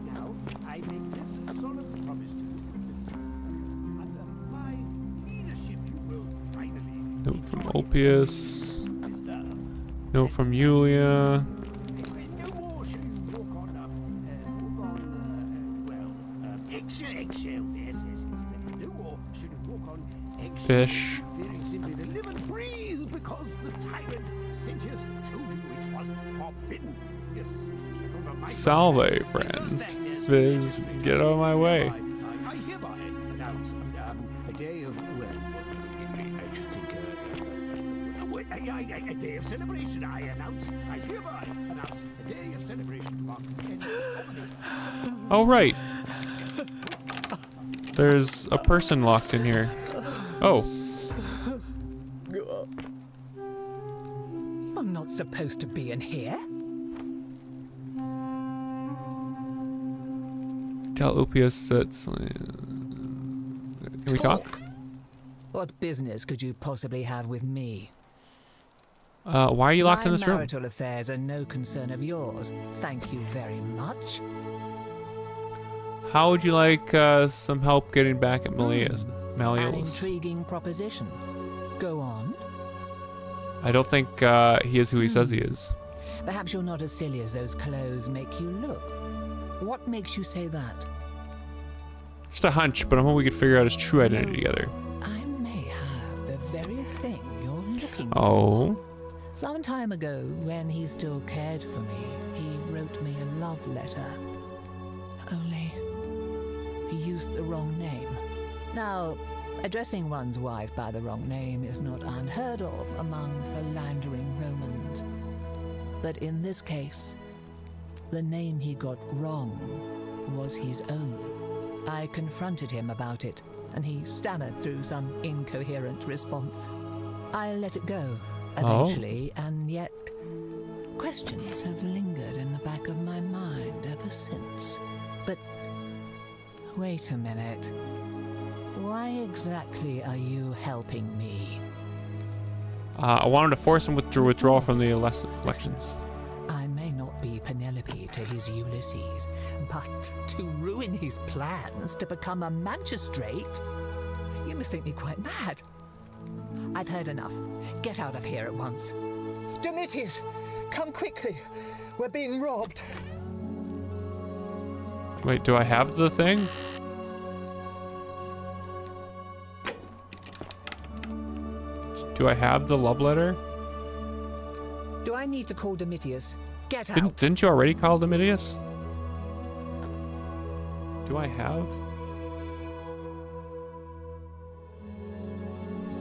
now, I make this solemn promise to good citizens. Under my leadership, you will finally. Note from Ulpius. Note from Yulia. No more shall you walk on, eggshells, yes. No more shall you walk on eggshells. Fish. Fearing simply to live and breathe because the tyrant Sentius told you it was forbidden. Yes, from a micro- Salve, friend. Viz, get out of my way. I hereby announce a day of, well, I should think, a day of celebration. I hereby announce a day of celebration to mark the end of Oh, right. There's a person locked in here. Oh. I'm not supposed to be in here. Tell Opius that's... Can we talk? What business could you possibly have with me? Why are you locked in this room? My marital affairs are no concern of yours. Thank you very much. How would you like some help getting back at Malleus? An intriguing proposition. Go on. I don't think he is who he says he is. Perhaps you're not as silly as those clothes make you look. What makes you say that? Just a hunch, but I'm hoping we could figure out his true identity together. I may have the very thing you're looking for. Oh. Some time ago, when he still cared for me, he wrote me a love letter. Only, he used the wrong name. Now, addressing one's wife by the wrong name is not unheard of among philandering Romans. But in this case, the name he got wrong was his own. I confronted him about it, and he stammered through some incoherent response. I let it go, eventually, and yet questions have lingered in the back of my mind ever since. But wait a minute. Why exactly are you helping me? I wanted to force him to withdraw from the elections. I may not be Penelope to his Ulysses, but to ruin his plans to become a magistrate? You must think me quite mad. I've heard enough. Get out of here at once. Domitius, come quickly. We're being robbed. Wait, do I have the thing? Do I have the love letter? Do I need to call Domitius? Get out. Didn't you already call Domitius? Do I have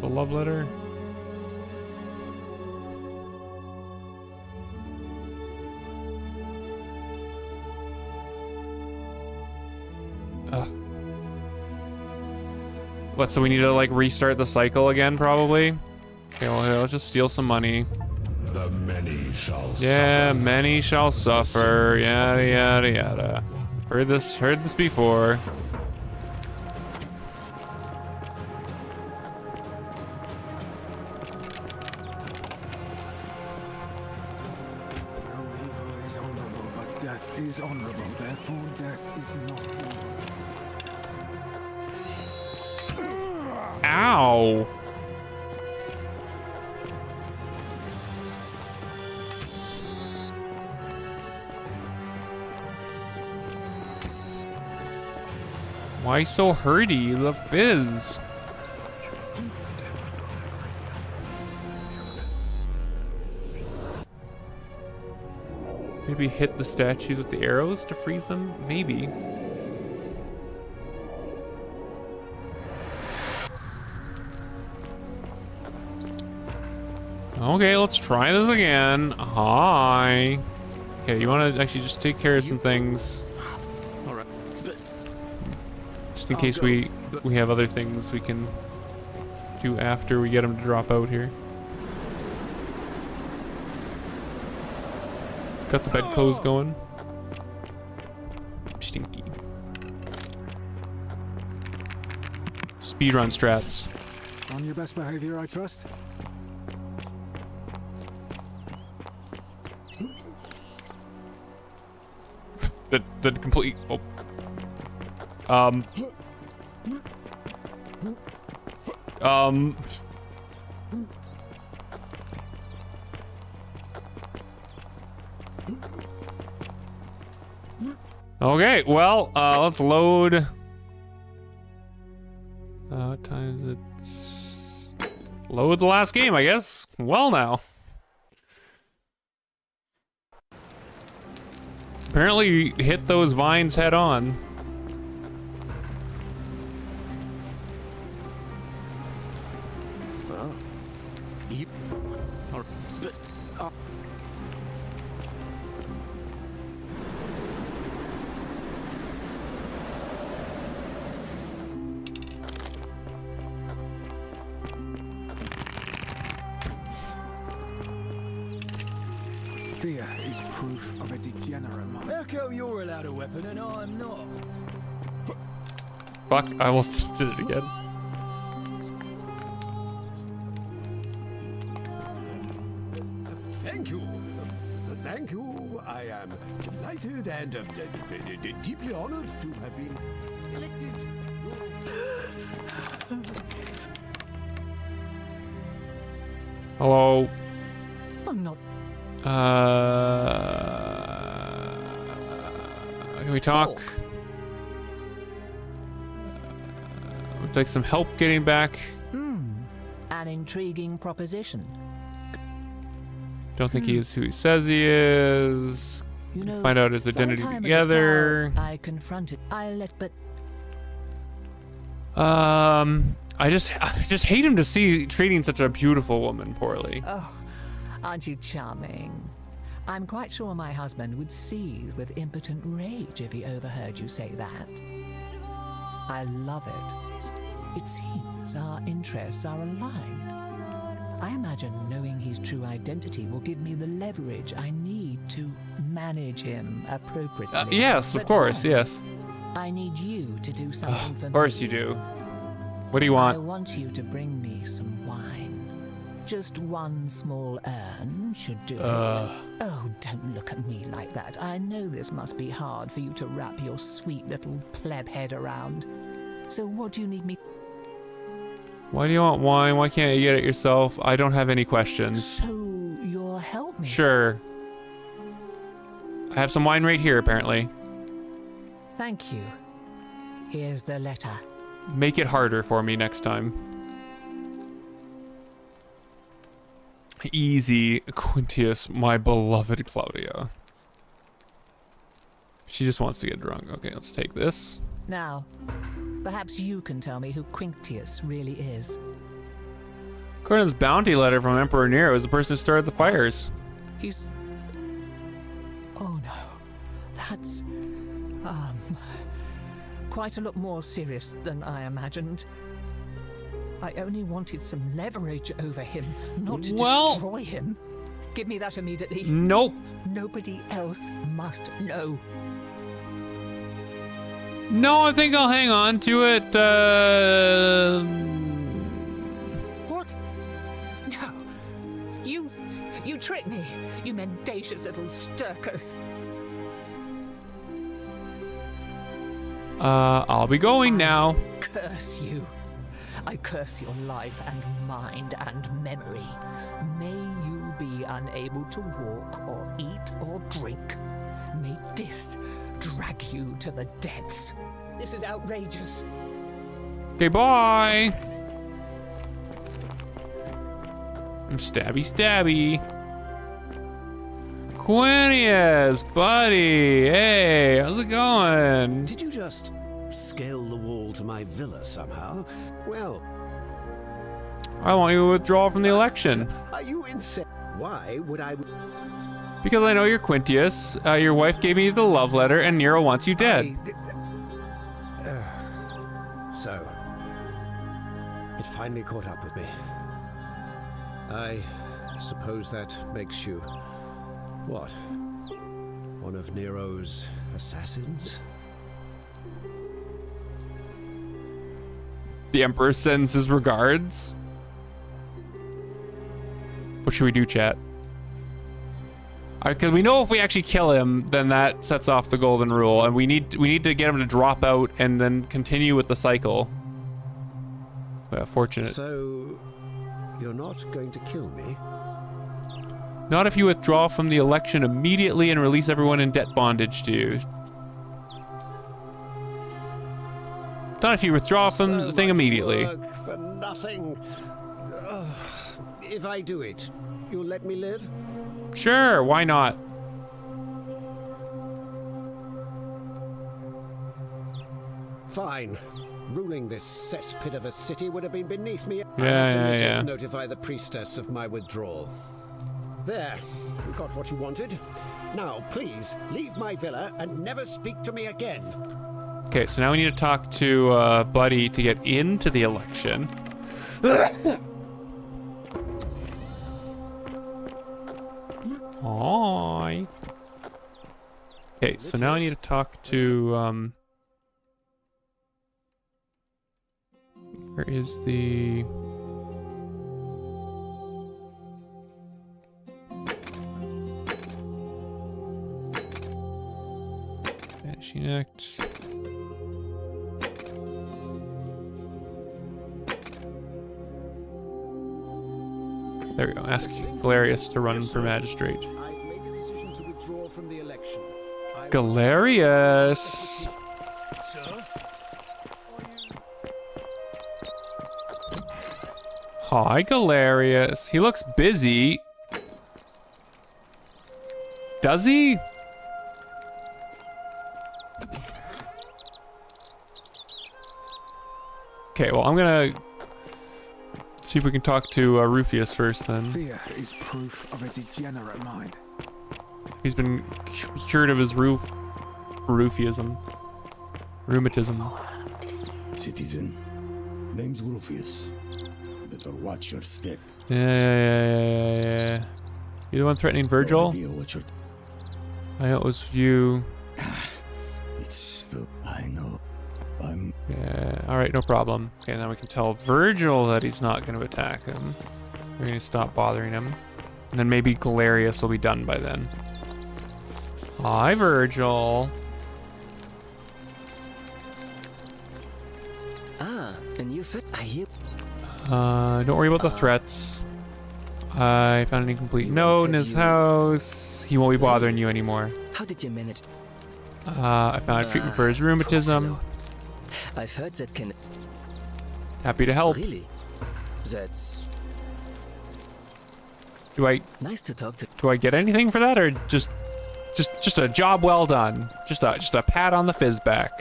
the love letter? What, so we need to like restart the cycle again probably? Okay, well here, let's just steal some money. The many shall suffer. Many shall suffer. Shall Yada yada yada. Heard this before. No evil is honorable, but death is honorable. Therefore, death is not evil. Ow! Why so hurty? The fizz. Maybe hit the statues with the arrows to freeze them? Maybe. Okay, let's try this again. Hi. Okay, you want to actually just take care of some things. All right. Just in case we have other things we can do after we get him to drop out here. Got the bedclothes going. Stinky. Speedrun strats. On your best behavior, I trust. The complete. Oh. Okay, well, let's load. What time is it? Load the last game, I guess. Well, now. Apparently, you hit those vines head on. Well, you are. Fear is proof of a degenerate mind. How come you're allowed a weapon and I'm not? Fuck, I almost did it again. Thank you. Thank you. I am delighted and deeply honored to have been elected. Hello. I'm not. Can we talk? Would like some help getting back. An intriguing proposition. Don't think he is who he says he is. You know, Find out his identity sometime in the together. tower, I confronted. but I just hate him to see treating such a beautiful woman poorly. oh, aren't you charming? I'm quite sure my husband would seethe with impotent rage if he overheard you say that. I love it. It seems our interests are aligned. I imagine knowing his true identity will give me the leverage I need to manage him appropriately. Yes, of course, yes. I need you to do something for me. Of course you do. What do you I want? want you to bring me some wine. Just one small urn should do it. Oh, don't look at me like that. I know this must be hard for you to wrap your sweet little pleb head around. So what do you need me? Why do you want wine? Why can't you get it yourself? I don't have any questions. So you'll help me? Sure. I have some wine right here, apparently. Thank you. Here's the letter. Make it harder for me next time. Easy, Quintius, my beloved Claudia. She just wants to get drunk. Okay, let's take this. Now, perhaps you can tell me who Quinctius really is. Corin's bounty letter from Emperor Nero is the person who started the fires. He's... Oh no. That's... quite a lot more serious than I imagined. I only wanted some leverage over him, not to destroy him. Give me that immediately. Nope. Nobody else must know. No, I think I'll hang on to it. What? No. You tricked me, you mendacious little stirkers. I'll be going now. Curse you. I curse your life and mind and memory. May you be unable to walk or eat or drink. May this drag you to the depths. This is outrageous. Okay, bye. Stabby, stabby. Quinius, buddy. Hey, how's it going? Did you just scale the wall to my villa somehow? Well, I want you to withdraw from the election. Are you insane? Why would I? Because I know you're Quintius. Your wife gave me the love letter, and Nero wants you dead. So, it finally caught up with me. I suppose that makes you, what? One of Nero's assassins? The Emperor sends his regards. What should we do, chat? Because we know if we actually kill him, then that sets off the golden rule, and we need to get him to drop out and then continue with the cycle. Well, fortunate. So, you're not going to kill me? Not if you withdraw from the election immediately and release everyone in debt bondage to you. Not if you withdraw from the thing immediately. Work for nothing. If I do it, you'll let me live? Sure, why not? Fine. Ruling this cesspit of a city would have been beneath me. Yeah. Just notify the priestess of my withdrawal. There, you got what you wanted. Now, please, leave my villa and never speak to me again. Okay, so now we need to talk to Buddy to get into the election. Hi. Okay, so now I need to talk to, where is the... Vanishing Act. There we go. Ask Galerius to run for magistrate. I've made a decision to withdraw from the election. Galerius! Sir? Hi, Galerius. He looks busy. Does he? Okay, well, I'm gonna see if we can talk to Rufius first then. Fear is proof of a degenerate mind. He's been cured of his rheumatism. Citizen, name's Rufius. Better watch your step. Yeah. You the one threatening Virgil? I know it was you. It's the... I know. Yeah, alright, no problem. Okay, now we can tell Virgil that he's not going to attack him. We're going to stop bothering him. And then maybe Galerius will be done by then. Hi, Virgil. Ah, and you fit. I hear. Don't worry about the threats. I found an incomplete note in his house. He won't be bothering you anymore. How did you manage? I found a treatment for his rheumatism. I've heard that can. Happy to help. Really? That's. Do I? Nice to talk to. Do I get anything for that, or just a job well done? Just a pat on the fizz back.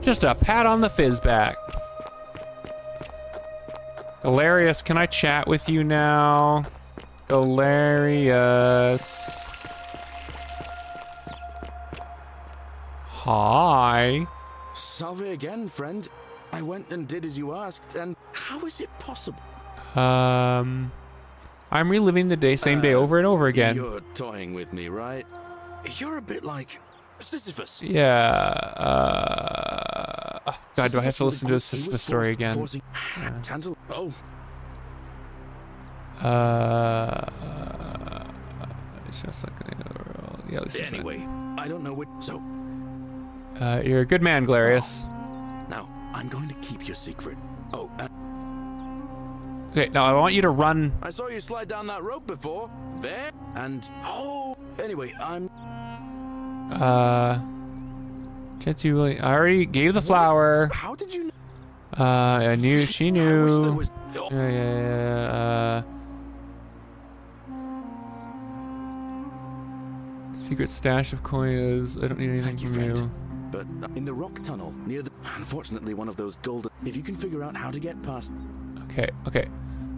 Just a pat on the fizz back. Galerius, can I chat with you now? Galerius. Hi. Salve again, friend. I went and did as you asked, and how is it possible? I'm reliving the same day over and over again. You're toying with me, right? You're a bit like Sisyphus. Yeah, God, do I have to listen to the Sisyphus story again? Oh. It's just like, yeah, this is anyway, I don't know what, so... you're a good man, Galerius. Now, I'm going to keep your secret. Oh, okay, now I want you to run. I saw you slide down that rope before. There. And, oh, anyway, I'm... Can't you really... I already gave the flower. How did you know? I knew, she knew. Yeah. Secret stash of coins. I don't need anything from you. But in the rock tunnel near the... Unfortunately, one of those golden... If you can figure out how to get past... Okay.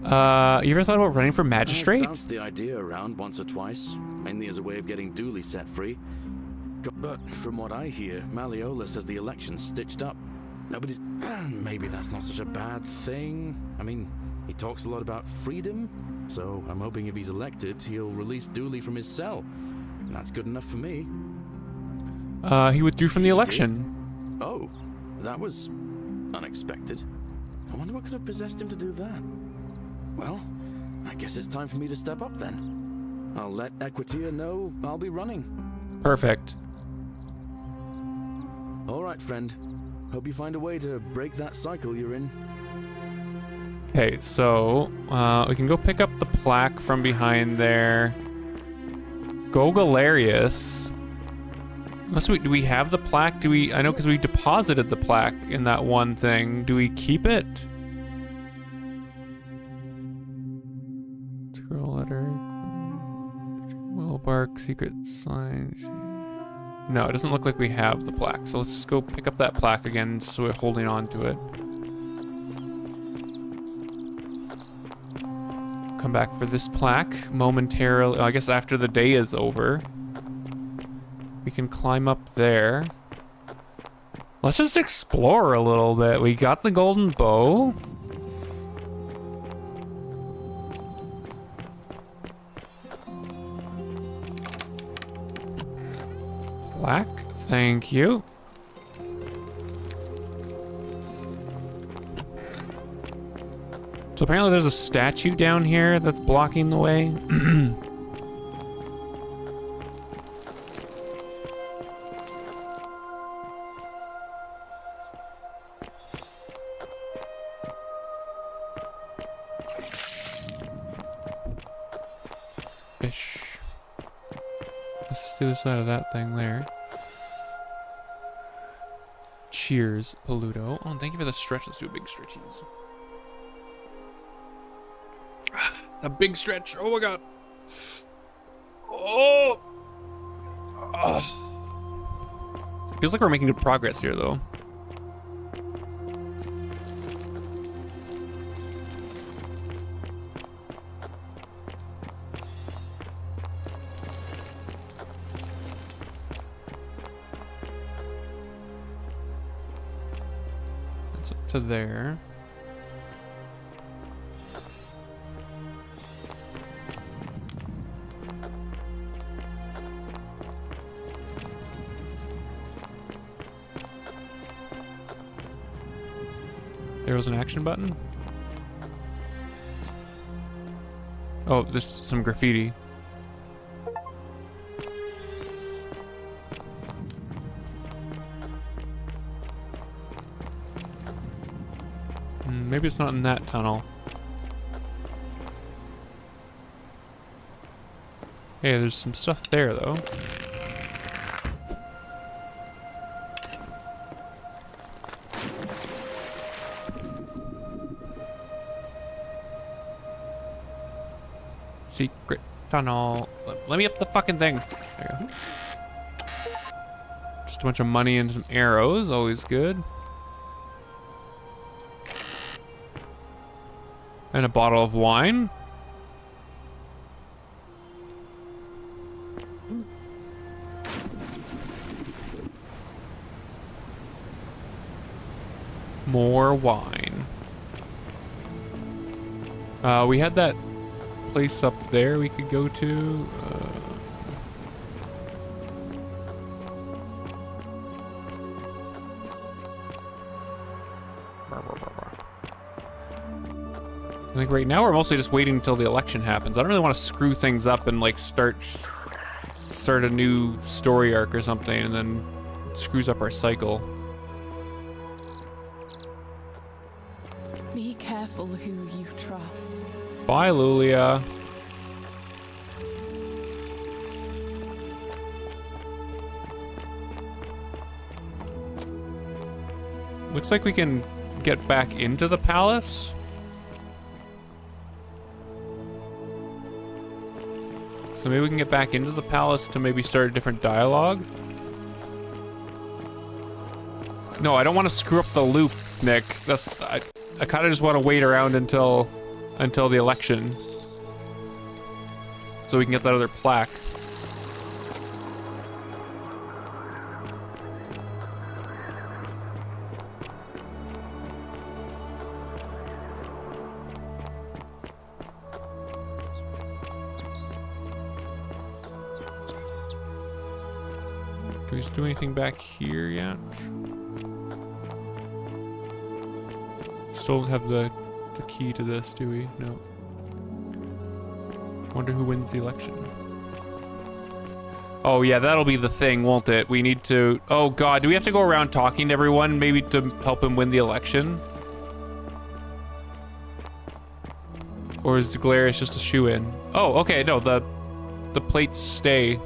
You ever thought about running for magistrate? I bounced the idea around once or twice, mainly as a way of getting Dooley set free. But from what I hear, Malleolus has the election stitched up. Nobody's... Maybe that's not such a bad thing. I mean, he talks a lot about freedom, so I'm hoping if he's elected, he'll release Dooley from his cell. And that's good enough for me. He withdrew from the election. Oh, that was unexpected. I wonder what could have possessed him to do that. Well, I guess it's time for me to step up then. I'll let Equitia know I'll be running. Perfect. All right, friend. Hope you find a way to break that cycle you're in. Okay, so we can go pick up the plaque from behind there. Go Galerius. Unless do we have the plaque? Do we? I know because we deposited the plaque in that one thing. Do we keep it? Scroll letter. Willow bark, secret sign. No, it doesn't look like we have the plaque. So let's just go pick up that plaque again so we're holding on to it. Come back for this plaque momentarily. I guess after the day is over. We can climb up there. Let's just explore a little bit. We got the golden bow. Plaque. Thank you. So apparently there's a statue down here that's blocking the way. Fish. This is the other side of that thing there. Cheers, Paluto. Oh, thank you for the stretch. Let's do a big stretchies. A big stretch. Oh my god. Oh. Feels like we're making good progress here, though. That's up to there. There was an action button. Oh, there's some graffiti. Maybe it's not in that tunnel. Hey, there's some stuff there, though. Secret tunnel. Let me up the fucking thing. There you go. Just a bunch of money and some arrows. Always good. And a bottle of wine. More wine. We had that place up there we could go to. I think right now we're mostly just waiting until the election happens. I don't really want to screw things up and like start a new story arc or something and then it screws up our cycle. Be careful who you trust. Bye, Lulia. Looks like we can get back into the palace. So maybe we can get back into the palace to maybe start a different dialogue. No, I don't want to screw up the loop, Nick. I kind of just want to wait around until the election so we can get that other plaque. Can we do anything back here yet? Still don't have the key to this, do we? No. Wonder who wins the election. Oh yeah, that'll be the thing, won't it? We need to... Oh god, do we have to go around talking to everyone maybe to help him win the election? Or is Galerius just a shoe-in? Oh, okay, no, the plates stay.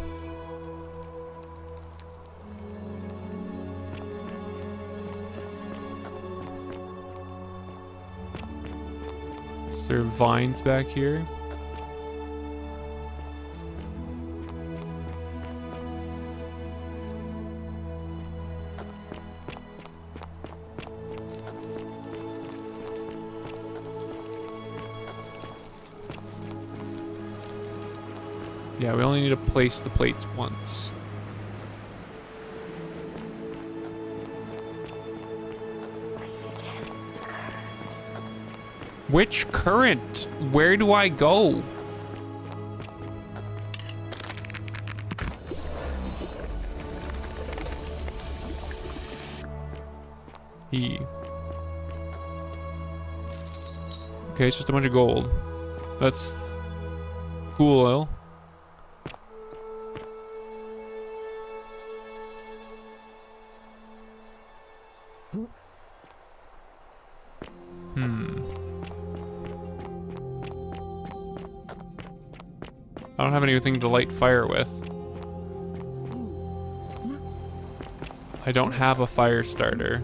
There are vines back here. Yeah, we only need to place the plates once. Which current? Where do I go? E. Okay, it's just a bunch of gold. That's cool oil. I don't have anything to light fire with. I don't have a fire starter.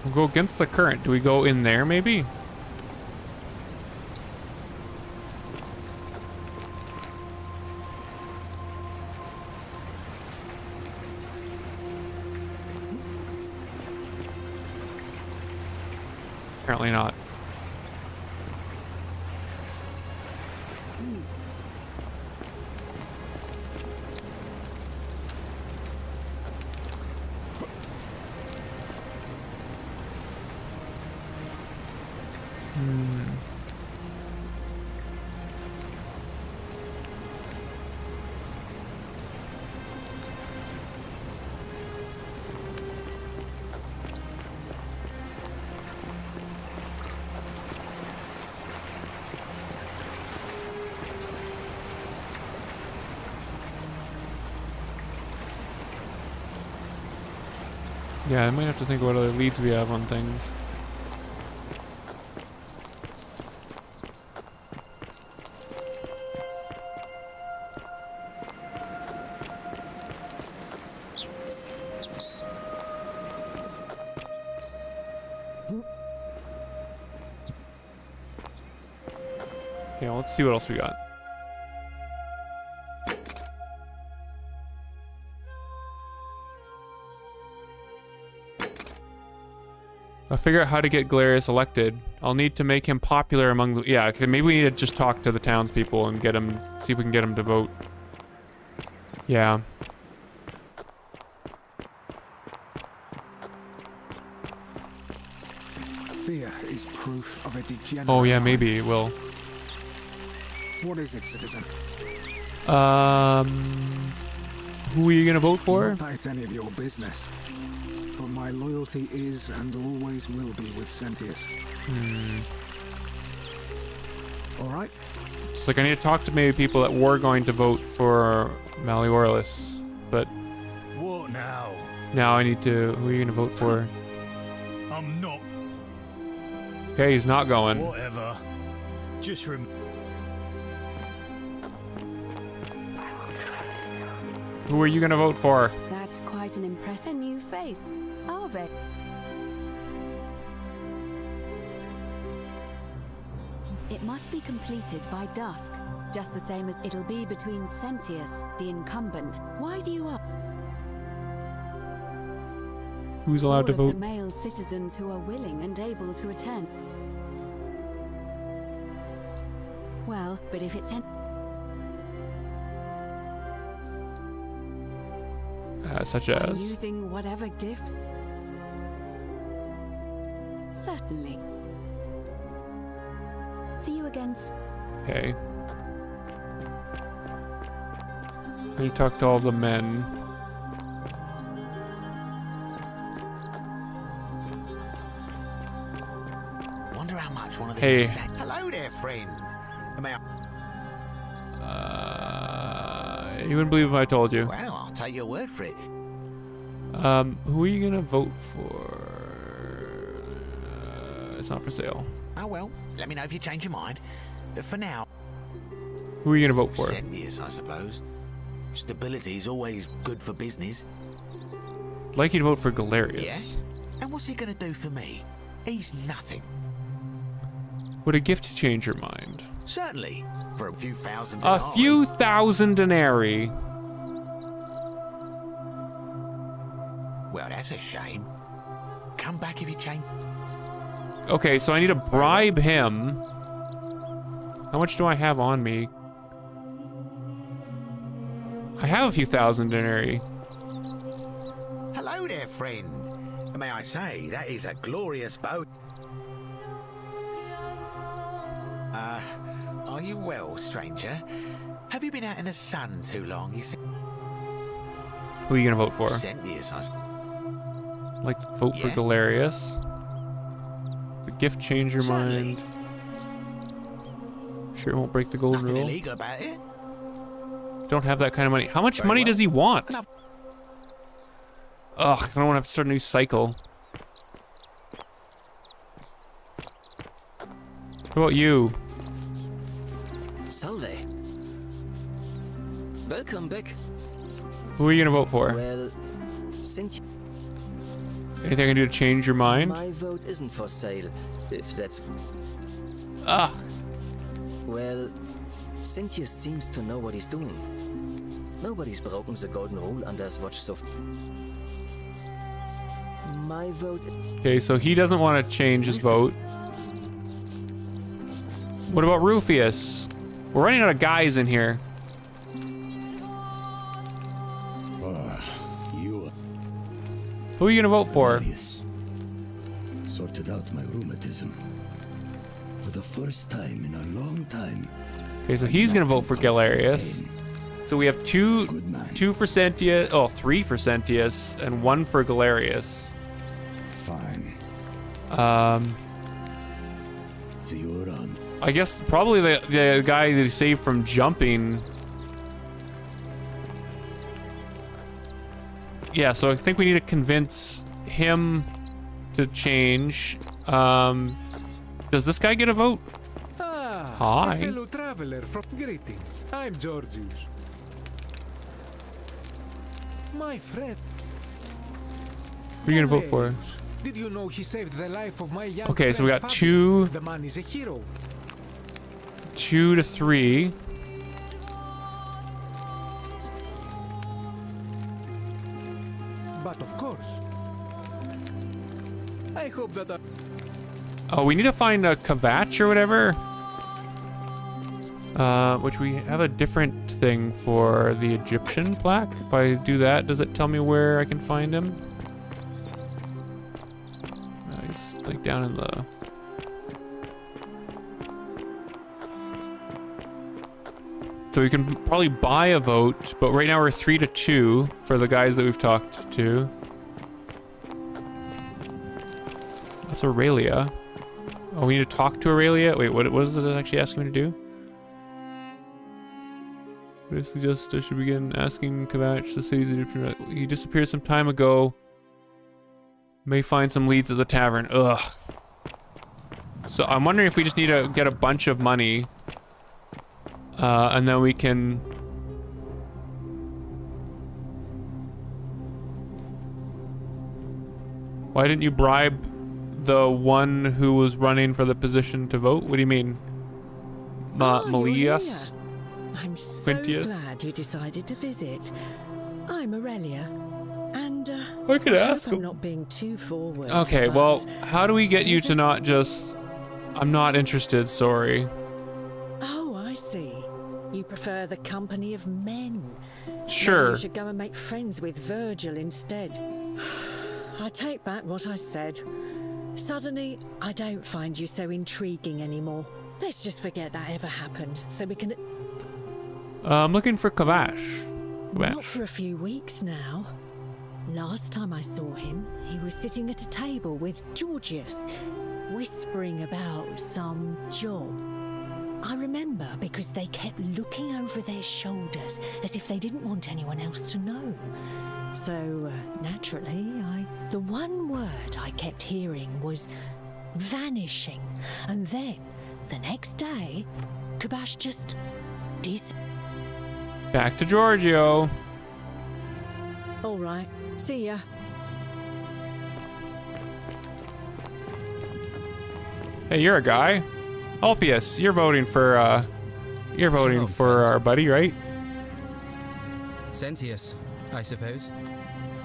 We'll go against the current. Do we go in there, maybe? Apparently not. Yeah, I might have to think what other leads we have on things. Okay, well, let's see what else we got. I'll figure out how to get Galerius elected. I'll need to make him popular among the... Yeah, maybe we need to just talk to the townspeople and get him... See if we can get him to vote. Yeah. Fear is proof of a degenerate. Oh yeah, maybe it will. What is it, citizen? Who are you gonna vote for? Not that it's any of your business. But my loyalty is and always will be with Sentius. Alright? It's like I need to talk to maybe people that were going to vote for Malleolus, but... What now? Now I need to... Who are you gonna vote for? I'm not. Okay, he's not going. Whatever. Just Who are you gonna vote for? That's quite an impressive... A new face. Arve. It must be completed by dusk, just the same as it'll be between Sentius, the incumbent. Why do you Who's allowed to all of vote? the male citizens who are willing and able to attend. Well, but if it's Such by as... using whatever gift. Certainly. See you again. Okay. You talk to all the men. Wonder how much one of these Hey. Hello there, friend. Am I... You wouldn't believe if I told you. Well, I'll take your word for it. Who are you gonna vote for? It's not for sale. Oh well, let me know if you change your mind. But for now... Who are you gonna vote for? Sentius, I suppose. Stability is always good for business. I'd like you to vote for Galerius. Yeah? And what's he gonna do for me? He's nothing. Would a gift change your mind? Certainly. For a few thousand A denarii. few thousand denarii. Well, that's a shame. Come back if you change. Okay, so I need to bribe him. How much do I have on me? I have a few thousand denarii. Hello there, friend. May I say, that is a glorious boat. Are you well, stranger? Have you been out in the sun too long, you see? Who are you gonna vote for? Sentius, I'd like to vote for Galerius. The gift change your mind. Sure it won't break the golden Nothing rule. illegal about it. Don't have that kind of money. How much money does he want? Ugh, I don't want to have to start a new cycle. What about you? Salve. Welcome back. Who are you gonna vote for? Well, since Anything I can do to change your mind? my vote isn't for sale, if that's... Ah. Well, Sentius seems to know what he's doing. Nobody's broken the golden rule under his watch so... My vote... Okay, so he doesn't want to change his vote. What about Rufius? We're running out of guys in here. Who are you gonna vote for? Sorted out my rheumatism. For the first time in a long time. Okay, so he's gonna vote for Galerius. So we have two for Sentius, oh, 3 for Sentius, and 1 for Galerius. Fine. So you're on. I guess probably the guy that he saved from jumping. Yeah, so I think we need to convince him to change. Does this guy get a vote? Hi. A fellow traveler from greetings. I'm Georgius. My friend. Who are you gonna vote for? Did you know he saved the life of my young Okay, so we friend got Fabio? 2. The man is a hero. 2 to 3. But of course, I hope that. Oh, we need to find a Kvatch or whatever. Which we have a different thing for the Egyptian plaque. If I do that, does it tell me where I can find him? He's like down in the... So we can probably buy a vote, but right now we're 3 to 2 for the guys that we've talked to. That's Aurelia. Oh, we need to talk to Aurelia? Wait, what is it actually asking me to do? I suggest I should begin asking Kvatch, the city's Egyptian. He disappeared some time ago. May find some leads at the tavern. Ugh. So I'm wondering if we just need to get a bunch of money. And then we can... Why didn't you bribe the one who was running for the position to vote? What do you mean? Melias? I'm so Quintius? glad you decided to visit. I'm Aurelia, and I could ask hope I'm him. not being too forward. Okay, but well, how do we get you to not just... I'm not interested, sorry. Oh, I see. You prefer the company of men. Sure. Maybe you should go and make friends with Virgil instead. I take back what I said. Suddenly, I don't find you so intriguing anymore. Let's just forget that ever happened, so we can... I'm looking for Kvatch. Not for a few weeks now. Last time I saw him, he was sitting at a table with Georgius, whispering about some job. I remember because they kept looking over their shoulders as if they didn't want anyone else to know. So, naturally, the one word I kept hearing was vanishing. And then, the next day, Kvatch just Back to Giorgio. All right, see ya. Hey, you're a guy. Ulpius, you're voting for our buddy, right? Sentius, I suppose.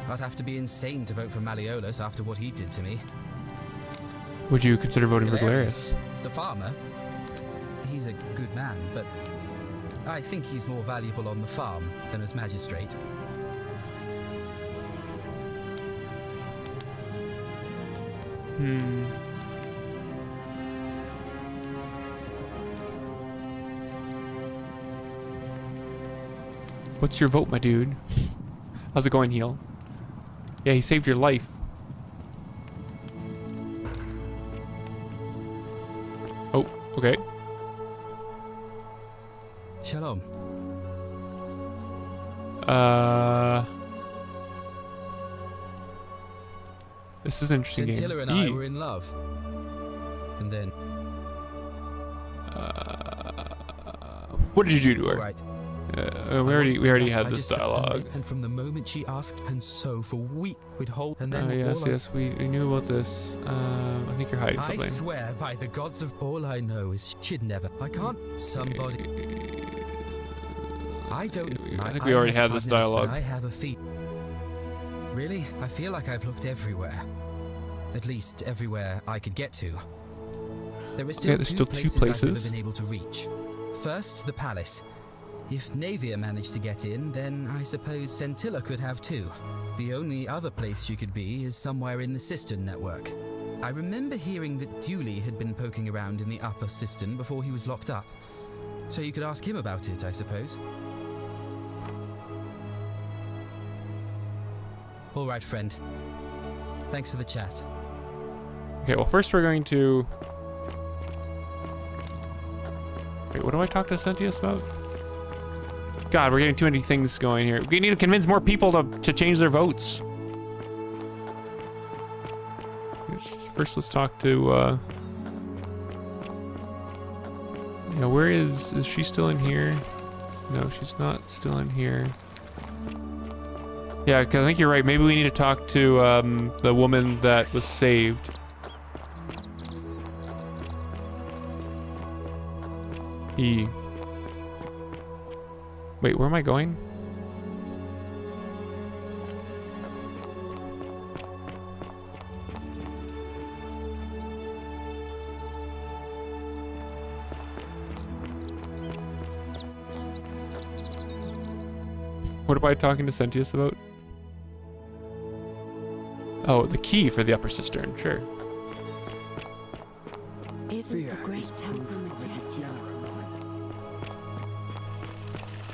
I'd have to be insane to vote for Malleolus after what he did to me. Would you consider voting for Galerius? The farmer? He's a good man, but I think he's more valuable on the farm than as magistrate. What's your vote, my dude? How's it going, Heal? Yeah, he saved your life. Oh, okay. Shalom. This is an interesting game. Scintilla and I were in love. And then... what did you do to her? Right. We already had this just sat and dialogue. wait, and from the moment she asked, and so for weeks we'd hold, and then Yes, we knew about this. I think you're hiding I something. swear by the gods of all I know is she'd never. I can't. Somebody. I don't. I think we already had this partners, dialogue. but I have a feat. Really, I feel like I've looked everywhere. At least everywhere I could get to. There are still, there's still two I would places. have been able to reach. First, the palace. If Navia managed to get in, then I suppose Scintilla could have too. The only other place she could be is somewhere in the Cistern network. I remember hearing that Dooley had been poking around in the upper Cistern before he was locked up. So you could ask him about it, I suppose. All right, friend. Thanks for the chat. Okay, well, first we're going to... Wait, what do I talk to Sentius about? God, we're getting too many things going here. We need to convince more people to change their votes. First, let's talk to, yeah, where is she still in here? No, she's not still in here. Yeah, because I think you're right. Maybe we need to talk to, the woman that was saved. Wait, where am I going? What am I talking to Sentius about? Oh, the key for the upper cistern, sure. Isn't the great temple majestic?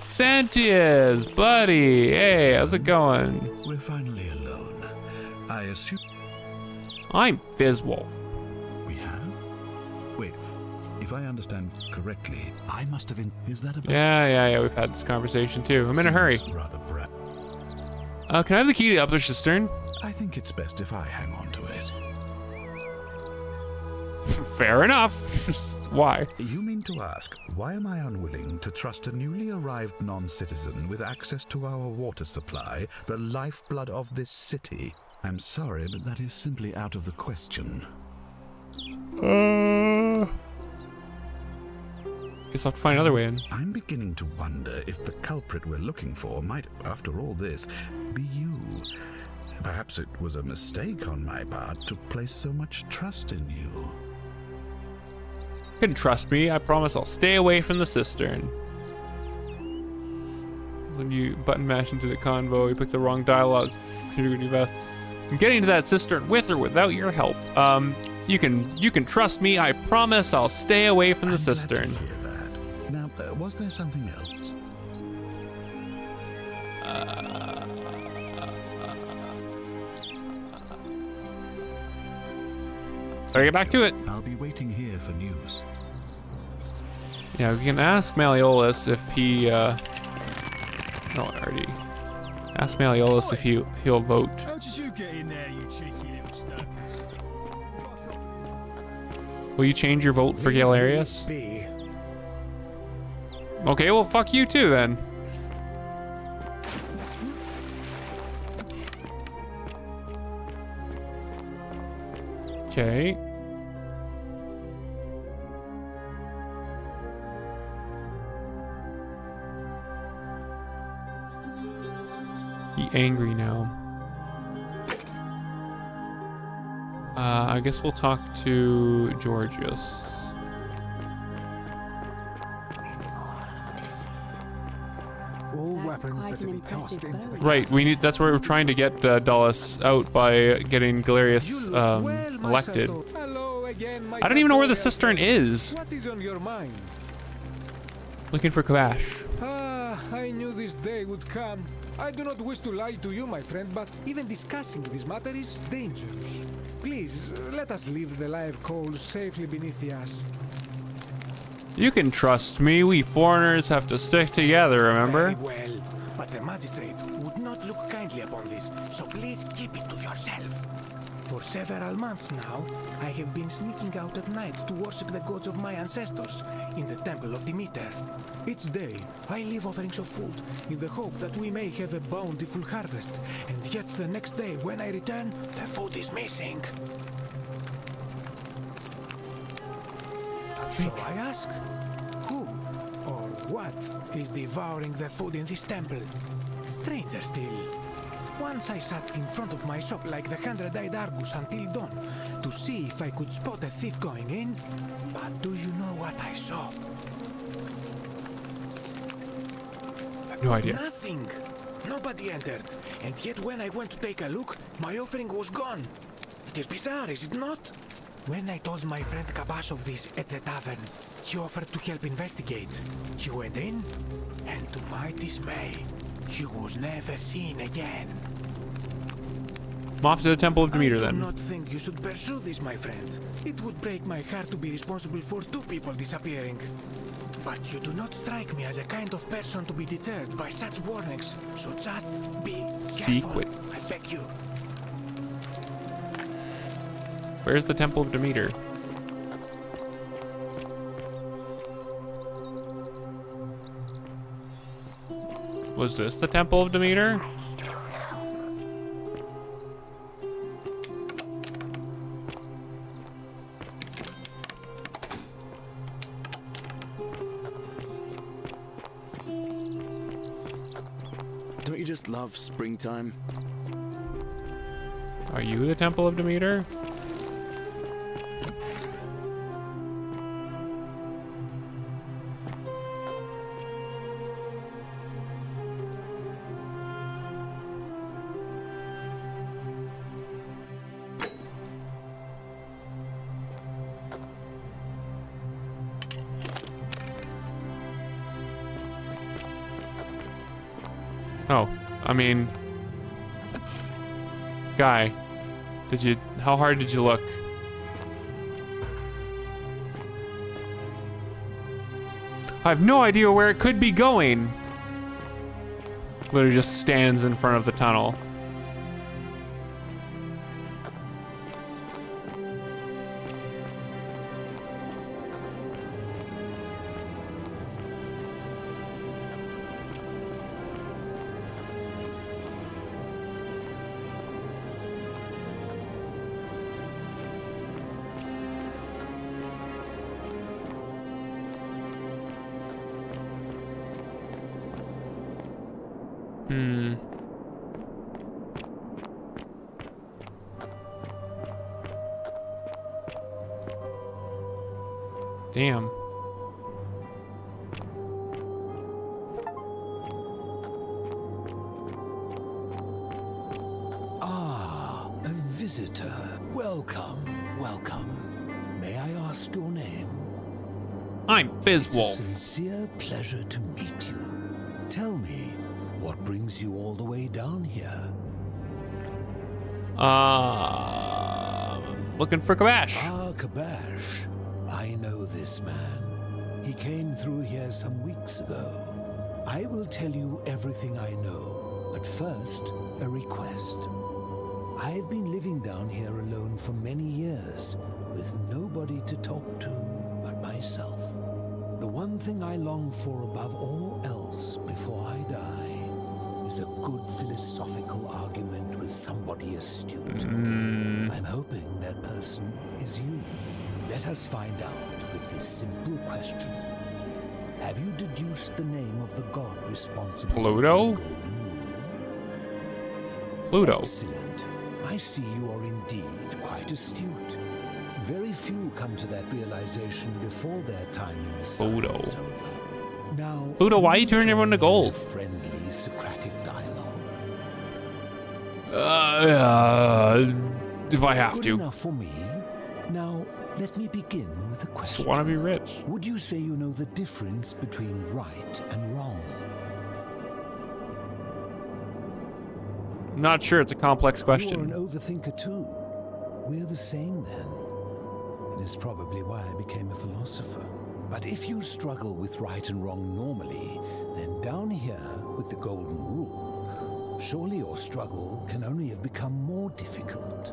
Sentius, buddy! Hey, how's it going? We're finally alone. I assume... I'm Fizzwolf. We have? Wait, if I understand correctly, I must have... Is that about... Yeah, we've had this conversation too. I'm in a hurry. Rather can I have the key to the upper cistern? I think it's best if I hang on to it. Fair enough. Why? You mean to ask, why am I unwilling to trust a newly arrived non-citizen with access to our water supply, the lifeblood of this city? I'm sorry, but that is simply out of the question. Guess I'll have to find another way in. I'm beginning to wonder if the culprit we're looking for might, after all this, be you. Perhaps it was a mistake on my part to place so much trust in you. You can trust me. I promise I'll stay away from the cistern. When you button mash into the convo, you pick the wrong dialogue. I'm getting to that cistern with or without your help. You can trust me. I promise I'll stay away from the cistern. Glad to hear that. Now, was there something else? So get back to it. I'll be waiting here for news. Yeah, we can ask Malleolus if he, no, I already asked Malleolus if he'll vote. How did you get in there, you cheeky little sturkers? Will you change your vote for Galerius? Okay, well, fuck you too then. Okay. He angry now. I guess we'll talk to Georgius. All weapons are to be tossed into the Right, we need. That's where we're trying to get Dulles out by getting Galerius elected. Hello again, my I don't even know where the Sartorial cistern friend. is. What is on your mind? Looking for Kavash. Ah, I knew this day would come. I do not wish to lie to you, my friend, but even discussing this matter is dangerous. Please, let us leave the live coals safely beneath the ash. You can trust me. We foreigners have to stick together, remember? Very well, but the magistrate would not look kindly upon this, so please keep it to yourself. For several months now, I have been sneaking out at night to worship the gods of my ancestors in the Temple of Demeter. Each day, I leave offerings of food in the hope that we may have a bountiful harvest, and yet the next day when I return, the food is missing. So I ask, who or what is devouring the food in this temple? Stranger still. Once I sat in front of my shop like the 100-eyed Argus until dawn to see if I could spot a thief going in, but do you know what I saw? I have no idea. Nothing. Nobody entered, and yet when I went to take a look, my offering was gone. It is bizarre, is it not? When I told my friend Kabash of this at the tavern, he offered to help investigate. He went in, and to my dismay, he was never seen again. I'm off to the Temple of Demeter I then. do not think you should pursue this, my friend. It would break my heart to be responsible for 2 people disappearing. But you do not strike me as a kind of person to be deterred by such warnings, so just be careful. I beg you. Where's the Temple of Demeter? Was this the Temple of Demeter? Don't you just love springtime? Are you the Temple of Demeter? Oh, I mean, guy, how hard did you look? I have no idea where it could be going. Literally just stands in front of the tunnel. Damn. Ah, a visitor. Welcome, welcome. May I ask your name? I'm Fizzwolf. Sincere pleasure to meet you. Tell me, what brings you all the way down here? Looking for Kavash. Ah, Kavash. I know this man. He came through here some weeks ago. I will tell you everything I know, but first, a request. I've been living down here alone for many years, with nobody to talk to but myself. The one thing I long for above all else before I die is a good philosophical argument with somebody astute. I'm hoping that person is you. Let us find out with this simple question. Have you deduced the name of the god responsible Pluto? for the Golden Rule? Pluto. Excellent. I see you are indeed quite quite astute. Very few come to that realization before their time in the sun Pluto. is over. Now, Pluto, why are you turning everyone to gold? a friendly Socratic dialogue. If I have Good to. enough for me. Now, let me begin with a Just question. want to be rich. Would you say you know the difference between right and wrong? I'm not sure. It's a complex You're question. an overthinker too. We're the same then. It is probably why I became a philosopher. But if you struggle with right and wrong normally, then down here with the golden rule, surely your struggle can only have become more difficult.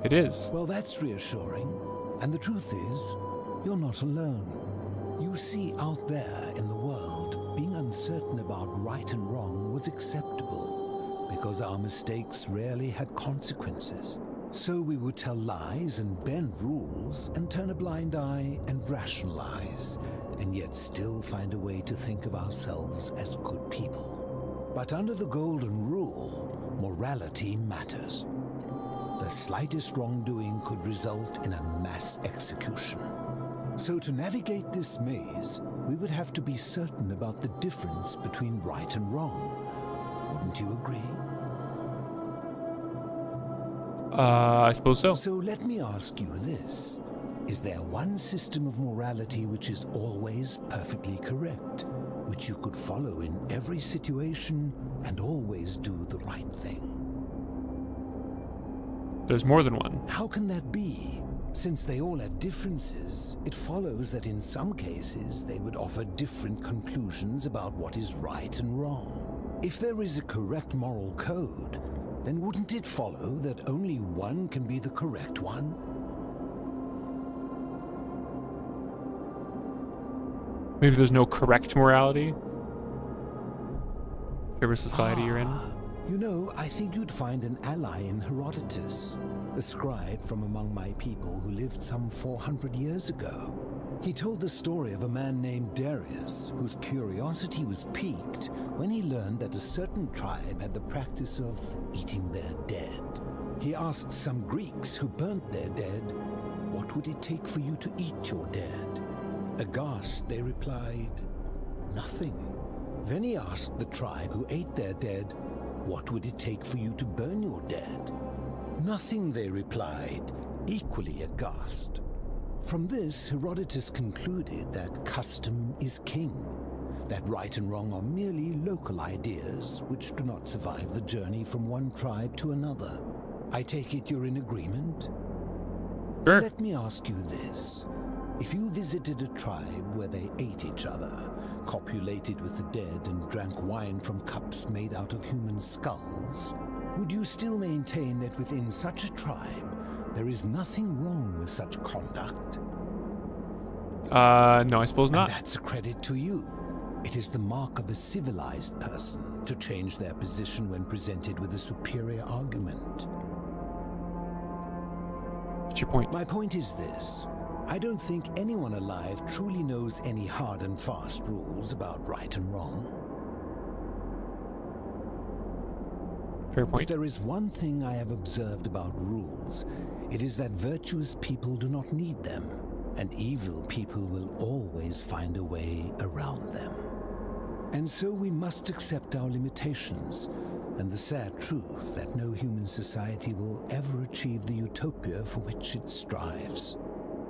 It is. Well, that's reassuring. And the truth is, you're not alone. You see, out there in the world, being uncertain about right and wrong was acceptable because our mistakes rarely had consequences. So we would tell lies and bend rules and turn a blind eye and rationalize, and yet still find a way to think of ourselves as good people. But under the golden rule, morality matters. The slightest wrongdoing could result in a mass execution. So to navigate this maze, we would have to be certain about the difference between right and wrong. Wouldn't you agree? I suppose so. So let me ask you this. Is there one system of morality which is always perfectly correct, which you could follow in every situation and always do the right thing? There's more than one. How can that be? Since they all have differences, it follows that in some cases they would offer different conclusions about what is right and wrong. If there is a correct moral code, then wouldn't it follow that only one can be the correct one? Maybe there's no correct morality? Whatever society you're in? You know, I think you'd find an ally in Herodotus, a scribe from among my people who lived some 400 years ago. He told the story of a man named Darius, whose curiosity was piqued when he learned that a certain tribe had the practice of eating their dead. He asked some Greeks who burnt their dead, "What would it take for you to eat your dead?" Aghast, they replied, "Nothing." Then he asked the tribe who ate their dead, "What would it take for you to burn your dead?" "Nothing," they replied, equally aghast. From this, Herodotus concluded that custom is king, that right and wrong are merely local ideas which do not survive the journey from one tribe to another. I take it you're in agreement? Sure. Let me ask you this. If you visited a tribe where they ate each other, copulated with the dead, and drank wine from cups made out of human skulls, would you still maintain that within such a tribe there is nothing wrong with such conduct? No, I suppose not. And that's a credit to you. It is the mark of a civilized person to change their position when presented with a superior argument. What's your point? My point is this. I don't think anyone alive truly knows any hard and fast rules about right and wrong. Fair point. If there is one thing I have observed about rules, it is that virtuous people do not need them, and evil people will always find a way around them. And so we must accept our limitations, and the sad truth that no human society will ever achieve the utopia for which it strives.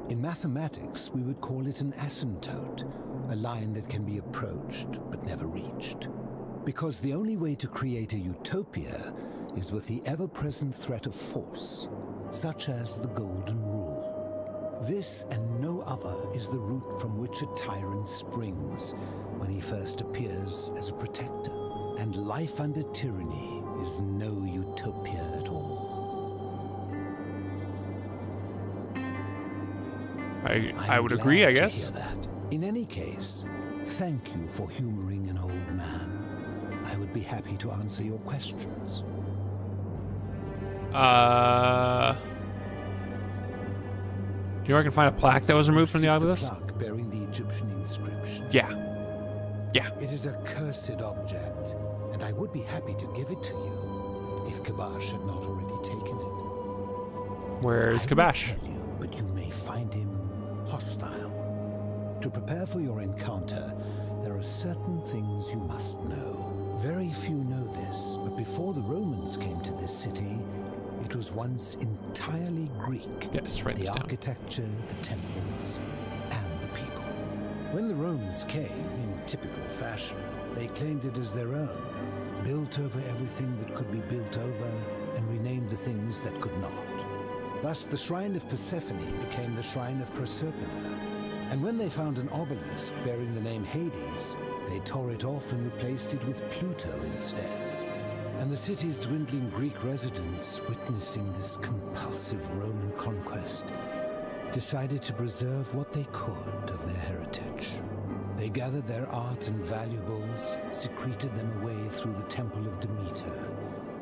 In mathematics, we would call it an asymptote, a line that can be approached but never reached. Because the only way to create a utopia is with the ever-present threat of force, such as the Golden Rule. This and no other is the root from which a tyrant springs when he first appears as a protector. And life under tyranny is no utopia at all. I would agree, I glad to guess. hear that. In any case, thank you for humoring an old man. I would be happy to answer your questions. Do you know I can find a plaque that was removed from the obelisk? The plaque bearing the Egyptian inscription. Yeah. Yeah. It is a cursed object, and I would be happy to give it to you if Kabash had not already taken it. Where's I will Kabash? tell you, but you may find him hostile. To prepare for your encounter, there are certain things you must know. Very few know this, but before the Romans came to this city, it was once entirely Greek. Yeah, just write the this down. architecture, the temples, and the people. When the Romans came, in typical fashion, they claimed it as their own, built over everything that could be built over, and renamed the things that could not. Thus, the Shrine of Persephone became the Shrine of Proserpina. And when they found an obelisk bearing the name Hades, they tore it off and replaced it with Pluto instead. And the city's dwindling Greek residents, witnessing this compulsive Roman conquest, decided to preserve what they could of their heritage. They gathered their art and valuables, secreted them away through the Temple of Demeter,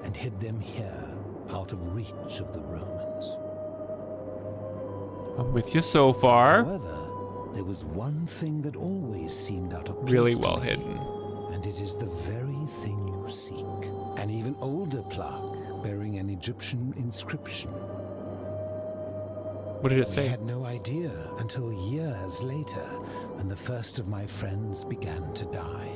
and hid them here, out of reach of the Romans. I'm with you so far. However, there was one thing that always seemed out of place Really to well me, hidden. and it is the very thing you seek. An even older plaque bearing an Egyptian inscription. What did it We say? had no idea until years later, when the first of my friends began to die.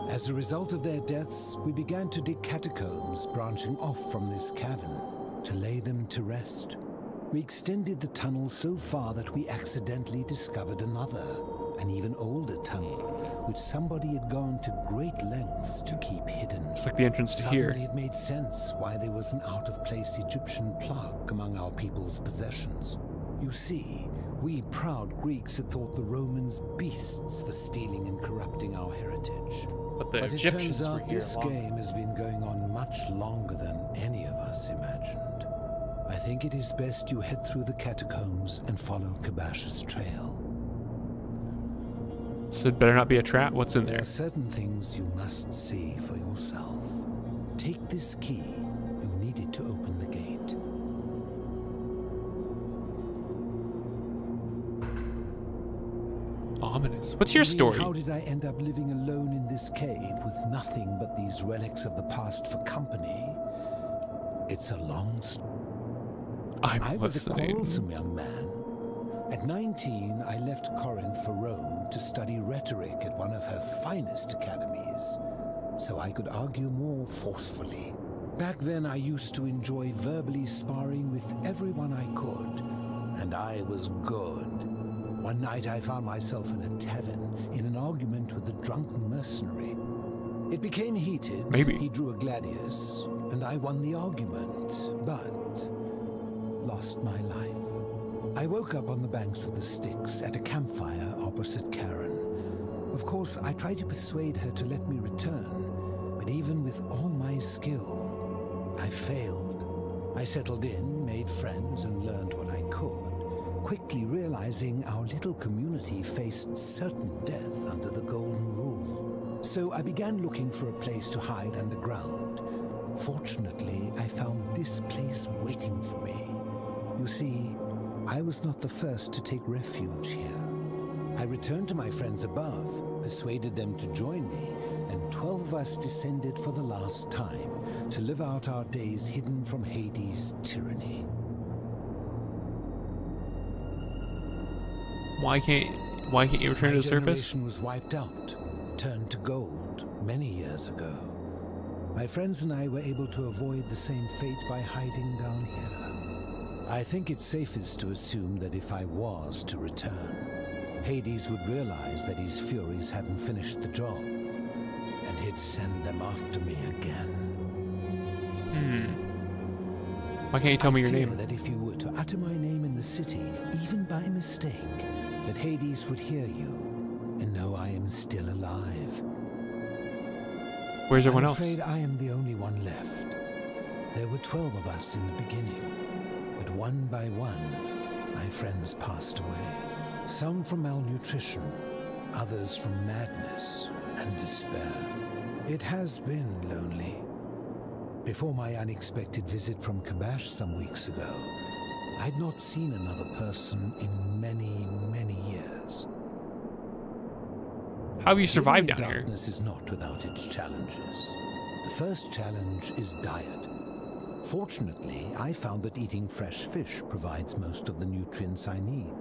As a result of their deaths, we began to dig catacombs branching off from this cavern to lay them to rest. We extended the tunnel so far that we accidentally discovered another, an even older tunnel, which somebody had gone to great lengths to keep hidden. It's like the entrance to here. Suddenly it made sense why there was an out-of-place Egyptian plaque among our people's possessions. You see, we proud Greeks had thought the Romans beasts for stealing and corrupting our heritage. But the But it Egyptians turns were out here this long. game has been going on much longer than any of us imagined. I think it is best you head through the catacombs and follow Kabash's trail. So it better not be a trap. What's in There there? are certain things you must see for yourself. Take this key. You'll need it to open the gate. Ominous. What's your You mean, story? how did I end up living alone in this cave with nothing but these relics of the past for company? It's a long story. I was a listening. quarrelsome young man. At 19, I left Corinth for Rome to study rhetoric at one of her finest academies, so I could argue more forcefully. Back then, I used to enjoy verbally sparring with everyone I could, and I was good. One night, I found myself in a tavern in an argument with a drunken mercenary. It became heated. Maybe. He drew a gladius, and I won the argument, but lost my life. I woke up on the banks of the Styx at a campfire opposite Karen. Of course, I tried to persuade her to let me return, but even with all my skill, I failed. I settled in, made friends, and learned what I could, quickly realizing our little community faced certain death under the Golden Rule. So I began looking for a place to hide underground. Fortunately, I found this place waiting for me. You see, I was not the first to take refuge here. I returned to my friends above, persuaded them to join me, and 12 of us descended for the last time to live out our days hidden from Hades' tyranny. Why can't you return to the surface? My generation was wiped out, turned to gold many years ago. My friends and I were able to avoid the same fate by hiding down here. I think it's safest to assume that if I was to return, Hades would realize that his furies hadn't finished the job, and he'd send them after me again. Why can't you tell me your I fear name? that if you were to utter my name in the city, even by mistake, that Hades would hear you and know I am still alive. Where's everyone I'm else? afraid I am the only one left. There were 12 of us in the beginning, but one by one, my friends passed away. Some from malnutrition, others from madness and despair. It has been lonely. Before my unexpected visit from Kabash some weeks ago, I'd not seen another person in many, many years. How have you survived Living in down here? Darkness is not without its challenges. The first challenge is diet. Fortunately, I found that eating fresh fish provides most of the nutrients I need.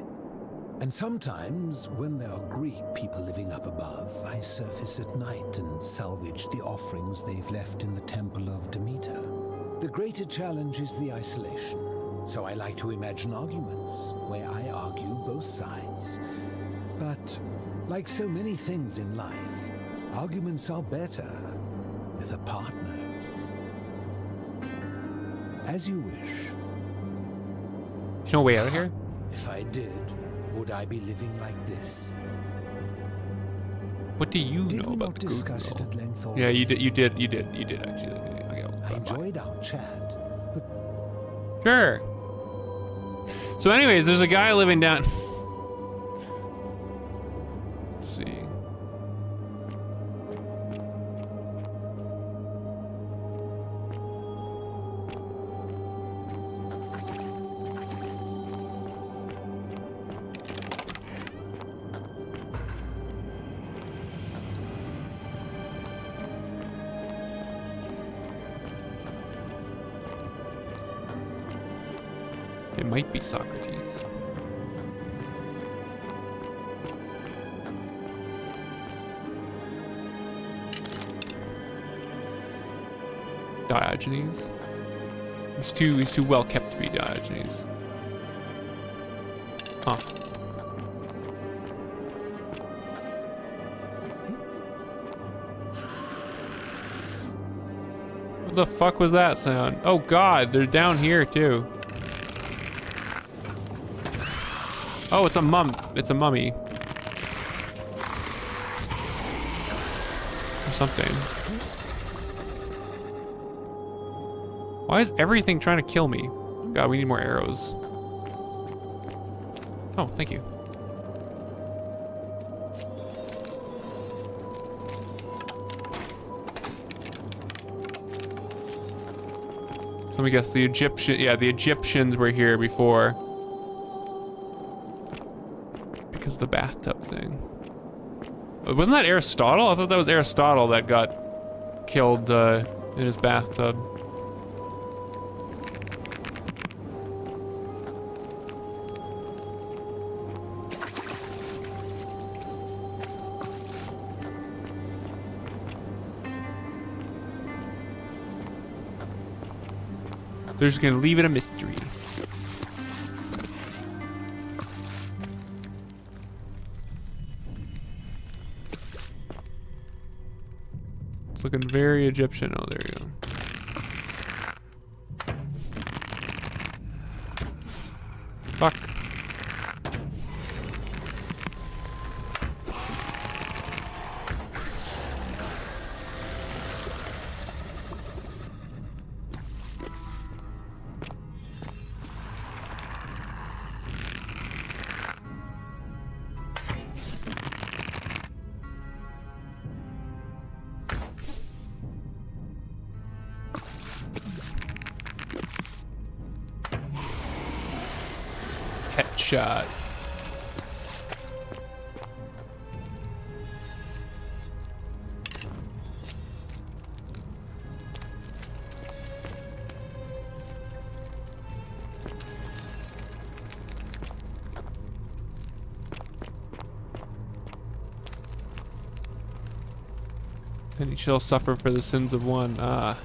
And sometimes, when there are Greek people living up above, I surface at night and salvage the offerings they've left in the temple of Demeter. The greater challenge is the isolation, so I like to imagine arguments where I argue both sides. But, like so many things in life, arguments are better with a partner. As you wish. There's no way out of here? If I did, would I be living like this? What do you know about the discuss it at length? Yeah, you did actually. I enjoyed our chat, but sure. So anyways, there's a guy living down. Let's see. It might be Socrates. Diogenes. He's too well kept to be Diogenes. Huh. What the fuck was that sound? Oh god, they're down here too. Oh, it's a mummy. Or something. Why is everything trying to kill me? God, we need more arrows. Oh, thank you. So let me guess, the Egyptians were here before. Because of the bathtub thing. Wasn't that Aristotle? I thought that was Aristotle that got killed in his bathtub. They're just gonna leave it a mystery. It's looking very Egyptian. Oh, there you go. Fuck. Headshot. And he shall suffer for the sins of one. Ah.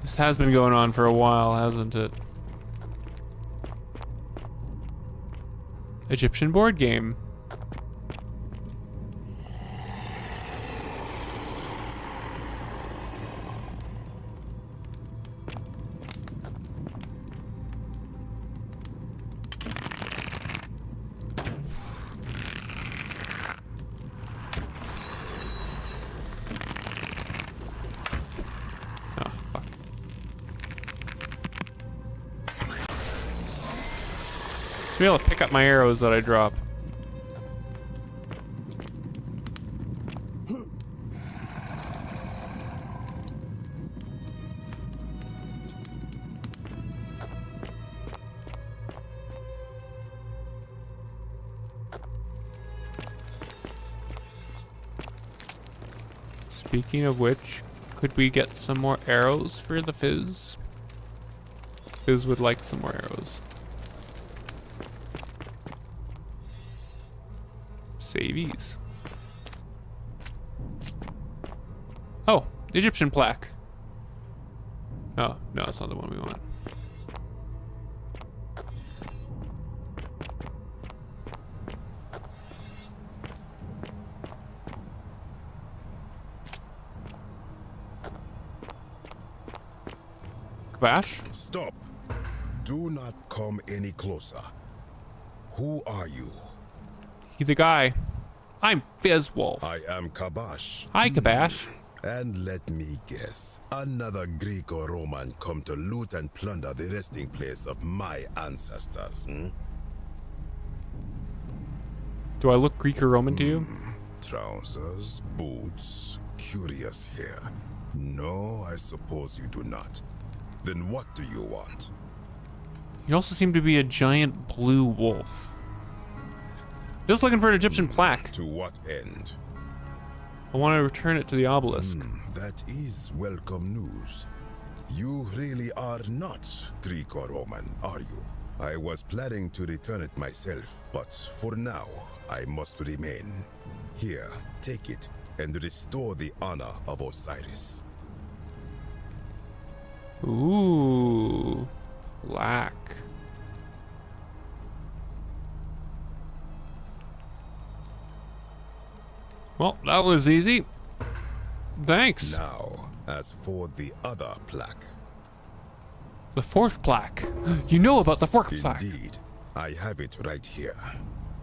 This has been going on for a while, hasn't it? Egyptian board game. Be able to pick up my arrows that I drop. Speaking of which, Could we get some more arrows for the Fizz? Fizz would like some more arrows. Savies. Oh, the Egyptian plaque. Oh, no, that's not the one we want. Bash? Stop. Do not come any closer. Who are you? He's the guy. I'm Fizzwolf. I am Kabash. Hi, Kabash. And let me guess, another Greek or Roman come to loot and plunder the resting place of my ancestors, hmm? Do I look Greek or Roman to you? Trousers, boots, curious hair. No, I suppose you do not. Then what do you want? You also seem to be a giant blue wolf. Just looking for an Egyptian plaque. To what end? I want to return it to the obelisk. That is welcome news. You really are not Greek or Roman, are you? I was planning to return it myself, but for now, I must remain. Here, take it and restore the honor of Osiris. Ooh, black. Well, that was easy. Thanks. Now, as for the other plaque. The fourth plaque. You know about the fourth plaque. Indeed, I have it right here.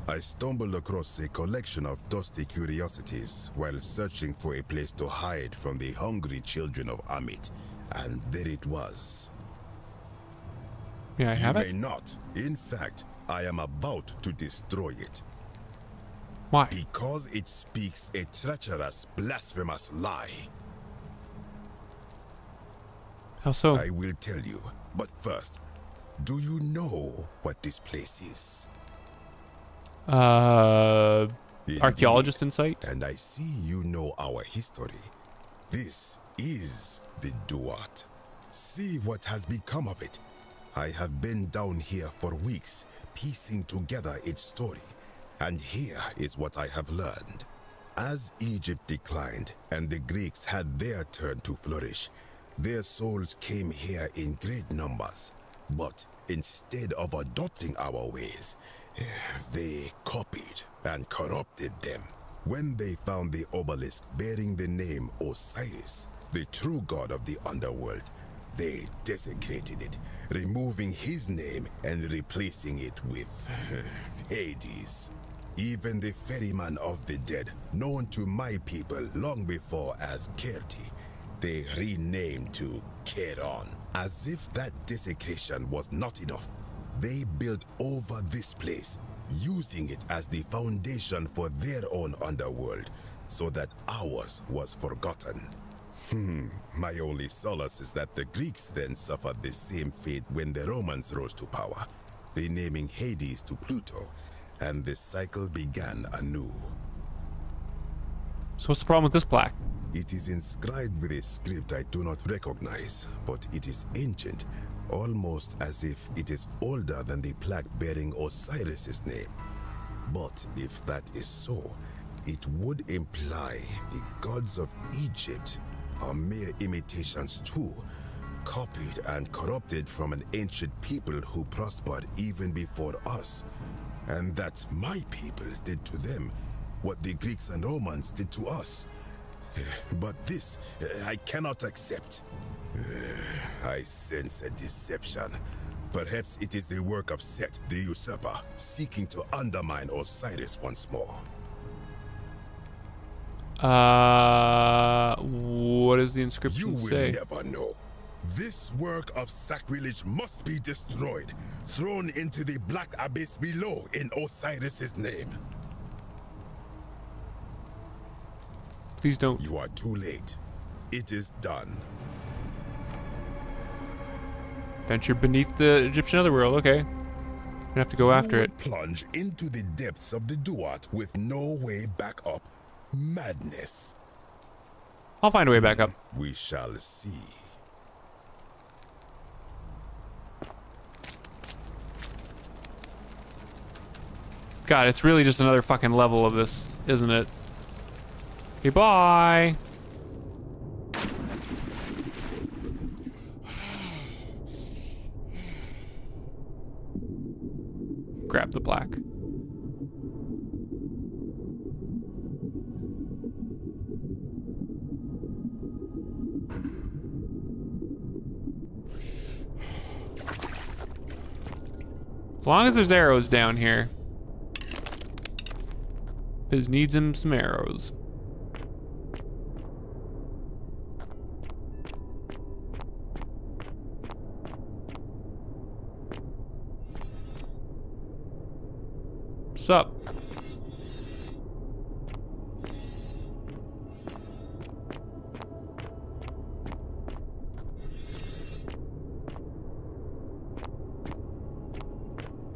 I stumbled across a collection of dusty curiosities while searching for a place to hide from the hungry children of Amit. And there it was. Yeah, I have it. You may not. In fact, I am about to destroy it. Why? Because it speaks a treacherous, blasphemous lie. How so? I will tell you. But first, do you know what this place is? Archaeologist insight? And I see you know our history. This is the Duat. See what has become of it. I have been down here for weeks, piecing together its story. And here is what I have learned. As Egypt declined and the Greeks had their turn to flourish, their souls came here in great numbers. But instead of adopting our ways, they copied and corrupted them. When they found the obelisk bearing the name Osiris, the true god of the underworld, they desecrated it, removing his name and replacing it with Hades. Even the ferryman of the dead, known to my people long before as Kerti, they renamed to Keron. As if that desecration was not enough, they built over this place, using it as the foundation for their own underworld, so that ours was forgotten. My only solace is that the Greeks then suffered the same fate when the Romans rose to power, renaming Hades to Pluto, and the cycle began anew. So what's the problem with this plaque? It is inscribed with a script I do not recognize, but it is ancient, almost as if it is older than the plaque bearing Osiris's name. But if that is so, it would imply the gods of Egypt are mere imitations too, copied and corrupted from an ancient people who prospered even before us, and that my people did to them what the Greeks and Romans did to us. But this, I cannot accept. I sense a deception. Perhaps it is the work of Set, the usurper, seeking to undermine Osiris once more. What does the inscription say? You will never know. This work of sacrilege must be destroyed, thrown into the black abyss below in Osiris's name. Please don't. You are too late. It is done. Venture beneath the Egyptian otherworld. Okay. Gonna have to go after it. Plunge into the depths of the Duat with no way back up. Madness. I'll find a way back up. We shall see. God, it's really just another fucking level of this, isn't it? Okay, bye. Grab the black. As long as there's arrows down here. Fizz needs him some arrows. What's up?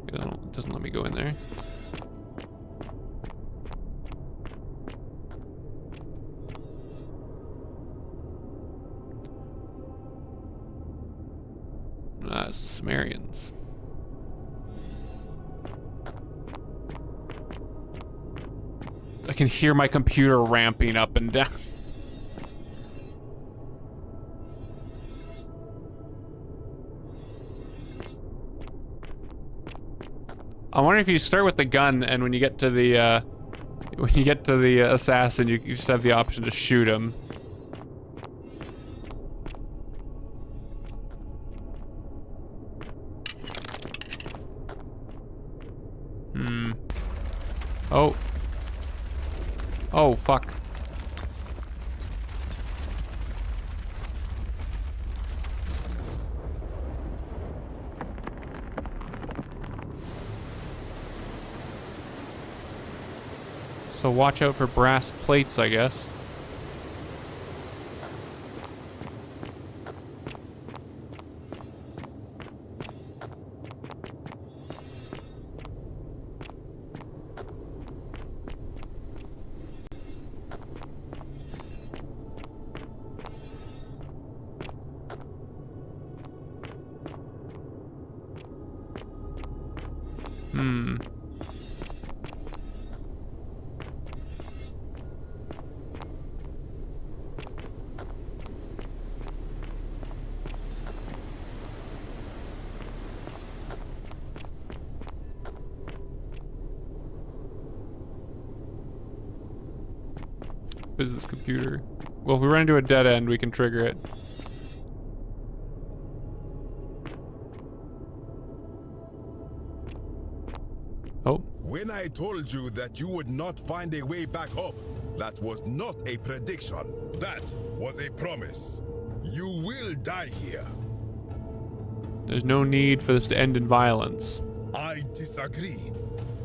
It doesn't let me go in there. Sumerians. I can hear my computer ramping up and down. I wonder if you start with the gun and when you get to the assassin, you just have the option to shoot him. Oh. Oh, fuck. So watch out for brass plates, I guess. Business computer. Well, if we run into a dead end, we can trigger it. Oh. When I told you that you would not find a way back up, that was not a prediction. That was a promise. You will die here. There's no need for this to end in violence. I disagree.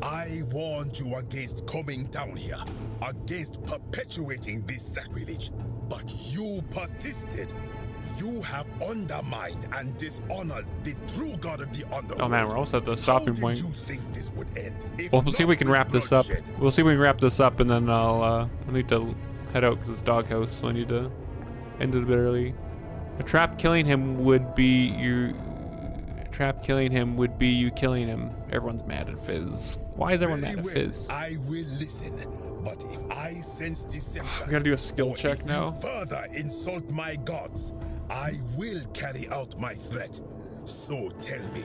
I warned you against coming down here, against perpetuating this sacrilege, but you persisted. You have undermined and dishonored the true god of the underworld. Oh man, we're almost at the stopping point. How did you think this would end? Well, we'll see if we can wrap this up. We'll see if we can wrap this up, and then I need to head out because it's doghouse, so I need to end it a bit early. A trap killing him would be you. Trap killing him would be you killing him. Everyone's mad at Fizz. Why is everyone mad at Fizz? I will listen, but if I sense deception, I gotta do a skill check now. If you further insult my gods, I will carry out my threat. So tell me,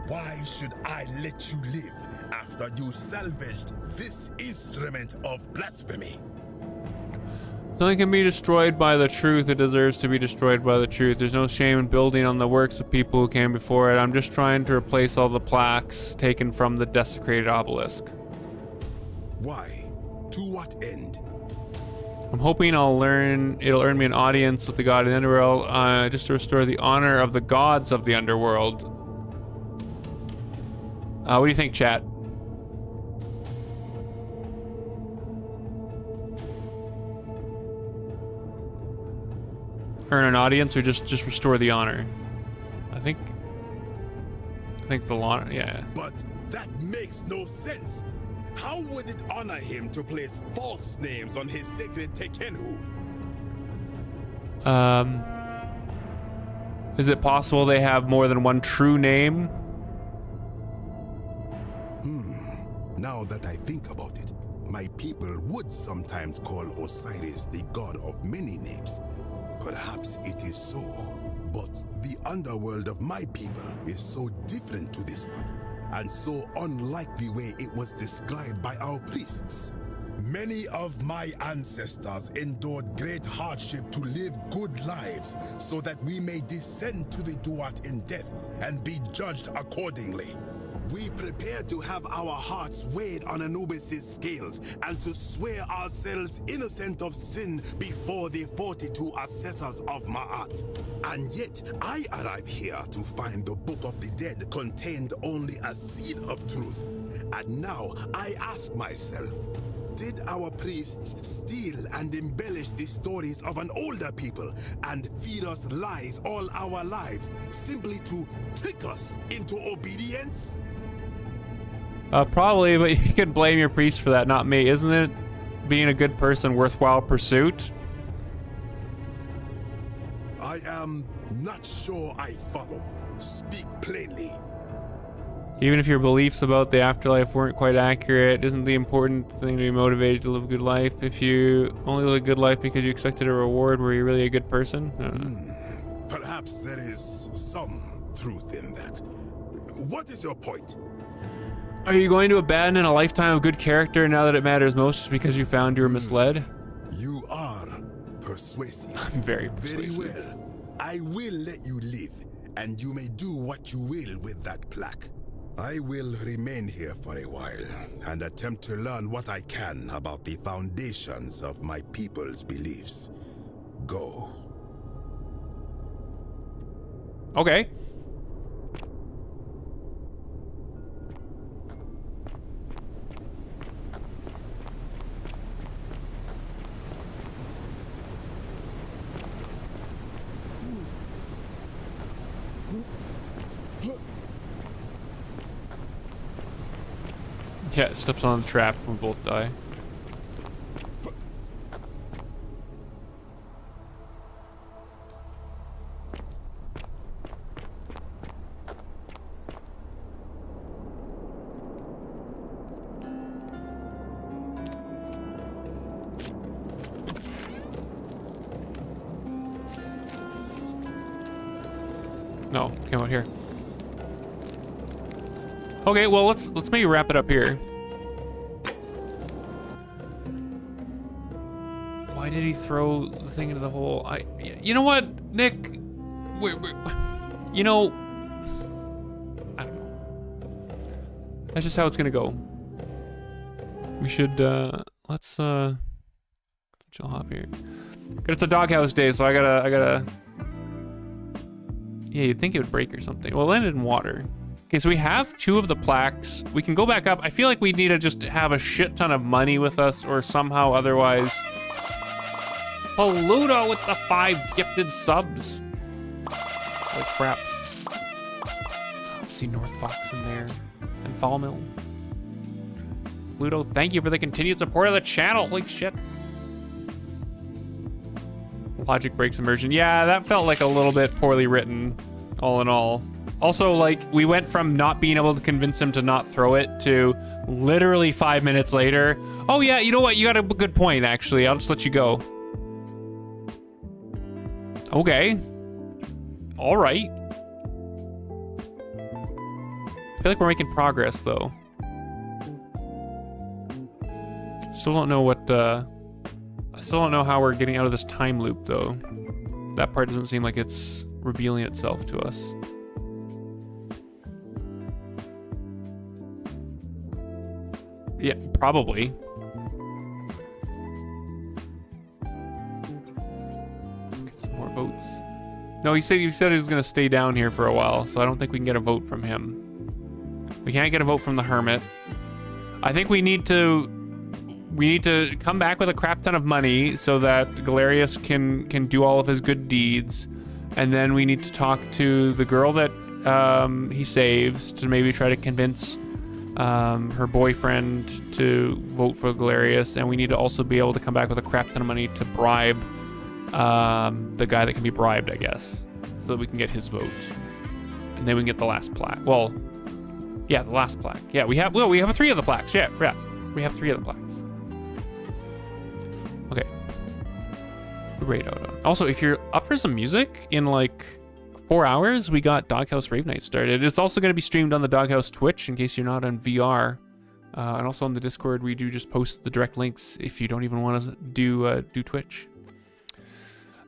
why should I let you live after you salvaged this instrument of blasphemy? Nothing can be destroyed by the truth. It deserves to be destroyed by the truth. There's no shame in building on the works of people who came before it. I'm just trying to replace all the plaques taken from the desecrated obelisk. Why? To what end? I'm hoping it'll earn me an audience with the god of the underworld, just to restore the honor of the gods of the underworld. What do you think, chat? Earn an audience or just restore the honor? I think the honor, yeah. But that makes no sense. How would it honor him to place false names on his sacred Tekenhu? Is it possible they have more than one true name? Now that I think about it, my people would sometimes call Osiris the god of many names. Perhaps it is so, but the underworld of my people is so different to this one, and so unlike the way it was described by our priests. Many of my ancestors endured great hardship to live good lives so that we may descend to the Duat in death and be judged accordingly. We prepare to have our hearts weighed on Anubis' scales and to swear ourselves innocent of sin before the 42 assessors of Ma'at. And yet, I arrive here to find the Book of the Dead contained only a seed of truth. And now, I ask myself, did our priests steal and embellish the stories of an older people and feed us lies all our lives simply to trick us into obedience? Probably, but you could blame your priest for that, not me. Isn't it being a good person worthwhile pursuit? I am not sure I follow. Speak plainly. Even if your beliefs about the afterlife weren't quite accurate, isn't the important thing to be motivated to live a good life? If you only live a good life because you expected a reward, were you really a good person? I don't know. Perhaps there is some truth in that. What is your point? Are you going to abandon a lifetime of good character now that it matters most just because you found you were misled? You are persuasive. I'm very persuasive. Very well. I will let you live, and you may do what you will with that plaque. I will remain here for a while and attempt to learn what I can about the foundations of my people's beliefs. Go. Okay. Yeah, it steps on the trap, we both die. No, came out here. Okay, well let's maybe wrap it up here. Why did he throw the thing into the hole? You know what, Nick? You know, I don't know. That's just how it's gonna go. We should let's chill hop here. It's a doghouse day, so I gotta. Yeah, you'd think it would break or something. Well, it landed in water. Okay, so we have 2 of the plaques. We can go back up. I feel like we need to just have a shit ton of money with us or somehow otherwise. Paluto with the 5 gifted subs. Holy crap. I see North Fox in there. And Fall Mill. Pluto, thank you for the continued support of the channel. Holy shit. Logic breaks immersion. Yeah, that felt like a little bit poorly written, all in all. Also, like, we went from not being able to convince him to not throw it to literally 5 minutes later. Oh yeah, you know what? You got a good point, actually. I'll just let you go. Okay. All right. I feel like we're making progress, though. Still don't know what, I still don't know how we're getting out of this time loop, though. That part doesn't seem like it's revealing itself to us. Yeah, probably. Get some more votes. No, he said he was gonna stay down here for a while, so I don't think we can get a vote from him. We can't get a vote from the Hermit. I think we need to come back with a crap ton of money so that Galerius can do all of his good deeds, and then we need to talk to the girl that he saves to maybe try to convince her boyfriend to vote for Galerius, and we need to also be able to come back with a crap ton of money to bribe the guy that can be bribed, I guess, so that we can get his vote, and then we can get the last plaque. Well, yeah, the last plaque. Yeah, we have 3 of the plaques. Yeah, we have 3 of the plaques. Okay. Raid-out. Also, if you're up for some music in like 4 hours, we got Doghouse Rave Night started. It's also going to be streamed on the Doghouse Twitch in case you're not on VR. And also on the Discord, we do just post the direct links if you don't even want to do Twitch.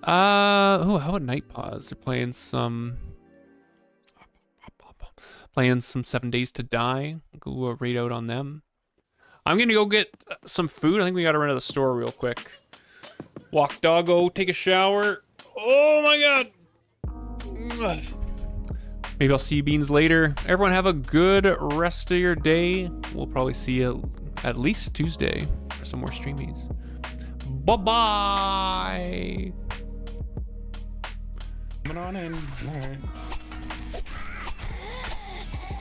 How about Night Pause? They're playing some 7 Days to Die. Go raid out on them. I'm gonna go get some food. I think we gotta run to the store real quick. Walk doggo, take a shower. Oh my god. Maybe I'll see you beans later. Everyone have a good rest of your day. We'll probably see you at least Tuesday for some more streamies. Bye-bye. Coming on in. All right.